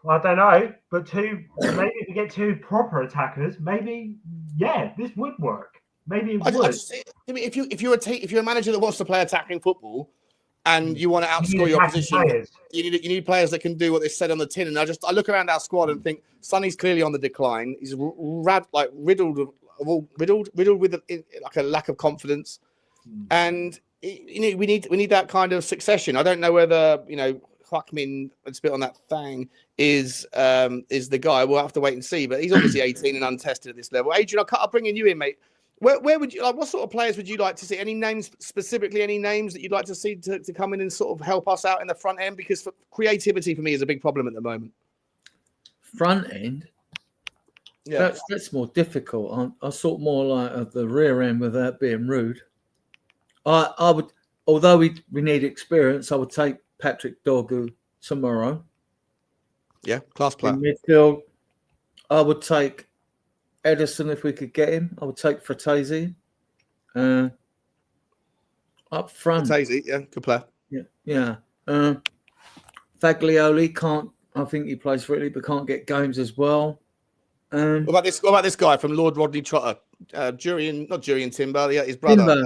I don't know. But maybe if we get 2 proper attackers, maybe, yeah, this would work. Maybe it would.
If you're a manager that wants to play attacking football, and you want to outscore your opposition, you need players that can do what they said on the tin. And I look around our squad and think Sonny's clearly on the decline. He's riddled with like a lack of confidence, and we need that kind of succession. I don't know whether Heung Min, let's spit on that thing, is the guy. We'll have to wait and see. But he's obviously 18 and untested at this level. Adrian, I'll bring you in, mate. Where would you what sort of players would you like to see? Any names specifically? Any names that you'd like to see to come in and sort of help us out in the front end? Because creativity for me is a big problem at the moment.
Front end, yeah, that's more difficult. I sort more like at the rear end without being rude. I would, although we need experience, I would take Patrick Dorgu tomorrow.
Yeah, class player.
In midfield, I would take Edison if we could get him. I would take Fratesi. Up front.
Fratesi, yeah, good player.
Yeah. Faglioli can't. I think he plays for Italy, but can't get games as well.
What about this guy from Lord Rodney Trotter? Not Jurian Timber, his brother.
Timber.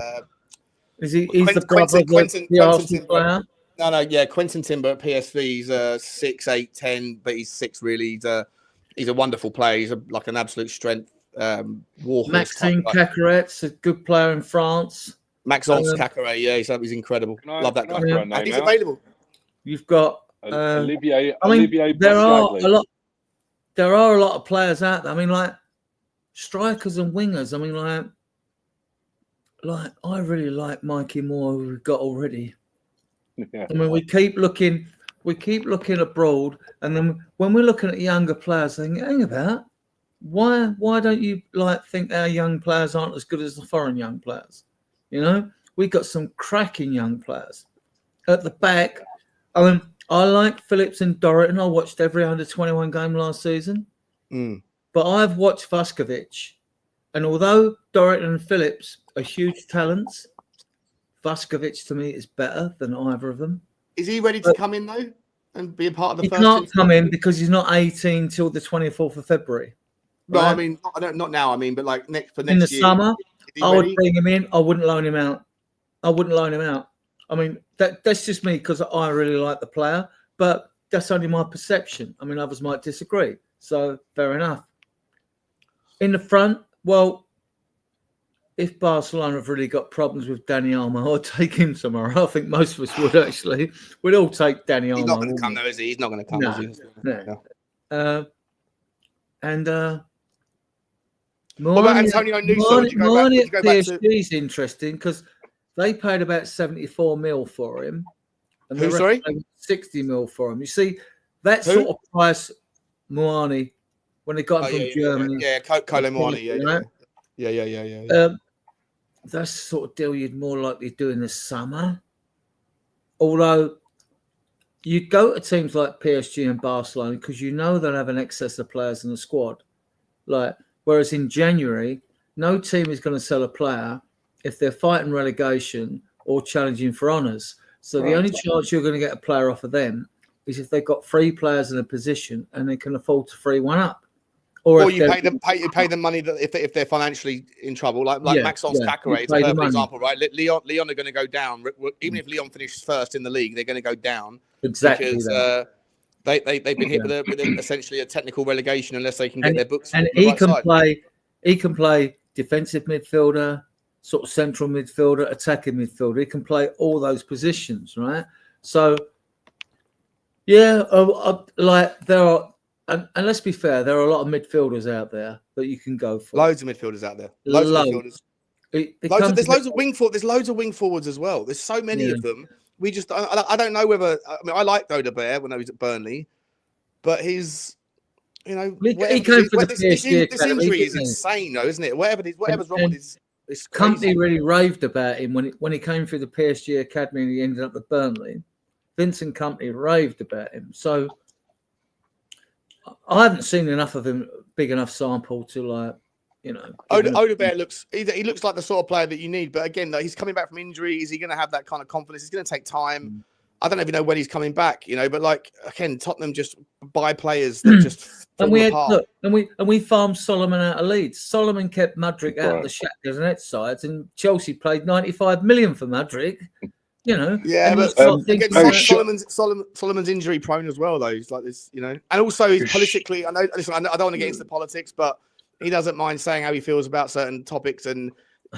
Is he? He's the brother of the Arsenal player.
No, yeah, Quentin Timber at PSV. He's 6'8", 10", but he's 6 really. He's a wonderful player. He's like an absolute strength.
Maxime Cacaret's a good player in France.
Maxence Cacaret, yeah, he's incredible. Love that guy. And he's available.
You've got
Olivier.
There are a lot of players out there. I mean, like strikers and wingers. I mean, like I really like Mikey Moore, who we've got already.
Yeah.
I mean, we keep looking abroad, and then when we're looking at younger players, thinking, hang about, why don't you think our young players aren't as good as the foreign young players? We've got some cracking young players at the back. I mean, I like Phillips and Dorrington. I watched every under-21 game last season. But I've watched Vuskovic. And although Dorrington and Phillips are huge talents, Vuskovic to me is better than either of them.
Is he ready to come in, though, and be a part of the
he
first
team? He can't come in
team?
because he's not 18 till the 24th of February.
No,
right?
I mean, not now. I mean, but like next
in the
year,
summer, I would
ready?
bring him in. I wouldn't loan him out. I mean, that's just me because I really like the player, but that's only my perception. I mean, others might disagree. So fair enough. In the front, well, if Barcelona have really got problems with Dani Olmo, I'd take him somewhere. I think most of us would actually. We'd all take Dani Olmo.
He's not going to come, though, is he? He's not going to come.
No.
What about Antonio Nusa? Would you go back to
PSG is interesting because they paid about 74 mil for him. And
Who, sorry?
60 mil for him. You see, that sort of price, Muani, when they got him from Germany.
Yeah, Kolo Muani, yeah.
That's the sort of deal you'd more likely do in the summer. Although you'd go to teams like PSG and Barcelona because you know they'll have an excess of players in the squad. Whereas in January, no team is going to sell a player if they're fighting relegation or challenging for honours. So the only chance you're going to get a player off of them is if they've got 3 players in a position and they can afford to free one up. Or
you pay them money that if they're financially in trouble, like Maxence Caqueret, it's a perfect example, right? Leon are going to go down. Even if Leon finishes first in the league, they're going to go down.
Exactly.
Because they've been hit with essentially a technical relegation unless they can get their books.
And he can play defensive midfielder, sort of central midfielder, attacking midfielder. He can play all those positions, right? So, there are. And let's be fair, there are a lot of midfielders out there that you can go for.
Loads of midfielders out there. Loads of midfielders. There's loads of wing forwards. There's loads of wing forwards as well. There's so many of them. We just, I don't know whether. I mean, I liked Hojbjerg when I was at Burnley, but his,
he came for the PSG.
This injury is insane, though, isn't it? Whatever's wrong with his
company really raved about him when he came through the PSG academy and he ended up at Burnley. Vincent Company raved about him. So I haven't seen enough of him, big enough sample to
Hojbjerg looks like the sort of player that you need, but again, he's coming back from injury. Is he going to have that kind of confidence? It's going to take time. I don't even know when he's coming back, but again, Tottenham just buy players that just fall apart.
And we farmed Solomon out of Leeds. Solomon kept Mudryk out of the Shakhtar's and its sides, and Chelsea paid 95 million for Mudryk.
Yeah, but Solomon's injury prone as well, though. He's like this, and also he's politically. I don't want to get into the politics, but he doesn't mind saying how he feels about certain topics, and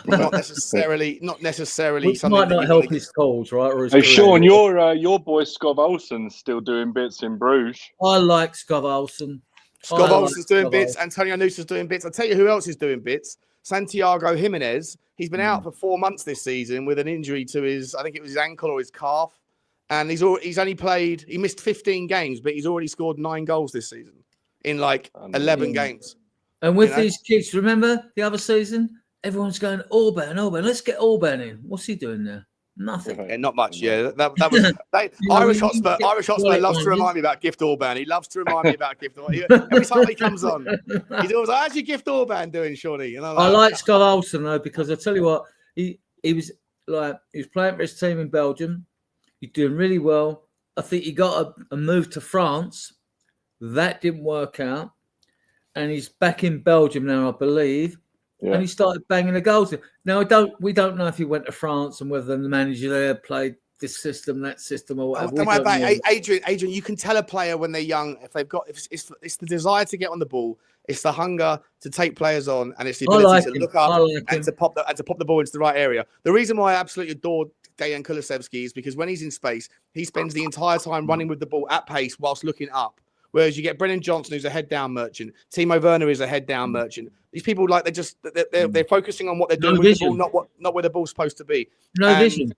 not necessarily
which
something
might not help his cause, right? Or his
Sean, your boy Skov Olsen's still doing bits in Bruges.
I like Skov Olsen.
Skov Olsen's doing bits. Antonio Nusa's doing bits. I'll tell you who else is doing bits. Santiago Jimenez. He's been out for 4 months this season with an injury to his ankle or his calf. And he's only played, he missed 15 games, but he's already scored 9 goals this season in 11 games.
And with these kids, remember the other season? Everyone's going, Orban, let's get Orban in. What's he doing there? Nothing.
Yeah, not much. Yeah, that was Irish Hotspur loves to remind me about Gift Orban. He loves to remind me about Gift Orban. Every time he comes on, he's always like, how's your Gift Orban doing, Shawnee?
I like Skov Olsen though, because I tell you what, he was playing for his team in Belgium. He's doing really well. I think he got a move to France. That didn't work out. And he's back in Belgium now, I believe. Yeah. And he started banging the goals. Now we don't know if he went to France and whether the manager there played this system, that system, or whatever.
Don't worry about it. Adrian, you can tell a player when they're young if they've got it's the desire to get on the ball, it's the hunger to take players on, and it's the ability to look up and to pop the ball into the right area. The reason why I absolutely adore Dejan Kulusevski is because when he's in space, he spends the entire time running with the ball at pace whilst looking up. Whereas you get Brennan Johnson, who's a head down merchant. Timo Werner is a head down merchant. These people they're focusing on what they're doing with the ball, not where the ball's supposed to be.
Vision.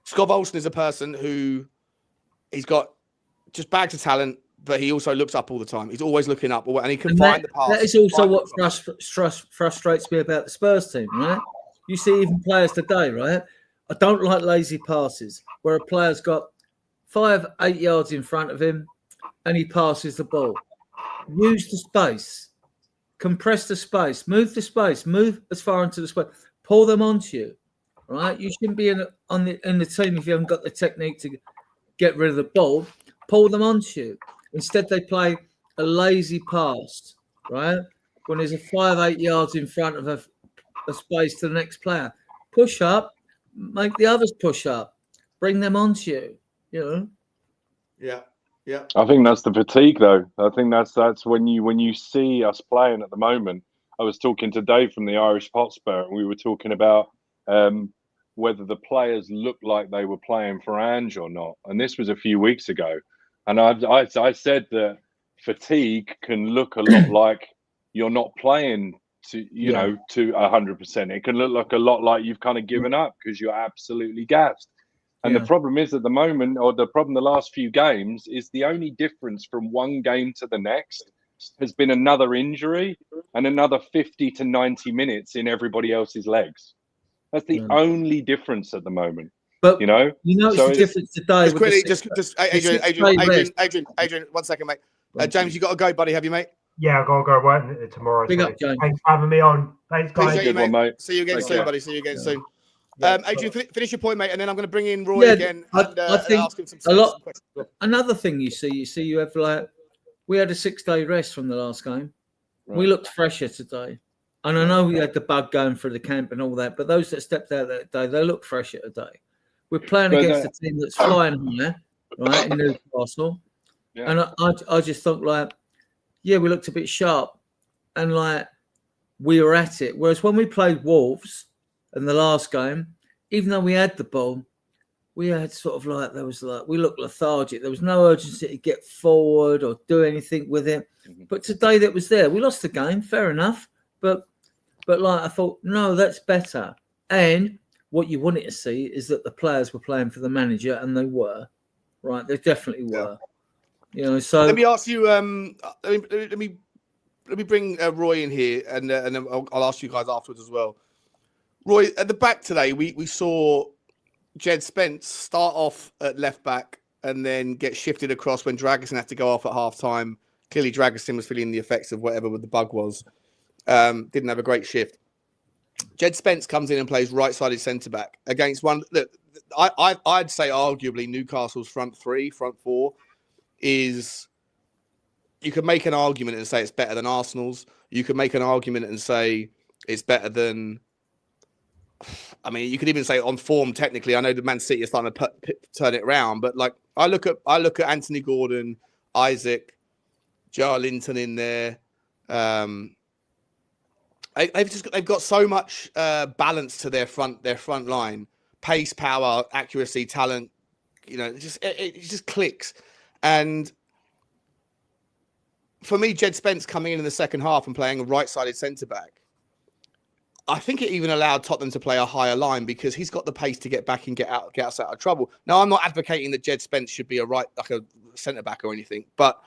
Skov Olsen is a person who he's got just bags of talent, but he also looks up all the time. He's always looking up, and he can find the pass.
That is also what frustrates me about the Spurs team, right? You see even players today, right? I don't like lazy passes where a player's got 5-8 yards in front of him, and he passes the ball. Use the space, compress the space, move as far into the space, pull them onto you. Right? You shouldn't be in the team if you haven't got the technique to get rid of the ball. Pull them onto you. Instead, they play a lazy pass, right? When there's a 5-8 yards in front of a space to the next player. Push up, make the others push up, bring them onto you, you know?
Yeah.
I think that's the fatigue, though. I think that's when you see us playing at the moment. I was talking to Dave from the Irish Hotspur, and we were talking about whether the players looked like they were playing for Ange or not. And this was a few weeks ago. And I said that fatigue can look a lot like you're not playing to 100%. It can look like a lot like you've kind of given up because you're absolutely gassed. And the problem is at the moment, or the problem the last few games, is the only difference from one game to the next has been another injury and another 50 to 90 minutes in everybody else's legs. That's the only difference at the moment.
But
it's
the difference today.
Just quickly, Adrian, 1 second, mate. James, you got to go, buddy. Have you, mate?
Yeah, I've got to go work tomorrow.
Big up, James.
Thanks for having me on. Thanks, guys.
Appreciate you, mate. See you again soon, buddy. See you again soon. Adrian, finish your point, mate, and then I'm going to bring in Roy again and ask him some questions.
Another thing you have we had a 6-day rest from the last game. Right. We looked fresher today. And I know we had the bug going through the camp and all that, but those that stepped out that day, they look fresher today. We're playing against a team that's flying higher, right, in Newcastle. Yeah. And I just thought, we looked a bit sharp and we were at it. Whereas when we played Wolves in the last game, even though we had the ball, we had we looked lethargic. There was no urgency to get forward or do anything with it. Mm-hmm. But today that was there. We lost the game, fair enough. But I thought, no, that's better. And what you wanted to see is that the players were playing for the manager, and they were, right? They definitely were. Yeah. So
let me ask you. Let me bring Roy in here, and then I'll ask you guys afterwards as well. Roy, at the back today, we saw Jed Spence start off at left back and then get shifted across when Dragusin had to go off at half time. Clearly, Dragusin was feeling the effects of whatever the bug was. Didn't have a great shift. Jed Spence comes in and plays right-sided centre-back against one. Look, I'd say arguably Newcastle's front four is. You could make an argument and say it's better than Arsenal's. You could make an argument and say it's better than. I mean, you could even say on form. Technically, I know the Man City are starting to turn it around, but I look at Anthony Gordon, Isaac, Jarlinton in there. They've got so much balance to their front line, pace, power, accuracy, talent. It just clicks. And for me, Jed Spence coming in the second half and playing a right-sided centre back, I think it even allowed Tottenham to play a higher line because he's got the pace to get back and get us out of trouble. Now, I'm not advocating that Jed Spence should be a centre back or anything, but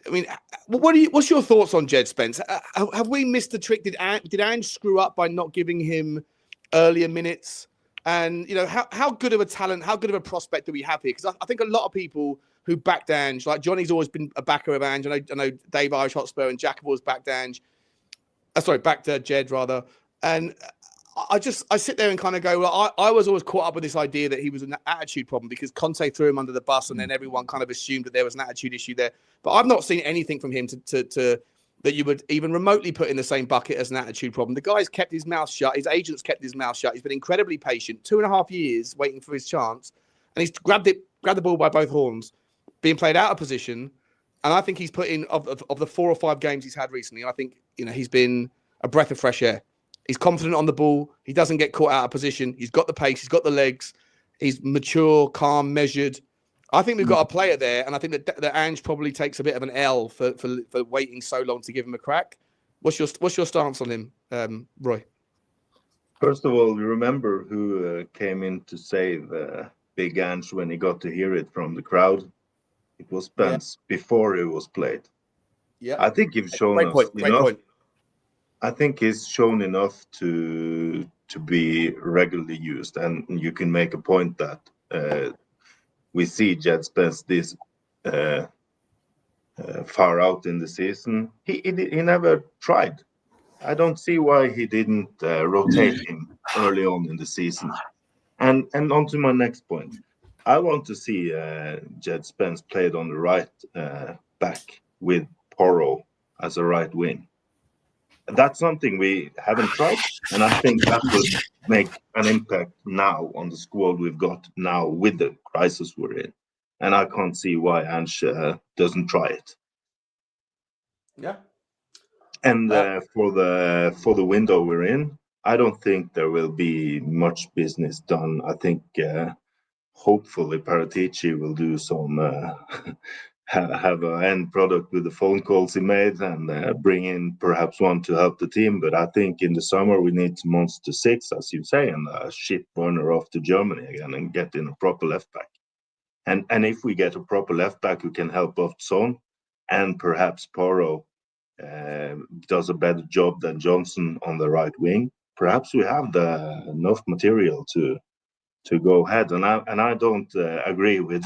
I mean, what's your thoughts on Jed Spence? Have we missed the trick? Did Ange screw up by not giving him earlier minutes? And how good of a talent, how good of a prospect do we have here? Because I think a lot of people who backed Ange, like Johnny's always been a backer of Ange. I know Dave Irish Hotspur and Jack have always backed Ange. Backed Jed rather. And I sit there and kind of go, well, I was always caught up with this idea that he was an attitude problem because Conte threw him under the bus and then everyone kind of assumed that there was an attitude issue there. But I've not seen anything from him to that you would even remotely put in the same bucket as an attitude problem. The guy's kept his mouth shut. His agents kept his mouth shut. He's been incredibly patient, 2.5 years waiting for his chance. And he's grabbed the ball by both horns, being played out of position. And I think he's put in, of the 4 or 5 games he's had recently, I think, he's been a breath of fresh air. He's confident on the ball. He doesn't get caught out of position. He's got the pace. He's got the legs. He's mature, calm, measured. I think we've got a player there, and I think that Ange probably takes a bit of an L for waiting so long to give him a crack. What's your stance on him, Roy?
First of all, remember who came in to save Big Ange when he got to hear it from the crowd? It was Spence before he was played. Yeah, I think he's shown us enough. I think he's shown enough to be regularly used, and you can make a point that we see Jed Spence this far out in the season. He never tried. I don't see why he didn't rotate him early on in the season. And on to my next point. I want to see Jed Spence played on the right back with Porro as a right wing. That's something we haven't tried, and I think that would make an impact now on the squad we've got now with the crisis we're in. And I can't see why Ange doesn't try it.
Yeah.
And for the window we're in, I don't think there will be much business done. I think hopefully Paratici will do some have an end product with the phone calls he made and bring in perhaps one to help the team. But I think in the summer we need Monster 6, as you say, and ship Werner off to Germany again and get in a proper left back. And if we get a proper left back who can help off Son, and perhaps Porro does a better job than Johnson on the right wing, perhaps we have enough material to go ahead. And I don't agree with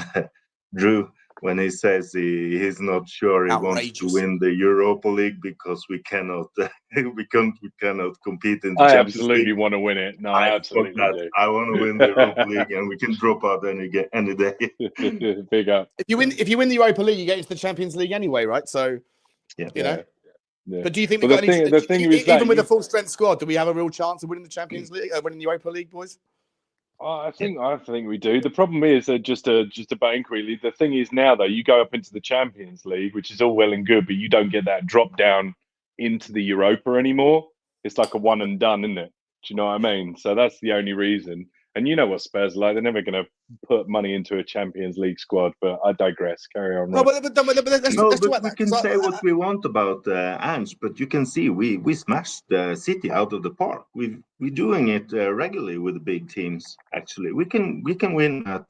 Drew when he says he's not sure he wants to win the Europa League because we cannot we cannot compete in the
I
Champions
absolutely
League.
want to win it. No, I absolutely do.
I want to win the Europa League, and we can drop out any day.
Big up.
If you win the Europa League, you get into the Champions League anyway, right? So
yeah,
you know.
Yeah.
But do you think
the thing is
even with a full strength squad, do we have a real chance of winning the Champions League, winning the Europa League, boys?
I think we do. The problem is just about inquiry. The thing is now though, you go up into the Champions League, which is all well and good, but you don't get that drop down into the Europa anymore. It's like a one and done, isn't it? Do you know what I mean? So that's the only reason. And you know what Spurs are like. They're never going to put money into a Champions League squad, but I digress. Carry on.
No, but
we can say what we want about Ange, but you can see we smashed City out of the park. We're doing it regularly with the big teams. Actually, we can win at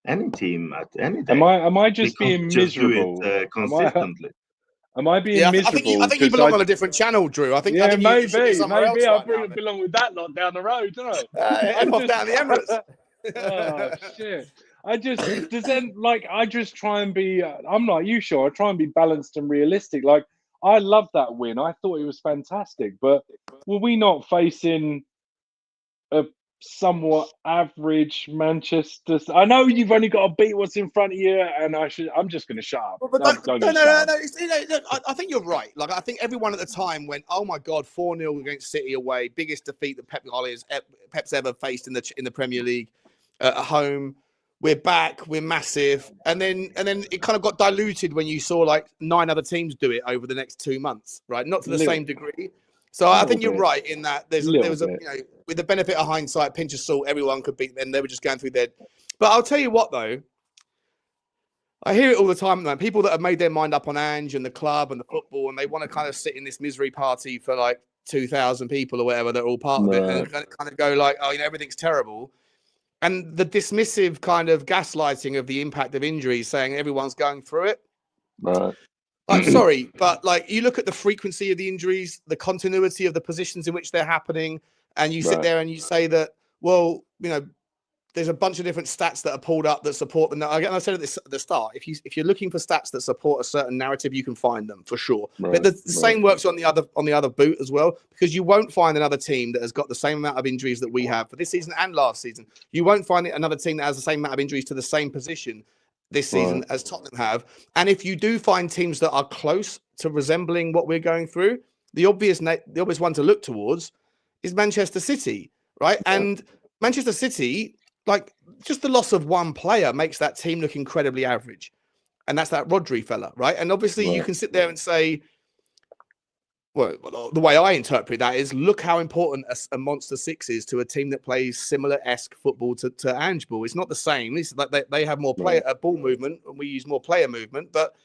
any team at any day.
Am I just being miserable?
Do it consistently.
Am I being miserable?
I think you belong on a different channel, Drew. I think
maybe
I
belong with that lot down the road, don't I?
Head off down the Emirates.
Oh shit! I just try and be. I'm like you, sure. I try and be balanced and realistic. Like I love that win. I thought it was fantastic. But were we not facing a somewhat average Manchester? I know you've only got to beat what's in front of you, and I'm just going to shut up.
No. I think you're right. Like I think everyone at the time went, "Oh my God, 4-0 against City away, biggest defeat that Pep's ever faced in the Premier League at home. We're back, we're massive." And then it kind of got diluted when you saw like 9 other teams do it over the next 2 months, right? Not to the same degree. So I think you're right in that there was with the benefit of hindsight, pinch of salt, everyone could beat them. They were just going through their. But I'll tell you what, though, I hear it all the time, man. People that have made their mind up on Ange and the club and the football, and they want to kind of sit in this misery party for like 2,000 people or whatever. They're all part of it, and kind of go like, "Oh, everything's terrible." And the dismissive kind of gaslighting of the impact of injuries, saying everyone's going through it.
Right.
I'm sorry, but like you look at the frequency of the injuries, the continuity of the positions in which they're happening, and you sit there and you say that, well, there's a bunch of different stats that are pulled up that support them. Again, I said at the start, if you're looking for stats that support a certain narrative, you can find them for sure. But the same works on the other boot as well, because you won't find another team that has got the same amount of injuries that we have for this season and last season. You won't find another team that has the same amount of injuries to the same position this season as Tottenham have. And if you do find teams that are close to resembling what we're going through, the obvious one to look towards is Manchester City, right? And Manchester City, like just the loss of one player makes that team look incredibly average. And that's that Rodri fella, right? And obviously you can sit there and say, well, the way I interpret that is look how important a Monster 6 is to a team that plays similar-esque football to Ange ball. It's not the same. It's like they have more ball movement and we use more player movement. But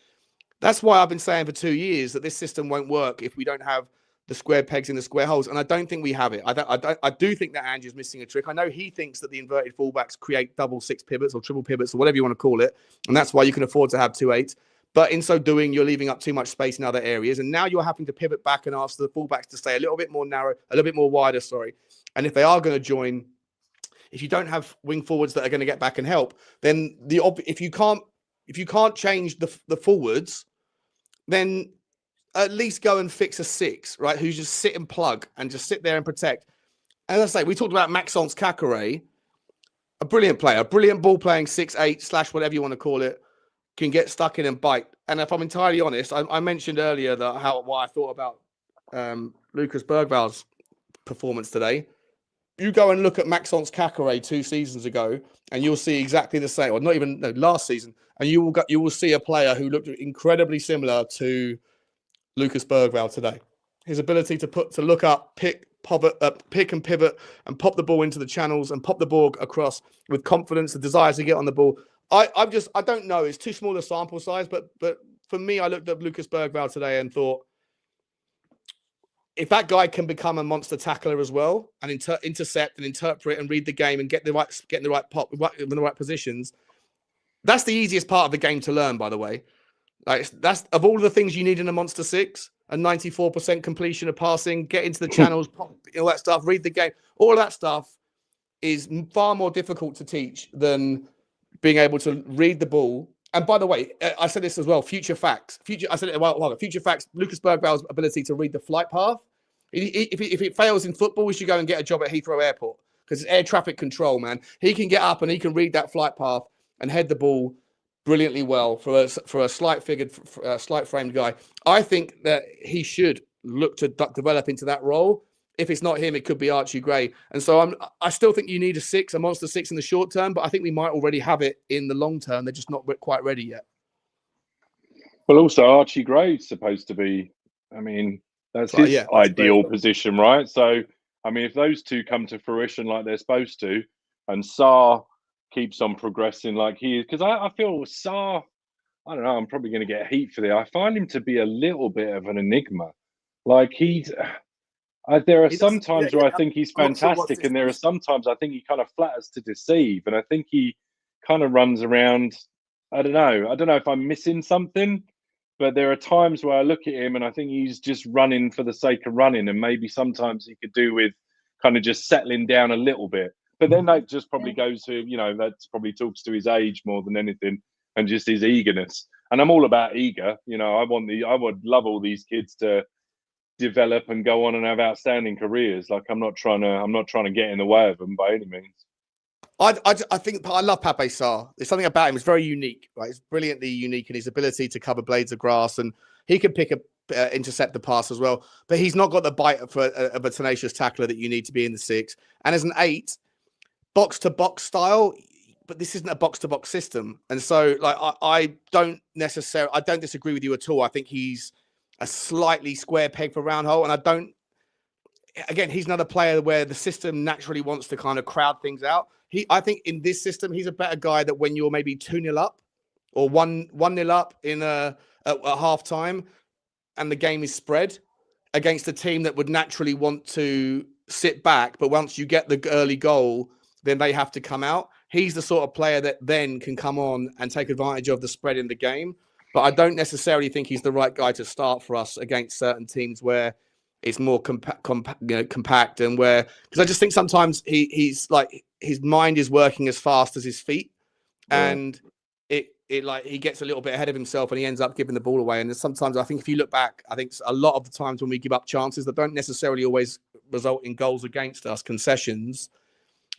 that's why I've been saying for 2 years that this system won't work if we don't have the square pegs in the square holes. And I don't think we have it. I do think that Ange is missing a trick. I know he thinks that the inverted fullbacks create double 6 pivots or triple pivots or whatever you want to call it. And that's why you can afford to have 2 8s. But in so doing, you're leaving up too much space in other areas. And now you're having to pivot back and ask the fullbacks to stay a little bit more narrow, a little bit more wider, sorry. And if they are going to join if you don't have wing forwards that are going to get back and help, then if you can't change the forwards, then at least go and fix a 6, right? Who's just sit and plug and just sit there and protect. And as I say, we talked about Maxence Kakare, a brilliant player, a brilliant ball playing 6'8" / whatever you want to call it, can get stuck in and bite. And if I'm entirely honest, I mentioned earlier that what I thought about Lucas Bergval's performance today. You go and look at Maxence Kakare 2 seasons ago, and you'll see exactly the same, or not even last season, and you will see a player who looked incredibly similar to Lucas Bergval today. His ability to look up, pick and pivot, and pop the ball into the channels and pop the ball across with confidence, the desire to get on the ball. I don't know. It's too small a sample size, but for me, I looked at Lucas Bergval today and thought, if that guy can become a monster tackler as well, and intercept and interpret and read the game and get in the right pop in the right positions, that's the easiest part of the game to learn. By the way, like that's of all the things you need in a monster 6, a 94% completion of passing, get into the channels, pop, all that stuff, read the game, all of that stuff is far more difficult to teach than being able to read the ball. And by the way, I said this as well, future facts. I said it a while ago. Future facts, Lucas Bergval's ability to read the flight path. If it fails in football, we should go and get a job at Heathrow Airport, because it's air traffic control, man. He can get up and he can read that flight path and head the ball brilliantly well for a slight framed guy. I think that he should look to develop into that role. If it's not him, it could be Archie Gray. And so I still think you need a monster 6 in the short term, but I think we might already have it in the long term. They're just not quite ready yet.
Well, also Archie Gray's supposed to be, that's his ideal position, right? So, if those two come to fruition like they're supposed to, and Sarr keeps on progressing like he is, because I feel Sarr, I don't know, I'm probably going to get heat for that. I find him to be a little bit of an enigma. Like there are some times where I think he's fantastic, and there are some times I think he kind of flatters to deceive, and I think he kind of runs around. I don't know if I'm missing something, but there are times where I look at him and I think he's just running for the sake of running, and maybe sometimes he could do with kind of just settling down a little bit. But then that just probably goes to, that probably talks to his age more than anything, and just his eagerness. And I'm all about eager. I would love all these kids to develop and go on and have outstanding careers. Like I'm not trying to get in the way of them by any means.
I think I love Pape Sarr. There's something about him. It's very unique, right? It's brilliantly unique in his ability to cover blades of grass, and he can intercept the pass as well. But he's not got the bite of a tenacious tackler that you need to be in the 6. And as an 8, box to box style, but this isn't a box to box system. And so, like, I don't disagree with you at all. I think he's a slightly square peg for round hole, and he's another player where the system naturally wants to kind of crowd things out. I think in this system, he's a better guy that when you're maybe 2-0 up or 1-0 up at half time and the game is spread against a team that would naturally want to sit back, but once you get the early goal, then they have to come out. He's the sort of player that then can come on and take advantage of the spread in the game. But I don't necessarily think he's the right guy to start for us against certain teams where it's more compact, and because I just think sometimes he's like his mind is working as fast as his feet, and he gets a little bit ahead of himself and he ends up giving the ball away. And sometimes I think if you look back, I think a lot of the times when we give up chances that don't necessarily always result in goals against us, concessions,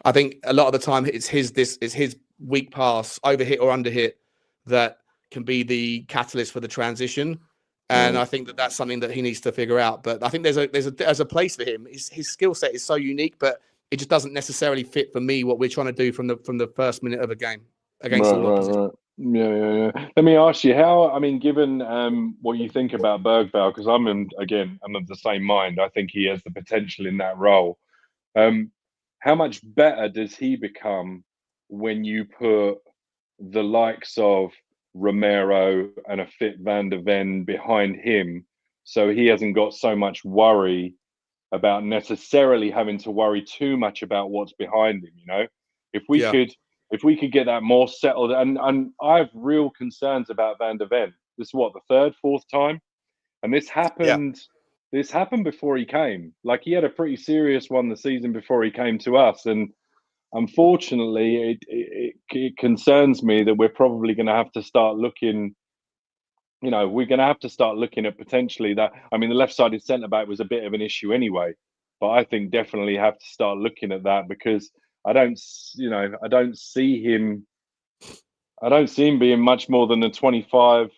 I think a lot of the time it's his weak pass, overhit or underhit, that can be the catalyst for the transition. And I think that's something that he needs to figure out. But I think there's a place for him. His skill set is so unique, but it just doesn't necessarily fit for me what we're trying to do from the first minute of a game against all opposition.
Right. Yeah. Let me ask you given what you think about Bergval, because I'm of the same mind. I think he has the potential in that role. How much better does he become when you put the likes of Romero and a fit Van De Ven behind him, so he hasn't got so much worry about necessarily having to worry too much about what's behind him? If we could get that more settled, and I have real concerns about Van De Ven. This is the third, fourth time, and this happened. Yeah. This happened before he came. Like, he had a pretty serious one the season before he came to us, and unfortunately, it concerns me that we're probably going to have to start looking. We're going to have to start looking at potentially that. I mean, the left-sided centre back was a bit of an issue anyway, but I think definitely have to start looking at that because I don't see him being much more than a 25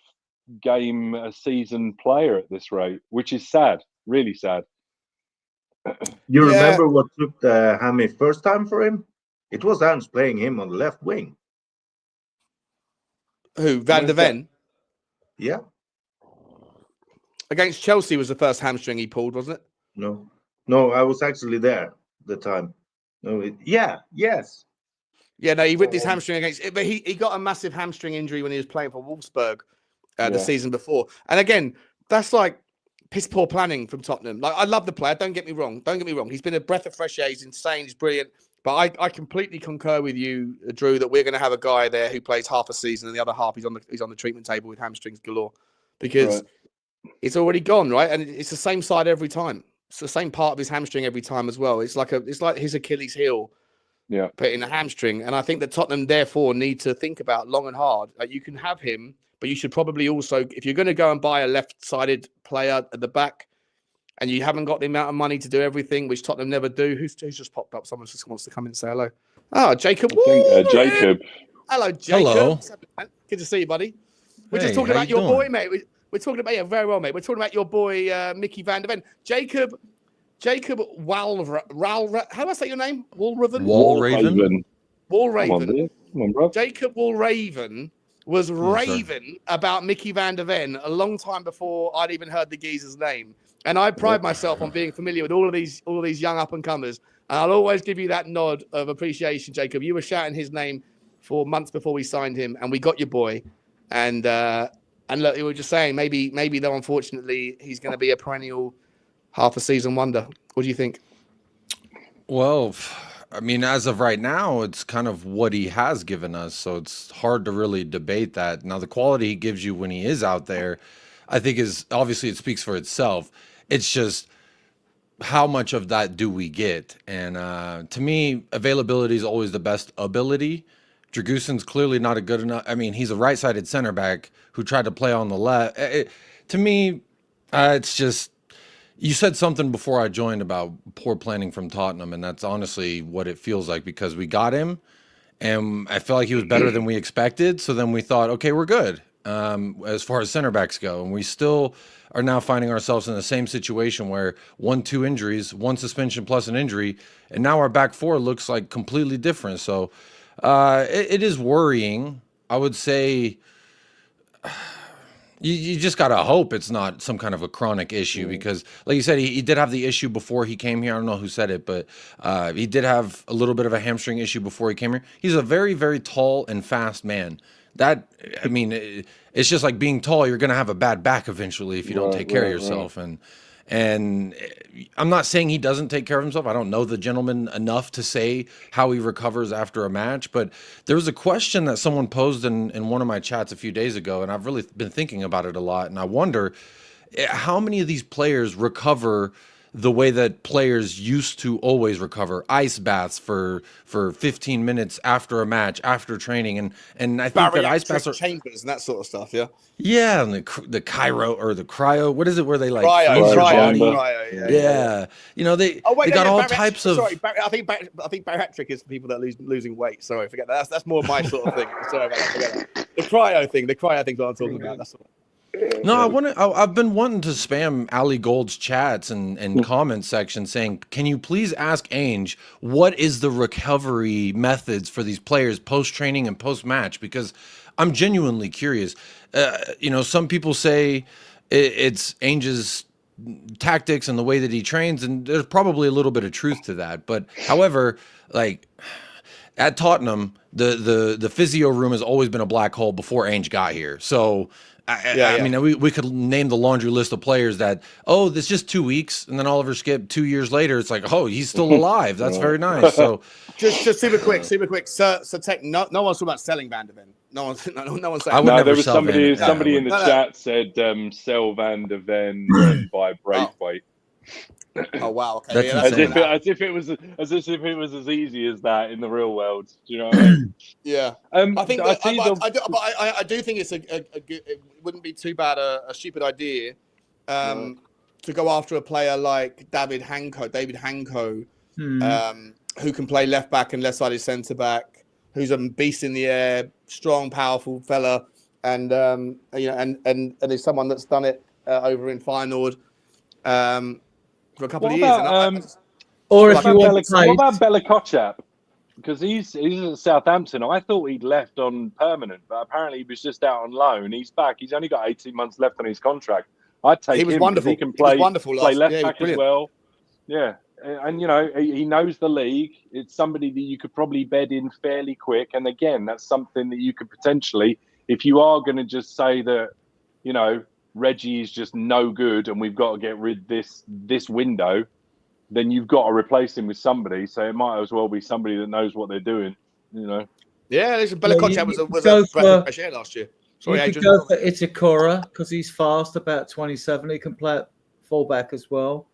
game a season player at this rate, which is sad, really sad.
You remember what took the hammy first time for him? It was Ange playing him on the left wing.
Who? Van De Ven?
Yeah.
Against Chelsea was the first hamstring he pulled, wasn't it?
No, I was actually there the time. Yes.
Yeah, no, he ripped his hamstring but he got a massive hamstring injury when he was playing for Wolfsburg the season before. And again, that's like piss poor planning from Tottenham. Like, I love the player. Don't get me wrong. He's been a breath of fresh air. He's insane. He's brilliant. But I completely concur with you, Drew, that we're going to have a guy there who plays half a season and the other half he's on the treatment table with hamstrings galore because it's already gone, right? And it's the same side every time. It's the same part of his hamstring every time as well. It's like his Achilles heel.
Yeah,
put in a hamstring, and I think that Tottenham therefore need to think about long and hard. You can have him, but you should probably also, if you're going to go and buy a left-sided player at the back, and you haven't got the amount of money to do everything, which Tottenham never do. Who's just popped up? Someone just wants to come in and say hello. Oh, Jacob.
Jacob.
Hello, Jacob.
Hello.
Good to see you, buddy. We're
Hey,
just talking
how
about
you
your
doing?
boy, mate. We're talking about very well, mate. We're talking about your boy Micky Van De Ven. Jacob Walraven. How do I say your name?
Walraven.
Walraven.
Come on, bro.
Jacob Walraven was raving about Micky Van De Ven a long time before I'd even heard the geezer's name. And I pride myself on being familiar with all of these young up and comers. And I'll always give you that nod of appreciation, Jacob. You were shouting his name for months before we signed him, and we got your boy. And look, you were just saying maybe though, unfortunately, he's going to be a perennial half a season wonder. What do you think?
Well, I mean, as of right now, it's kind of what he has given us, so it's hard to really debate that. Now, the quality he gives you when he is out there, I think is obviously it speaks for itself. It's just how much of that do we get? And to me, availability is always the best ability. Dragusin's clearly not a good enough. I mean, he's a right-sided center back who tried to play on the left. To me, it's just. You said something before I joined about poor planning from Tottenham, and that's honestly what it feels like because we got him, and I felt like he was better than we expected. So then we thought, okay, we're good as far as center backs go, and we still are now finding ourselves in the same situation where 1-2 injuries, 1 suspension plus an injury, and now our back four looks like completely different. So it is worrying. I would say. You just got to hope it's not some kind of a chronic issue because, like you said, he did have the issue before he came here. I don't know who said it, but he did have a little bit of a hamstring issue before he came here. He's a very, very tall and fast man. I mean, it's just like being tall. You're going to have a bad back eventually if you don't take care of yourself. And I'm not saying he doesn't take care of himself. I don't know the gentleman enough to say how he recovers after a match. But there was a question that someone posed in one of my chats a few days ago, and I've really been thinking about it a lot. And I wonder how many of these players recover the way that players used to always recover, ice baths for 15 minutes after a match, after training. And I think that ice baths are
chambers and that sort of stuff, yeah?
Yeah, and the cryo, what is it where they like
cryo,
yeah. You know, they got all types of.
Sorry, I think bariatric is for people that are losing weight. Sorry, forget that. That's more my sort of thing. Sorry about that. Forget that. The cryo thing's what I'm talking about. That's all.
No, I've been wanting to spam Ali Gold's chats and comment section saying, can you please ask Ange what is the recovery methods for these players post-training and post-match? Because I'm genuinely curious. Some people say it's Ange's tactics and the way that he trains, and there's probably a little bit of truth to that. But however, like at Tottenham, the physio room has always been a black hole before Ange got here. So I mean, we could name the laundry list of players that, it's just 2 weeks, and then Oliver Skip 2 years later, it's like, he's still alive. That's very nice. So
just super quick. So Tech, no one's talking about selling Van De Ven. No one's saying.
There was somebody in the chat said sell Van De Ven by Braithwaite.
Oh wow! Okay,
That's
yeah,
As
insane.
if it was as easy as that in the real world. Do you know what I mean?
yeah.
I
I think
I
that,
see the
I do think it's a good. It wouldn't be too bad a stupid idea, to go after a player like David Hanko, who can play left back and left-sided centre back, who's a beast in the air, strong, powerful fella, and and is someone that's done it over in Feyenoord for a couple of years.
Or
what
if you
about
want
what about Bella Kotchap? Because he's at Southampton. I thought he'd left on permanent, but apparently he was just out on loan. He's back. He's only got 18 months left on his contract. I'd take him because he can play left back as well. Yeah, and he knows the league. It's somebody that you could probably bed in fairly quick. And again, that's something that you could potentially, if you are going to just say that, Reggie is just no good and we've got to get rid this window, then you've got to replace him with somebody. So it might as well be somebody that knows what they're doing.
Yeah, listen, Bella Kotchap was a breath of fresh air last year. Sorry,
you could go for Itakura because he's fast, about 27. He can play at fullback as well.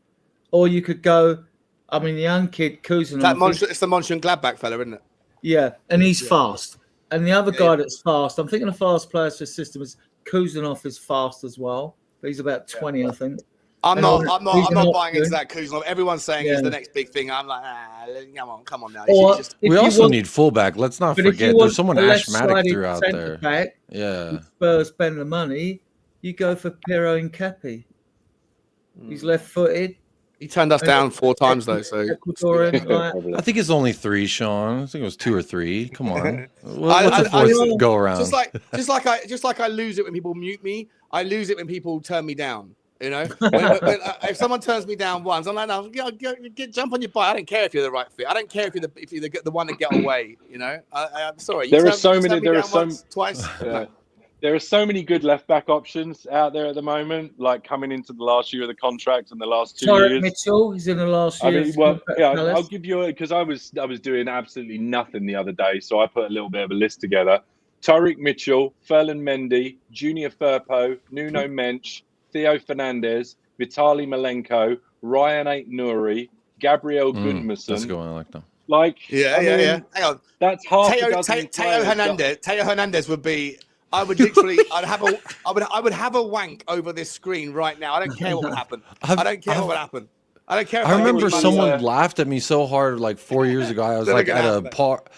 Or you could go, the young kid, Kuzanov.
It's the Mönchengladbach fella, isn't it?
Yeah, and he's fast. And the other guy that's fast, I'm thinking of fast players for system is Kuzanov is fast as well. But he's about 20, I think.
I'm not buying into that Kuzanov. Everyone's saying he's the next big thing. I'm like, come on now.
We also need fullback. Let's not forget there's someone asthmatic throughout there.
Back, Spurs spend the money. You go for Piero Incapi. He's left-footed.
He turned us down 4 times though. So
I think it's only 3, Sean. I think it was 2 or 3. Come on, what's the fourth go around?
Just like I lose it when people mute me. I lose it when people turn me down. If someone turns me down once, I'm like, no, jump on your bike. I don't care if you're the right fit. I don't care if you're the one to get away. I'm sorry.
There are so many good left back options out there at the moment, like coming into the last year of the contract and the last 2 years.
Mitchell, he's in the last year.
I'll give you because I was doing absolutely nothing the other day, so I put a little bit of a list together. Tyreek Mitchell, Ferland Mendy, Junior Firpo, Nuno Mensch, Theo Fernandez, Vitaly Malenko, Ryan Ait-Nouri, Gabriel Gudmundsson.
That's going. I like them.
Hang on.
That's half
Theo Hernandez would be. I would literally. I would have a wank over this screen right now. I don't care what would happen. I don't care what would happen. I don't care.
I remember someone laughed at me so hard like 4 years ago. I was like I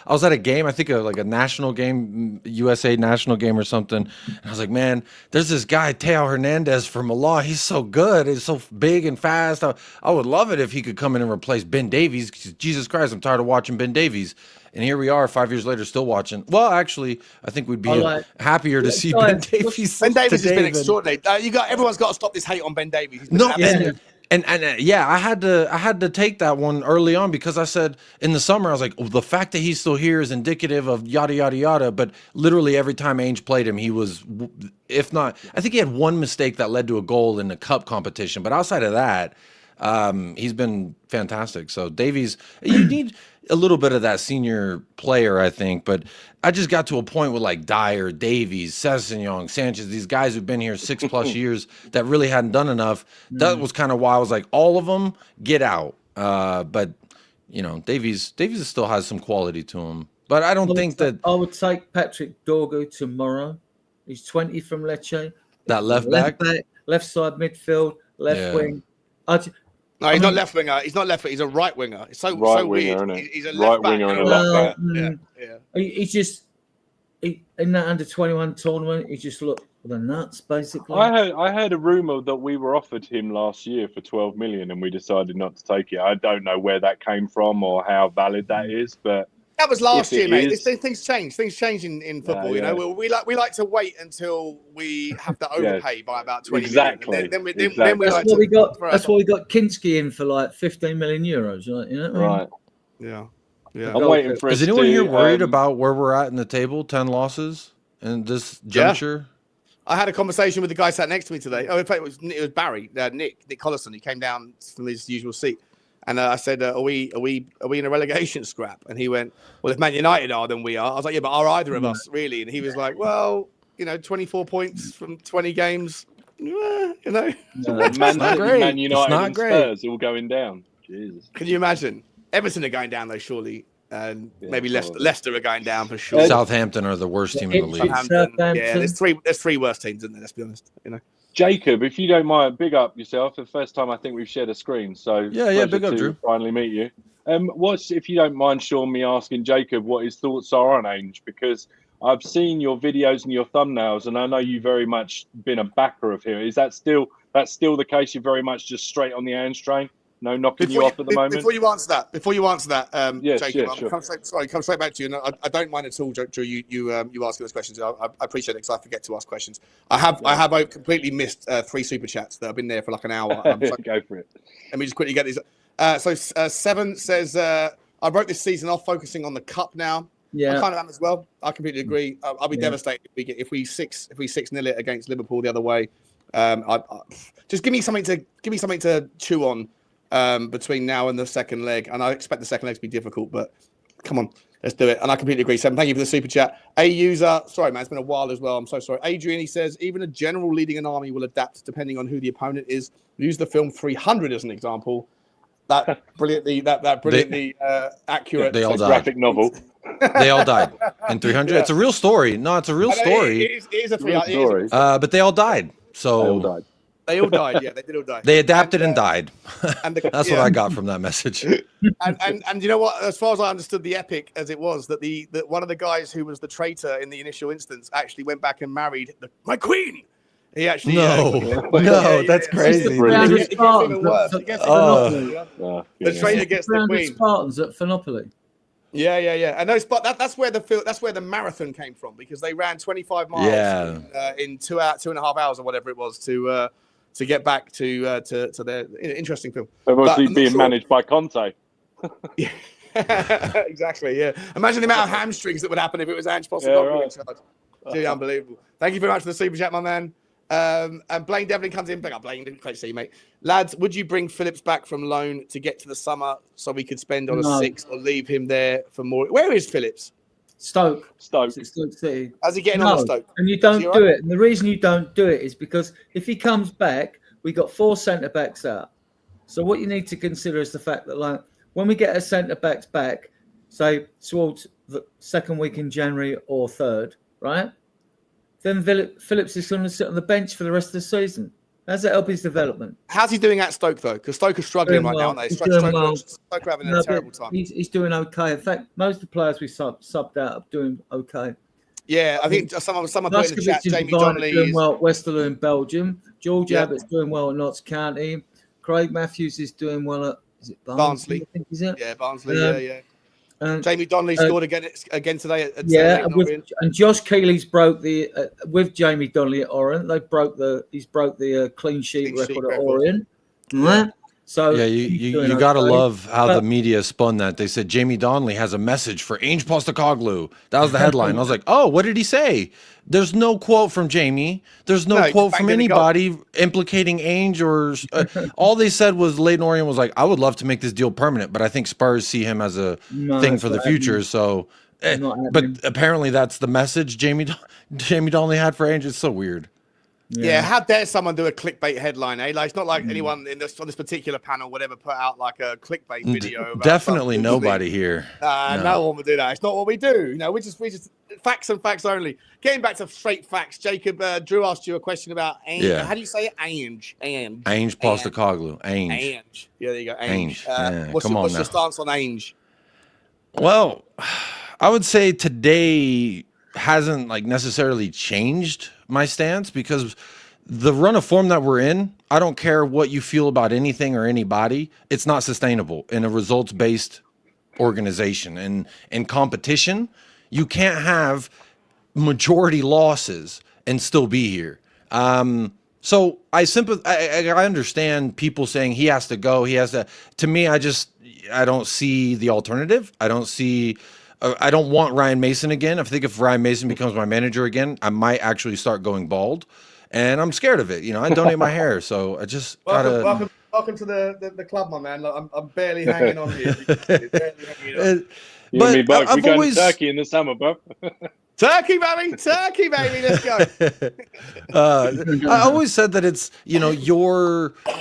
was at a game, I think like a national game, USA national game or something. And I was like, man, there's this guy, Theo Hernandez from Milan. He's so good. He's so big and fast. I would love it if he could come in and replace Ben Davies. Jesus Christ, I'm tired of watching Ben Davies. And here we are 5 years later still watching. Well, actually, I think we'd be happier to see Ben Davies.
Ben Davies has been extraordinary. Everyone's got to stop this hate on Ben Davies.
And I had to take that one early on because I said in the summer I was like, the fact that he's still here is indicative of yada yada yada. But literally every time Ange played him, he was, if not, I think he had one mistake that led to a goal in the cup competition. But outside of that, he's been fantastic. So Davies, you need a little bit of that senior player, I think. But I just got to a point with like Dyer, Davies, Sessegnon, Sanchez, these guys who've been here 6+ years that really hadn't done enough. That was kind of why I was like, all of them get out. But Davies still has some quality to him. But I don't think that
I would take Patrick Dorgu tomorrow. He's 20 from Lecce.
That left back,
left side midfield, left wing.
No, he's not left winger. He's not left. He's a right winger. It's so weird.
Winger,
he's a
right
left back.
winger and a left back.
He's just in that under-21 tournament. He just looked the nuts, basically.
I heard a rumor that we were offered him last year for 12 million, and we decided not to take it. I don't know where that came from or how valid that is, but
that was last year, mate. Things change. Things change in football. We like to wait until we have to overpay by about 20
exactly.
million.
That's why we got Kinski in for like 15 million euros.
Right.
Yeah.
I'm waiting for.
Is anyone here worried about where we're at in the table? 10 losses in this juncture.
I had a conversation with the guy sat next to me today. Oh, in fact, it was Barry, Nick Collison. He came down from his usual seat. And I said, are we in a relegation scrap? And he went, well, if Man United are, then we are. I was like, yeah, but are either of us really? And he was like, well, 24 points from 20 games. You know,
Man
not
City,
great.
Man
It's
United,
not
and
great.
Spurs all going down. Jesus.
can you imagine? Everton are going down though, surely, and
Yeah,
maybe
probably.
Leicester are going down for sure.
Southampton are the worst team in the league.
Southampton. Yeah,
Southampton.
there's three worst teams, isn't there? Let's be honest. You know.
Jacob, if you don't mind, big up yourself. The first time I think we've shared a screen, so
Yeah,
pleasure
big up,
to
Drew.
finally meet you. What's, if you don't mind, Sean, me asking Jacob what his thoughts are on Ange, because I've seen your videos and your thumbnails, and I know you've very much been a backer of him. Is that still the case? You're very much just straight on the Ange train? No knocking you off at the moment?
Before you answer that,
Yes,
Jacob,
yeah, sure.
come straight back to you. And I don't mind at all, Drew, you asking those questions. I appreciate it because I forget to ask questions. I have completely missed 3 super chats that have been there for like an hour.
Go for it.
Let me just quickly get these. So 7 says, I wrote this season off focusing on the cup now.
Yeah.
I kind of am as well. I completely agree. I'll be devastated if we 6-0 it against Liverpool the other way. Just give me something to chew on between now and the second leg. And I expect the second leg to be difficult, but come on, let's do it. And I completely agree. 7, thank you for the super chat. A user, sorry man, it's been a while as well. I'm so sorry. Adrian, he says, even a general leading an army will adapt depending on who the opponent is. Use the film 300 as an example. That brilliantly accurate.
They all died.
Graphic novel.
They all died in 300. It's a real story. No, it's a real story.
It is a
Real
300
story.
But they all died. So
They all died.
They all died. Yeah, they did all die.
They adapted and died.
And
That's what I got from that message.
And you know what? As far as I understood the epic as it was, that one of the guys who was the traitor in the initial instance actually went back and married my queen. He actually
That's crazy.
It gets even worse. The traitor gets the queen.
Spartans at Phenopoly.
Yeah. And that's where the marathon came from, because they ran 25 miles in 2.5 hours or whatever it was to get back to their interesting film.
They're mostly being managed by Conte.
Yeah. Exactly. Yeah. Imagine the amount of hamstrings that would happen if it was Ange Postecoglou in charge. Dude, unbelievable. Thank you very much for the super chat, my man. And Blaine Devlin comes in. Big up, Blaine. Great to see you, mate. Lads, would you bring Phillips back from loan to get to the summer so we could spend on a 6, or leave him there for more? Where is Phillips?
Stoke
City. How's he getting on with Stoke?
And you don't do it. And the reason you don't do it is because if he comes back, we got 4 centre backs out. So what you need to consider is the fact that, like, when we get a centre backs back, say towards the second week in January or third, right? Then Phillips is going to sit on the bench for the rest of the season. How's that help his development?
How's he doing at Stoke, though? Because Stoke are struggling right now, aren't they? Stoke are having a terrible time.
He's doing okay. In fact, most of the players we subbed out are doing okay.
Yeah, I think someone put in the chat, Jamie Donnelly
is doing well at Westerlo in Belgium. George Abbott's doing well at Notts County. Craig Matthews is doing well at Barnsley. I think, is it?
Yeah, Barnsley. Yeah. Jamie Donnelly scored again today.
And Josh Keeley's broke the with Jamie Donnelly at Orient. He's broke the clean sheet record at Orient. Yeah. So
yeah, you gotta love how the media spun that. They said Jamie Donnelly has a message for Ange Postecoglou. That was the headline. I was like, oh, what did he say? There's no quote from Jamie. There's no quote from anybody implicating Ange or all they said was Leyton Orient was like, I would love to make this deal permanent, but I think Spurs see him as a thing for the future. So, but apparently that's the message Jamie Donnelly had for Ange. It's so weird.
Yeah, how dare someone do a clickbait headline, eh? Like, it's not like anyone on this particular panel would ever put out like a clickbait video. About
definitely nobody here.
No one would do that. It's not what we do. You know, we just facts and facts only. Getting back to straight facts, Jacob, Drew asked you a question about Ange. Yeah. How do you say it? Ange
Postecoglou. Ange.
Yeah, there you go. Ange.
What's
your stance on Ange?
Well, I would say today hasn't necessarily changed my stance, because the run of form that we're in, I don't care what you feel about anything or anybody, it's not sustainable in a results-based organization. And in competition, you can't have majority losses and still be here. So I understand people saying he has to go, he has to. To me, I don't see the alternative. I don't want Ryan Mason again. I think if Ryan Mason becomes my manager again, I might actually start going bald, and I'm scared of it. You know, I donate my hair, so I just
welcome to the club, my man. Like, I'm barely hanging on here.
But I've always Turkey in the summer, bro.
Turkey, baby. Let's go.
I always said that it's,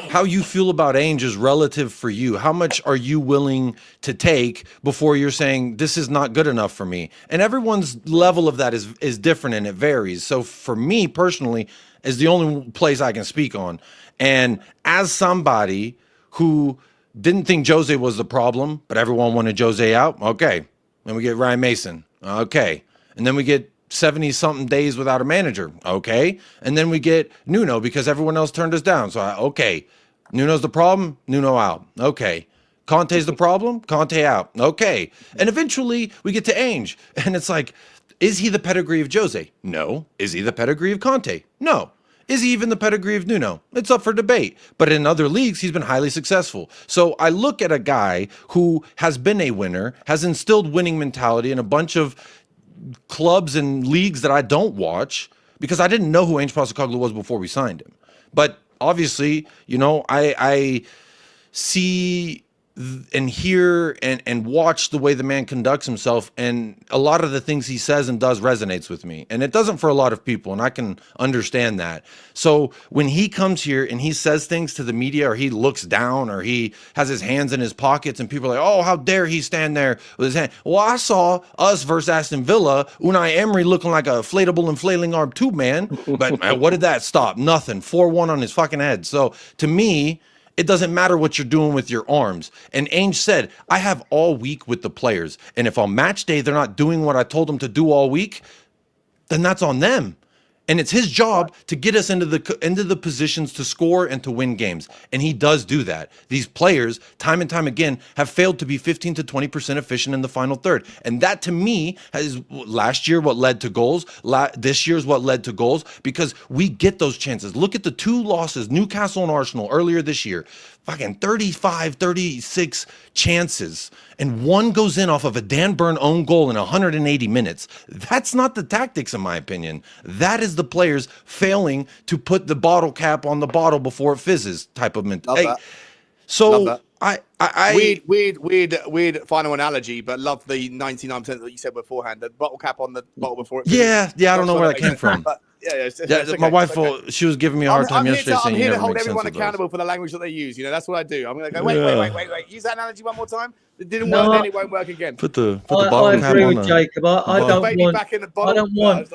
how you feel about Ainge is relative for you. How much are you willing to take before you're saying this is not good enough for me? And everyone's level of that is different and it varies. So for me personally, is the only place I can speak on. And as somebody who didn't think Jose was the problem, but everyone wanted Jose out, okay. Then we get Ryan Mason, okay. And then we get 70-something days without a manager, okay. And then we get Nuno because everyone else turned us down. So, okay, Nuno's the problem, Nuno out, okay. Conte's the problem, Conte out, okay. And eventually we get to Ainge, and it's like, is he the pedigree of Jose? No. Is he the pedigree of Conte? No. Is he even the pedigree of Nuno? It's up for debate. But in other leagues, he's been highly successful. So I look at a guy who has been a winner, has instilled winning mentality in a bunch of clubs and leagues that I don't watch because I didn't know who Ange Postecoglou was before we signed him. But obviously, I see and hear and watch the way the man conducts himself, and a lot of the things he says and does resonates with me, and it doesn't for a lot of people, and I can understand that. So when he comes here and he says things to the media, or he looks down, or he has his hands in his pockets, and people are like, oh, how dare he stand there with his hand. Well, I saw us versus Aston Villa, Unai Emery looking like a inflatable and flailing arm tube man, but what did that stop? Nothing. 4-1 on his fucking head. So to me, it doesn't matter what you're doing with your arms. And Ainge said, I have all week with the players. And if on match day they're not doing what I told them to do all week, then that's on them. And it's his job to get us into the positions to score and to win games. And he does do that. These players, time and time again, have failed to be 15 to 20% efficient in the final third. And that, to me, is last year what led to goals. This year's what led to goals, because we get those chances. Look at the 2 losses, Newcastle and Arsenal, earlier this year. Fucking 35, 36 chances. And 1 goes in off of a Dan Burn own goal in 180 minutes. That's not the tactics, in my opinion. That is the players failing to put the bottle cap on the bottle before it fizzes type of mentality.
Love that.
So
Love that.
I
weird final analogy, but love the 99% that you said beforehand. The bottle cap on the bottle before it fizzes.
Yeah, I don't know where that came from.
But it's
okay, my wife, she was giving me a hard time yesterday.
I'm here to hold everyone accountable for the language that they use. That's what I do. I'm going to go, wait. Use that analogy one more time. It didn't work, then it won't work again.
Put the bottle
cap on. I agree with Jacob. I don't want.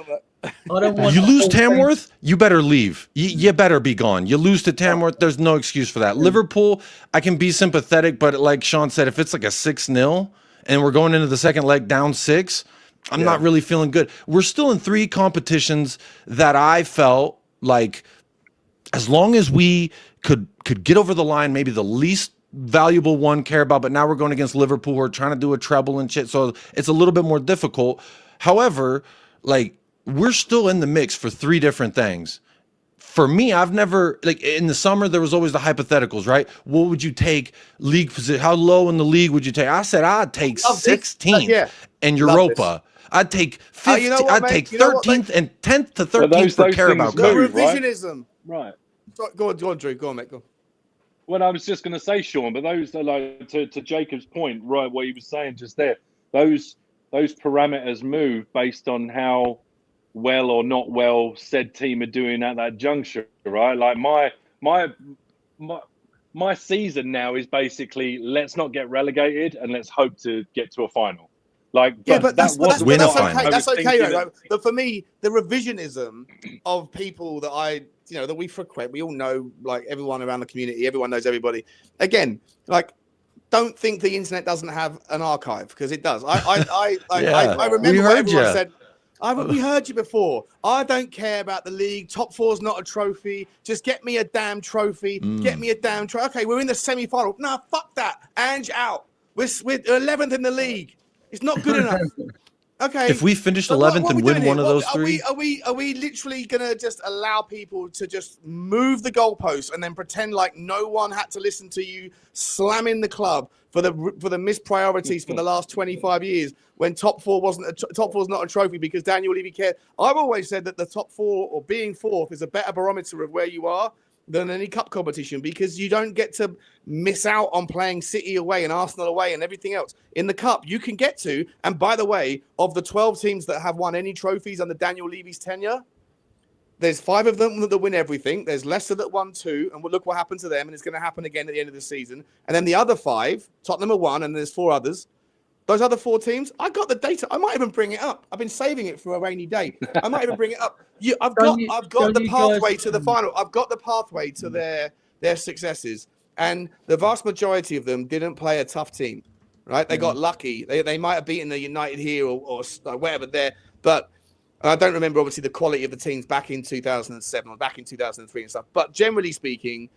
You lose Tamworth, you better leave. You better be gone. You lose to Tamworth, there's no excuse for that. Liverpool, I can be sympathetic, but like Sean said, if it's like a 6-0 and we're going into the second leg down 6, I'm not really feeling good. We're still in 3 competitions that I felt like, as long as we could get over the line, maybe the least valuable one care about, but now we're going against Liverpool, we're trying to do a treble and shit, so it's a little bit more difficult. However, like, we're still in the mix for 3 different things. For me, I've never, like, in the summer, there was always the hypotheticals, right? What would you take league position? How low in the league would you take? I said I'd take 16th in Europa. I'd take 15th. I'd take 13th and 10th to 13th for Carabao Cup.
Revisionism.
Right.
Go on, Drew. Go on, mate. Go on.
Well, I was just going to say, Sean, but those are like to Jacob's point, right? What he was saying just there. Those parameters move based on how well or not well said team are doing at that juncture, right? Like my season now is basically, let's not get relegated and let's hope to get to a final. Like,
but that's okay. That's okay, right? But for me, the revisionism of people that that we frequent, we all know, like, everyone around the community, everyone knows everybody. Again, like, don't think the internet doesn't have an archive, because it does. I remember what everyone said. We heard you before. I don't care about the league. Top 4's not a trophy. Just get me a damn trophy. Get me a damn trophy. Okay, we're in the semi-final. No, fuck that. Ange out. We're 11th in the league. It's not good enough. Okay.
If we finished 11th and win one of those 3,
are we literally gonna just allow people to just move the goalposts and then pretend like no one had to listen to you slamming the club for the missed priorities for the last 25 years, when top 4 top 4's not a trophy because Daniel Levy cared? I've always said that the top 4 or being 4th is a better barometer of where you are than any cup competition because you don't get to miss out on playing City away and Arsenal away and everything else. In the cup, you can get to, and by the way, of the 12 teams that have won any trophies under Daniel Levy's tenure, there's 5 of them that win everything. There's Leicester that won 2, and we'll look what happened to them, and it's going to happen again at the end of the season. And then the other 5, Tottenham are 1, and there's 4 others. Those other 4 teams, I got the data. I might even bring it up. I've been saving it for a rainy day. I might even bring it up. I've got the pathway to the final. I've got the pathway to their successes, and the vast majority of them didn't play a tough team, right? They got lucky. They might have beaten the United here or whatever there, but I don't remember obviously the quality of the teams back in 2007 or back in 2003 and stuff. But generally speaking,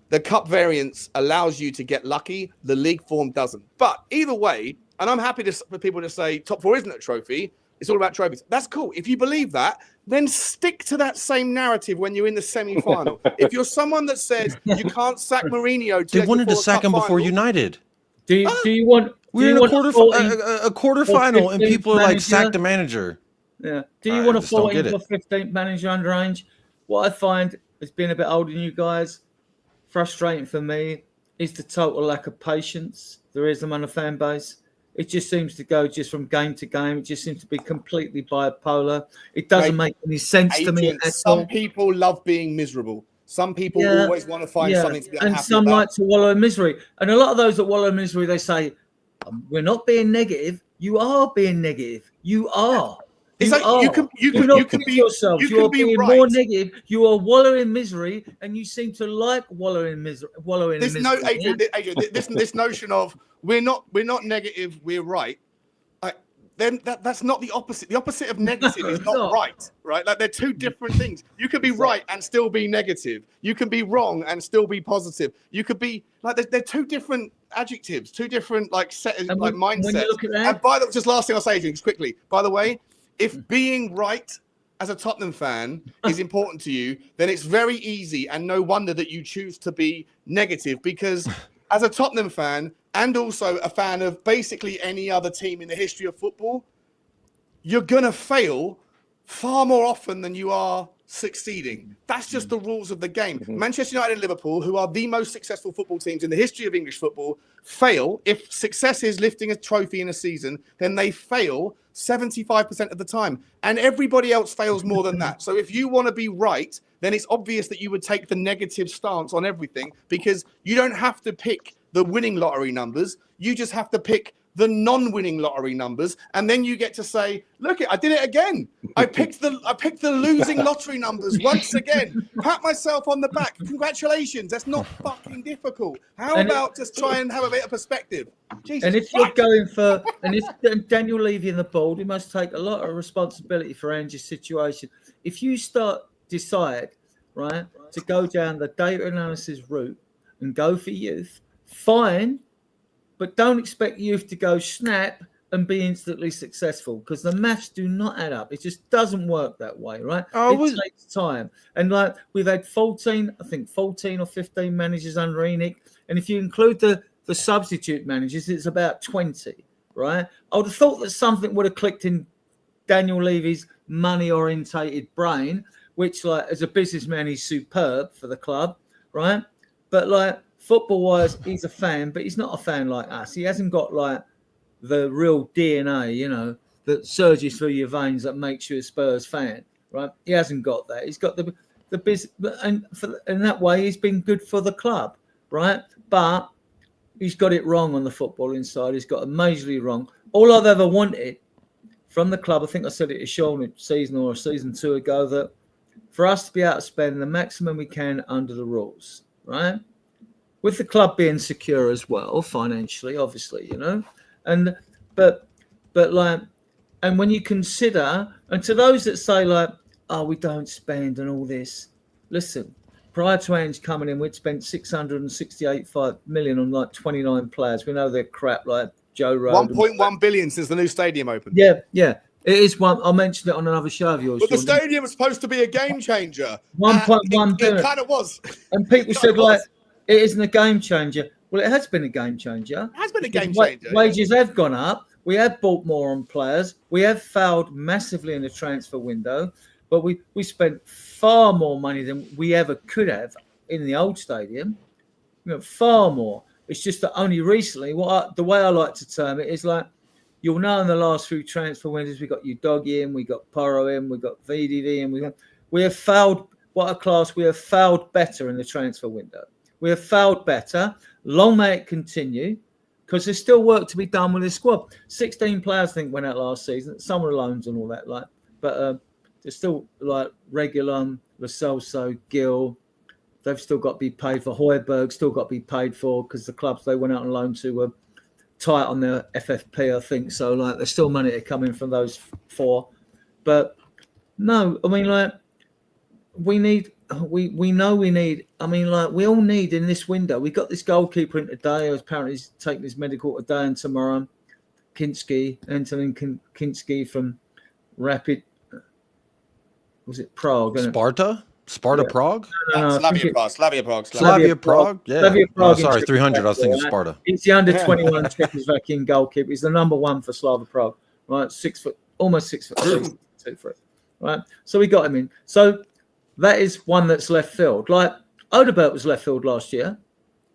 the cup variance allows you to get lucky. The league form doesn't. But either way, and I'm happy for people to say top 4 isn't a trophy. It's all about trophies. That's cool. If you believe that, then stick to that same narrative when you're in the semi-final. If you're someone that says you can't sack Mourinho,
they wanted to sack him before United.
Do you want?
We're in a quarterfinal, and people are like, sack the manager.
Yeah. Do you want a 14th or 15th manager underage? What I find has been a bit older than you guys, frustrating for me, is the total lack of patience there is among the fan base. It just seems to go just from game to game. It just seems to be completely bipolar. It doesn't make any sense to me at all.
Some people love being miserable. Some people always want to find something to be unhappy
and some
about.
like to wallow in misery. And a lot of those that wallow in misery, they say, we're not being negative. You are being negative. You are.
It's like you can be
yourself. You are being more negative. You are wallowing in misery, and you seem to like wallowing in misery.
Adrian, this notion of we're not negative, we're right. Then that's not the opposite. The opposite of negative is not right. Like they're two different things. You can be right and still be negative. You can be wrong and still be positive. You could be like they're two different adjectives, two different mindsets. And by the way, just last thing I'll say, Adrian, just quickly. By the way, if being right as a Tottenham fan is important to you, then it's very easy and no wonder that you choose to be negative, because as a Tottenham fan and also a fan of basically any other team in the history of football, you're going to fail far more often than you are succeeding. That's just the rules of the game. Manchester United and Liverpool, who are the most successful football teams in the history of English football, fail. If success is lifting a trophy in a season, then they fail 75% of the time. And everybody else fails more than that. So if you want to be right, then it's obvious that you would take the negative stance on everything, because you don't have to pick the winning lottery numbers. You just have to pick the non-winning lottery numbers, and then you get to say, look, I did it again. I picked the losing lottery numbers once again. Pat myself on the back. Congratulations. That's not fucking difficult. How about just try and have a bit of perspective? Jesus
and if
Christ.
You're going for, and if Daniel Levy in the board, he must take a lot of responsibility for Ange's situation. If you decide, right, to go down the data analysis route and go for youth, fine. But don't expect youth to go snap and be instantly successful, because the maths do not add up. It just doesn't work that way, right? It takes time. And like we've had 14 or 15 managers under Enoch. And if you include the substitute managers, it's about 20, right? I would have thought that something would have clicked in Daniel Levy's money-orientated brain, which, like, as a businessman, he's superb for the club, right? But, like, football-wise, he's a fan, but he's not a fan like us. He hasn't got, like, the real DNA, you know, that surges through your veins that makes you a Spurs fan, right? He hasn't got that. He's got the business, and in that way, he's been good for the club, right? But he's got it wrong on the footballing side. He's got it majorly wrong. All I've ever wanted from the club, I think I said it to Sean a season or a season 2 ago, that for us to be able to spend the maximum we can under the rules, right? With the club being secure as well, financially, obviously, you know, but like, and when you consider, and to those that say like, oh, we don't spend and all this, listen, prior to Ange coming in, we'd spent 668.5 million on like 29 players. We know they're crap, like Joe Rogan.
1.1 billion since the new stadium opened.
Yeah. It is one. I mentioned it on another show of yours.
But the stadium was supposed to be a game changer.
1.1 billion.
It kind of was.
And people said like, it isn't a game changer. Well, it has been a game changer.
It has been a game changer.
Wages have gone up. We have bought more on players. We have failed massively in the transfer window, but we spent far more money than we ever could have in the old stadium. Far more. It's just that only recently, the way I like to term it is like, you'll know in the last few transfer windows, we got Udogie in, we got Porro in, we got VDV in. We have failed. What a class! We have failed better in the transfer window. We have failed better. Long may it continue, because there's still work to be done with this squad. 16 players, I think, went out last season. Some are loans and all that, but there's still Richalison, Lo Celso, Gil. They've still got to be paid for. Hojbjerg still got to be paid for, because the clubs they went out on loan to were tight on their FFP, I think. So there's still money to come in from those 4. But no, I mean we know we need. I mean we all need in this window. We got this goalkeeper in today. Apparently he's taking his medical today and tomorrow. Antonin Kinski from Rapid. Was it Prague?
Sparta Prague?
No,
Slavia Prague.
Slavia Prague? Yeah.
Slavia Prague
sorry, 300. I was thinking Sparta.
He's the under-21 Czechoslovakian goalkeeper. He's the number 1 for Slavia Prague. Right, 6 foot, almost 6 foot, 2 foot. Right, so we got him in. So that is one that's left field. Hojbjerg was left field last year.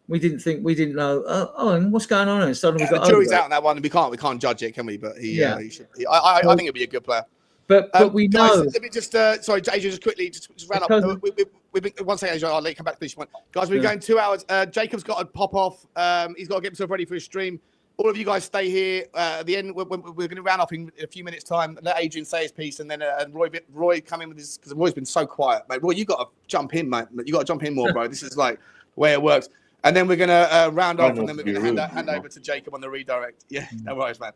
We didn't know. And what's going on? And suddenly we got
the jury's
Hojbjerg.
out on that one. We can't judge it, can we? But he should. I think he'll be a good player.
But we
guys,
know.
Let me just sorry, Adrian, just quickly, just ran up. We've been one second, Adrian, I'll let you come back to this one. Guys, we're going 2 hours. Jacob's got to pop off. He's got to get himself ready for his stream. All of you guys stay here. At the end, we're going to round off in a few minutes' time. Let Adrian say his piece, and then Roy come in with his, because Roy's been so quiet, mate. Roy, you got to jump in, mate. You got to jump in more, bro. This is the way it works. And then we're going to round off, and then we're going to hand over to Jacob on the redirect. Yeah, no worries, man.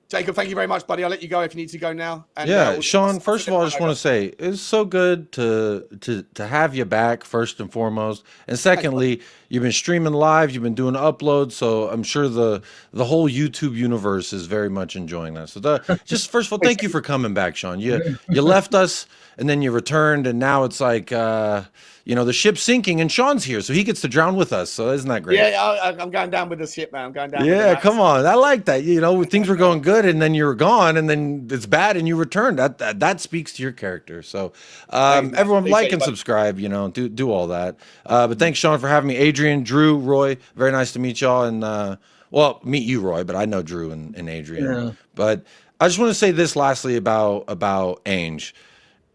Jacob, thank you very much, buddy. I'll let you go if you need to go now. And,
Sean, first of all, I just want to say it's so good to have you back, first and foremost. And secondly, you've been streaming live, you've been doing uploads, so I'm sure the whole YouTube universe is very much enjoying that. So just first of all, thank you for coming back, Sean. You left us and then you returned, and now it's like the ship's sinking and Sean's here, so he gets to drown with us. So isn't that great?
Yeah, I'm going down with the ship, man. I'm going down.
Yeah, come on. I like that. Things were going good, and then you're gone, and then it's bad, and you return. That speaks to your character. So everyone like and subscribe. Do all that. But thanks, Sean, for having me. Adrian, Drew, Roy, very nice to meet y'all. And meet you, Roy, but I know Drew and Adrian. Yeah. But I just want to say this lastly about Ange.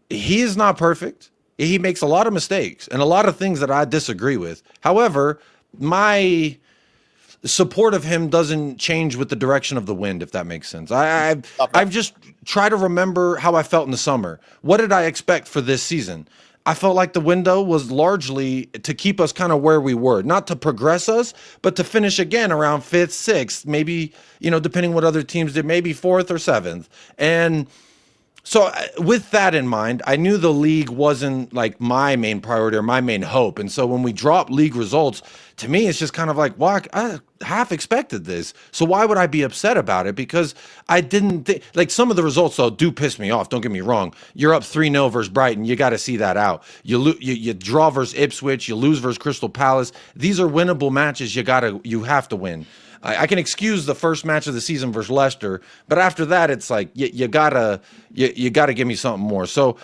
He is not perfect. He makes a lot of mistakes and a lot of things that I disagree with. However, my support of him doesn't change with the direction of the wind, if that makes sense. I've just tried to remember how I felt in the summer. What did I expect for this season? I felt like the window was largely to keep us kind of where we were, not to progress us, but to finish again around 5th, 6th, maybe, depending what other teams did, maybe 4th or 7th. And so with that in mind, I knew the league wasn't like my main priority or my main hope. And so when we drop league results, to me, it's just kind of like, well, I half expected this. So why would I be upset about it? Because I didn't think, some of the results, though, do piss me off. Don't get me wrong. You're up 3-0 versus Brighton. You got to see that out. You draw versus Ipswich. You lose versus Crystal Palace. These are winnable matches. You have to win. I can excuse the first match of the season versus Leicester, but after that, it's like you gotta give me something more. So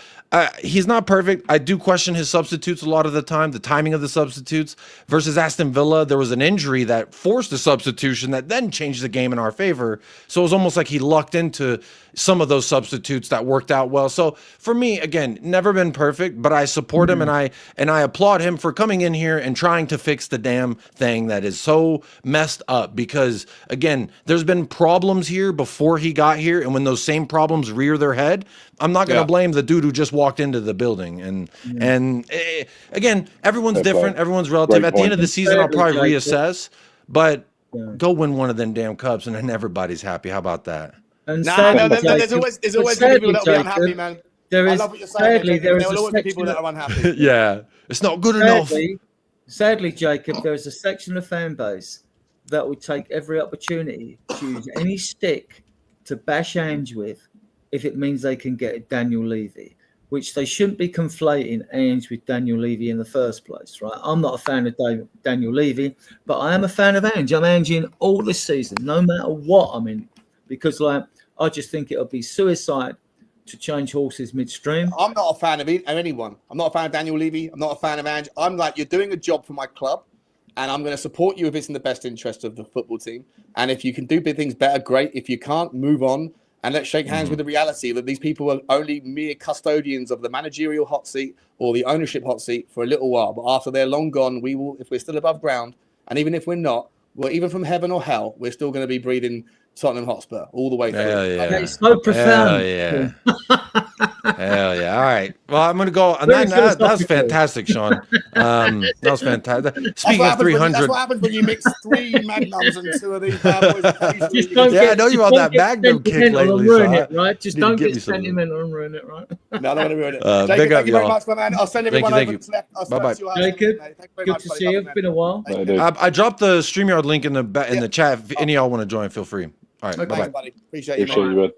he's not perfect. I do question his substitutes a lot of the time, the timing of the substitutes. Versus Aston Villa, there was an injury that forced a substitution that then changed the game in our favor. So it was almost like he lucked into some of those substitutes that worked out well. So for me, again, never been perfect, but I support him and I applaud him for coming in here and trying to fix the damn thing that is so messed up. Because again, there's been problems here before he got here, and when those same problems rear their head, I'm not going to blame the dude who just walked into the building. And again, everyone's different, everyone's relative. At the end of the season, I'll probably reassess, but go win one of them damn cups, and then everybody's happy. How about that?
There's always people that will be unhappy, man. I love what you're saying. There will always be people that are unhappy.
Yeah, it's not good enough.
Sadly, Jacob, there is a section of fan base that would take every opportunity to use any stick to bash Ange with if it means they can get Daniel Levy, which they shouldn't be conflating Ange with Daniel Levy in the first place, right? I'm not a fan of Daniel Levy, but I am a fan of Ange. I'm Ange in all this season, no matter what I'm in, because I just think it'll be suicide to change horses midstream.
I'm not a fan of anyone. I'm not a fan of Daniel Levy. I'm not a fan of Ange. I'm like, you're doing a job for my club, and I'm going to support you if it's in the best interest of the football team. And if you can do things better, great. If you can't, move on. And let's shake hands with the reality that these people are only mere custodians of the managerial hot seat or the ownership hot seat for a little while. But after they're long gone, we will, if we're still above ground, and even if we're not, well, even from heaven or hell, we're still going to be breathing Tottenham Hotspur all the way through.
Hell yeah.
It's so profound.
Hell yeah. Hell yeah. All right. Well, I'm going to go. And that was fantastic, Sean. That was fantastic. Speaking of 300.
That's what happens when you mix 3 magnums and 2 of these bad boys.
I know you on that magnum kick lately.
Ruin it, right? Just don't get
sentimental
and ruin it, right?
No, I'm not going to ruin it.
Jacob,
Jacob, thank you very much, my man. I'll send everyone over to left.
Bye-bye.
Jacob, good to see you. It's been a while.
I dropped the StreamYard link in the chat. If any of y'all want to join, feel free. All right,
okay.
bye-bye.
Buddy. Appreciate you, man.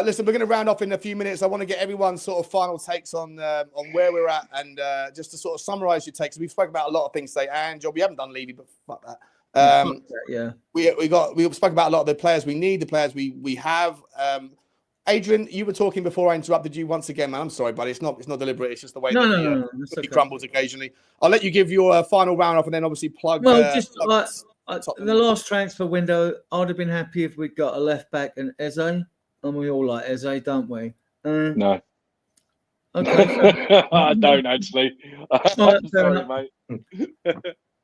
Listen, we're going to round off in a few minutes. I want to get everyone's sort of final takes on where we're at, and just to sort of summarize your takes. We've spoken about a lot of things today, and we haven't done Levy, but fuck that.
Yeah,
we spoke about a lot of the players we need, the players we have. Adrian, you were talking before I interrupted you once again, man. I'm sorry, buddy. It's not deliberate. It's just the way he crumbles occasionally. I'll let you give your final round off, and then obviously plug.
Well, in the last transfer window, I'd have been happy if we'd got a left back and Eze, and we all like Eze, don't we?
No.
Okay.
I don't actually. I'm sorry, mate.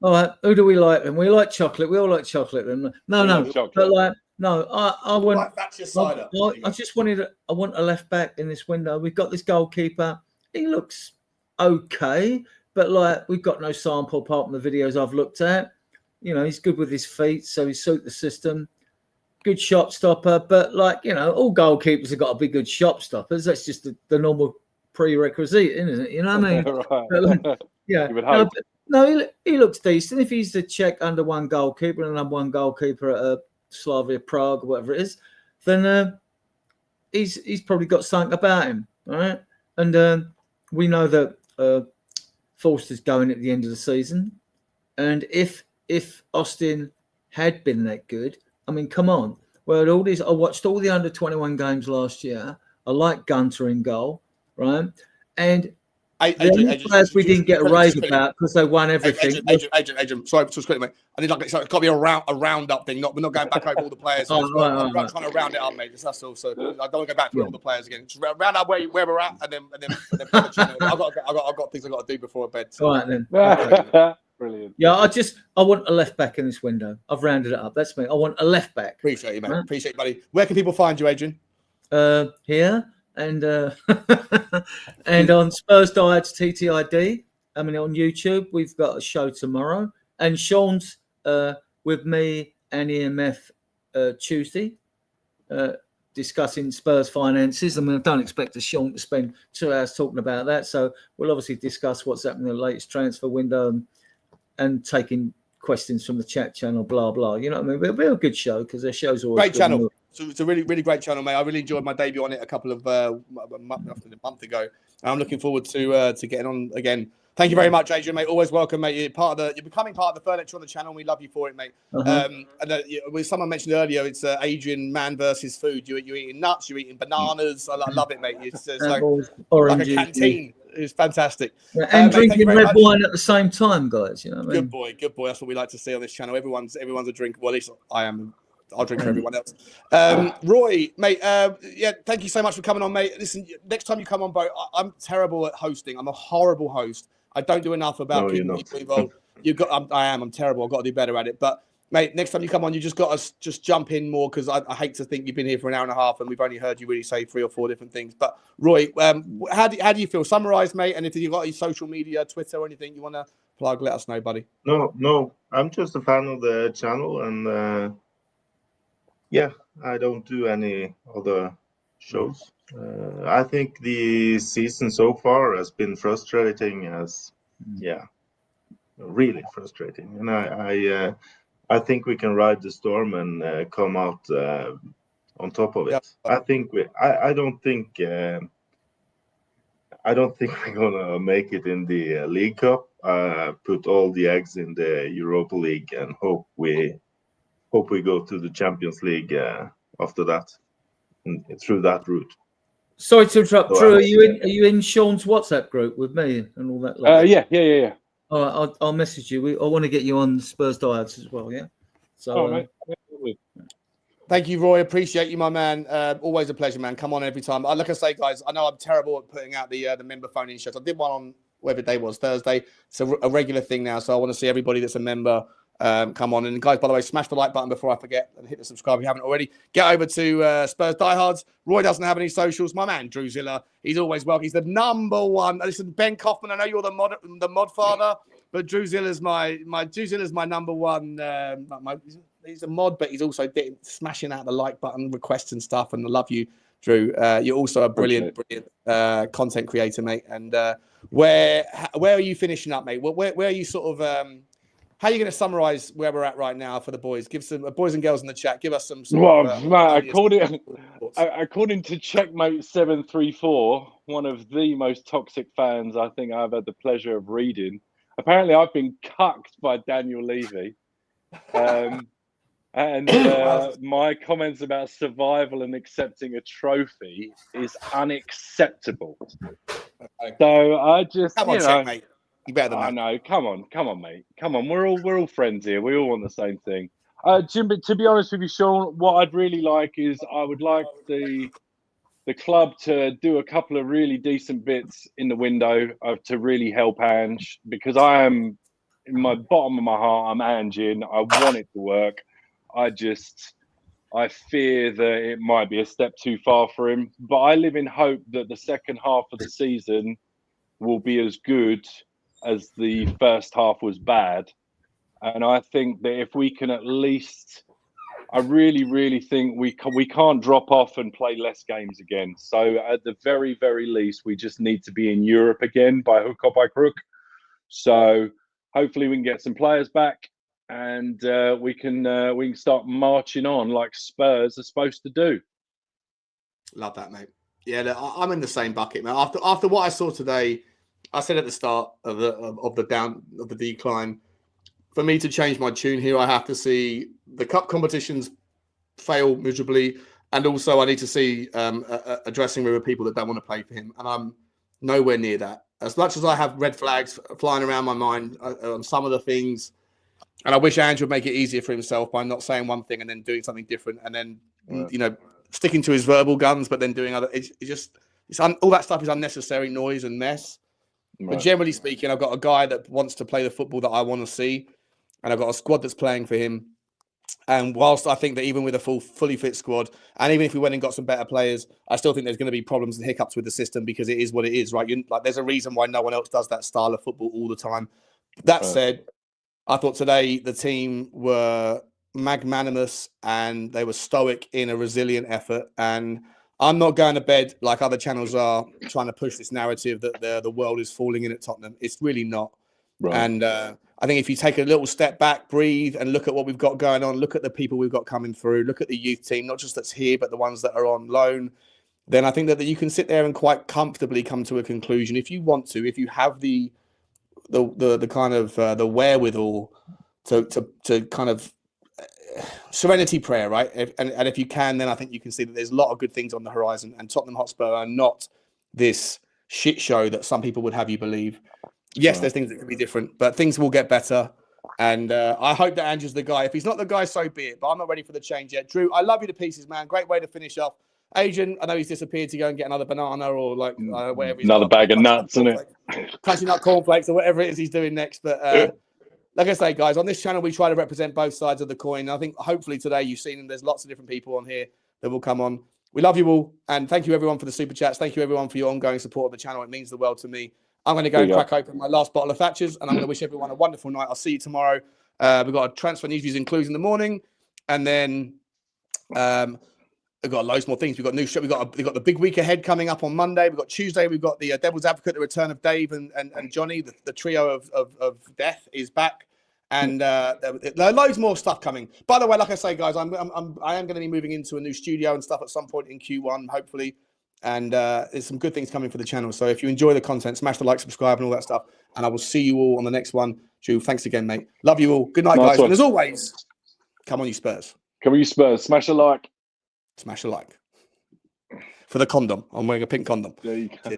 All right. Who do we like? And we like chocolate. We all like chocolate. Then no. But like, no, I want.
Right, that's your cider.
I just wanted. I want a left back in this window. We've got this goalkeeper. He looks okay, but like we've got no sample apart from the videos I've looked at. You know, he's good with his feet, so he suit the system. Good shot stopper, but like, you know, all goalkeepers have got to be good shot stoppers. That's just the normal prerequisite, isn't it? You know what I mean?
Right.
But, yeah.
You would hope.
He looks decent. If he's the Czech under one goalkeeper and number one goalkeeper at Slavia Prague or whatever it is, then he's probably got something about him, all right? And we know that Forster's going at the end of the season, and if Austin had been that good, I mean, come on. Well, I watched all the under-21 games last year. I like Gunter in goal, right? And the players we didn't get a rave about because they won everything.
Adrian, sorry, just quickly, mate. I need it's got to be a roundup thing. We're not going back over all the players. I'm trying to round it up, mate. That's all. So I don't want to go back through all the players again. Just round up where we're at, and then I've got things I've got to do before bed. So.
All right then.
Okay.
Brilliant.
Yeah, I want a left back in this window. I've rounded it up. That's me. I want a left back.
Appreciate you, mate. Appreciate you, buddy. Where can people find you, Adrian?
Here and and on Spurs Diets TTID. I mean, on YouTube, we've got a show tomorrow, and Sean's with me and EMF Tuesday, discussing Spurs finances. I mean, I don't expect Sean to spend 2 hours talking about that. So we'll obviously discuss what's happening in the latest transfer window and taking questions from the chat channel, blah, blah. You know what I mean? It'll be a good show because their show's always
great channel. So it's a really, really great channel, mate. I really enjoyed my debut on it a couple of a month ago. And I'm looking forward to getting on again. Thank you very much, Adrian, mate. Always welcome, mate. You're becoming part of the furniture on the channel. And we love you for it, mate. And someone mentioned earlier, it's Adrian man versus food. You're eating nuts, you're eating bananas. I love it, mate. It's like a canteen. It's fantastic.
Yeah, and drinking red wine at the same time, guys. You know what I mean?
Good boy. That's what we like to see on this channel. Everyone's a drink. Well, at least I am. I'll drink for everyone else. Roy, mate, thank you so much for coming on, mate. Listen, next time you come on, bro, I'm terrible at hosting. I'm a horrible host. I don't do enough about keeping people involved. I'm terrible. I've got to do better at it. But, mate, next time you come on, you just got to just jump in more because I hate to think you've been here for an hour and a half and we've only heard you really say 3 or 4 different things. But, Roy, how do you feel? Summarise, mate, and if you've got any social media, Twitter or anything you want to plug, let us know, buddy.
No, I'm just a fan of the channel and... I don't do any other shows. I think the season so far has been frustrating really frustrating. And I think we can ride the storm and come out on top of it. Yeah. I don't think we're gonna make it in the League Cup. Put all the eggs in the Europa League and hope we go to the Champions League after that, through that route.
Sorry to interrupt, Drew. Are you in Sean's WhatsApp group with me and all that?
Yeah.
All right, I'll message you. I want to get you on Spurs Diehards as well. Yeah. So.
Thank you, Roy. Appreciate you, my man. Always a pleasure, man. Come on every time. Like I say, guys, I know I'm terrible at putting out the member phone-in shows. I did one on whatever day was, Thursday. It's a regular thing now, so I want to see everybody that's a member come on. And guys, by the way, smash the like button before I forget and hit the subscribe if you haven't already. Get over to Spurs Diehards. Roy doesn't have any socials. My man, Drew Zilla, he's always welcome. He's the number one. Listen, Ben Kaufman, I know you're the mod father, but Drew Zilla's my number one. He's a mod, but he's also smashing out the like button requests and stuff. And I love you, Drew. You're also a brilliant content creator, mate. And where are you finishing up, mate? Where are you sort of? How are you going to summarise where we're at right now for the boys? Give some boys and girls in the chat. Give us some.
According to Checkmate 734, one of the most toxic fans I think I've had the pleasure of reading. Apparently, I've been cucked by Daniel Levy. And my comments about survival and accepting a trophy is unacceptable. So I just,
come on, Checkmate. You better than that.
I know. Come on, mate. Come on. We're all friends here. We all want the same thing. Jim, but to be honest with you, Sean, what I'd really like is I would like the club to do a couple of really decent bits in the window to really help Ange, because I am, in my bottom of my heart, I'm Ange In. I want it to work. I fear that it might be a step too far for him, but I live in hope that the second half of the season will be as good as the first half was bad. And I think that if we can at least, I really, really think we can't drop off and play less games again. So at the very, very least, we just need to be in Europe again by hook or by crook. So hopefully we can get some players back. And we can start marching on like Spurs are supposed to do.
Love that, mate. Yeah, look, I'm in the same bucket, man. After what I saw today, I said at the start of the decline, for me to change my tune here, I have to see the cup competitions fail miserably, and also I need to see a dressing room of people that don't want to play for him, and I'm nowhere near that. As much as I have red flags flying around my mind on some of the things. And I wish Ange would make it easier for himself by not saying one thing and then doing something different, and then sticking to his verbal guns, but then doing other. All that stuff is unnecessary noise and mess. Right. But generally speaking, I've got a guy that wants to play the football that I want to see, and I've got a squad that's playing for him. And whilst I think that even with a fully fit squad, and even if we went and got some better players, I still think there's going to be problems and hiccups with the system because it is what it is, right? There's a reason why no one else does that style of football all the time. That said, I thought today the team were magnanimous and they were stoic in a resilient effort. And I'm not going to bed like other channels are trying to push this narrative that the world is falling in at Tottenham. It's really not. Right. And I think if you take a little step back, breathe, and look at what we've got going on, look at the people we've got coming through, look at the youth team, not just that's here, but the ones that are on loan, then I think that you can sit there and quite comfortably come to a conclusion if you want to, if you have the kind of the wherewithal to kind of serenity prayer, right? And if you can, then I think you can see that there's a lot of good things on the horizon, and Tottenham Hotspur are not this shit show that some people would have you believe. Yes, there's things that can be different, but things will get better. And I hope that Andrew's the guy. If he's not the guy, so be it. But I'm not ready for the change yet. Drew, I love you to pieces, man. Great way to finish off. Adrian, I know he's disappeared to go and get another banana or like whatever.
Another bag of nuts, isn't it?
Crunching up cornflakes or whatever it is he's doing next. But like I say, guys, on this channel, we try to represent both sides of the coin. I think hopefully today you've seen them. There's lots of different people on here that will come on. We love you all. And thank you, everyone, for the super chats. Thank you, everyone, for your ongoing support of the channel. It means the world to me. I'm going to go and crack open my last bottle of Thatcher's, and I'm going to wish everyone a wonderful night. I'll see you tomorrow. We've got a transfer news views includes in the morning, and then we've got loads more things. We've got new show. We've got the big week ahead coming up on Monday. We've got Tuesday. We've got the Devil's Advocate, the return of Dave and Johnny. The trio of death is back, and there are loads more stuff coming. By the way, like I say, guys, I am going to be moving into a new studio and stuff at some point in Q1, hopefully. And there's some good things coming for the channel. So if you enjoy the content, smash the like, subscribe, and all that stuff. And I will see you all on the next one. Drew, thanks again, mate. Love you all. Good night, guys. And as always, come on, you Spurs.
Come on, you Spurs. Smash a like.
Smash a like. for the condom. I'm wearing a pink condom.
There you go.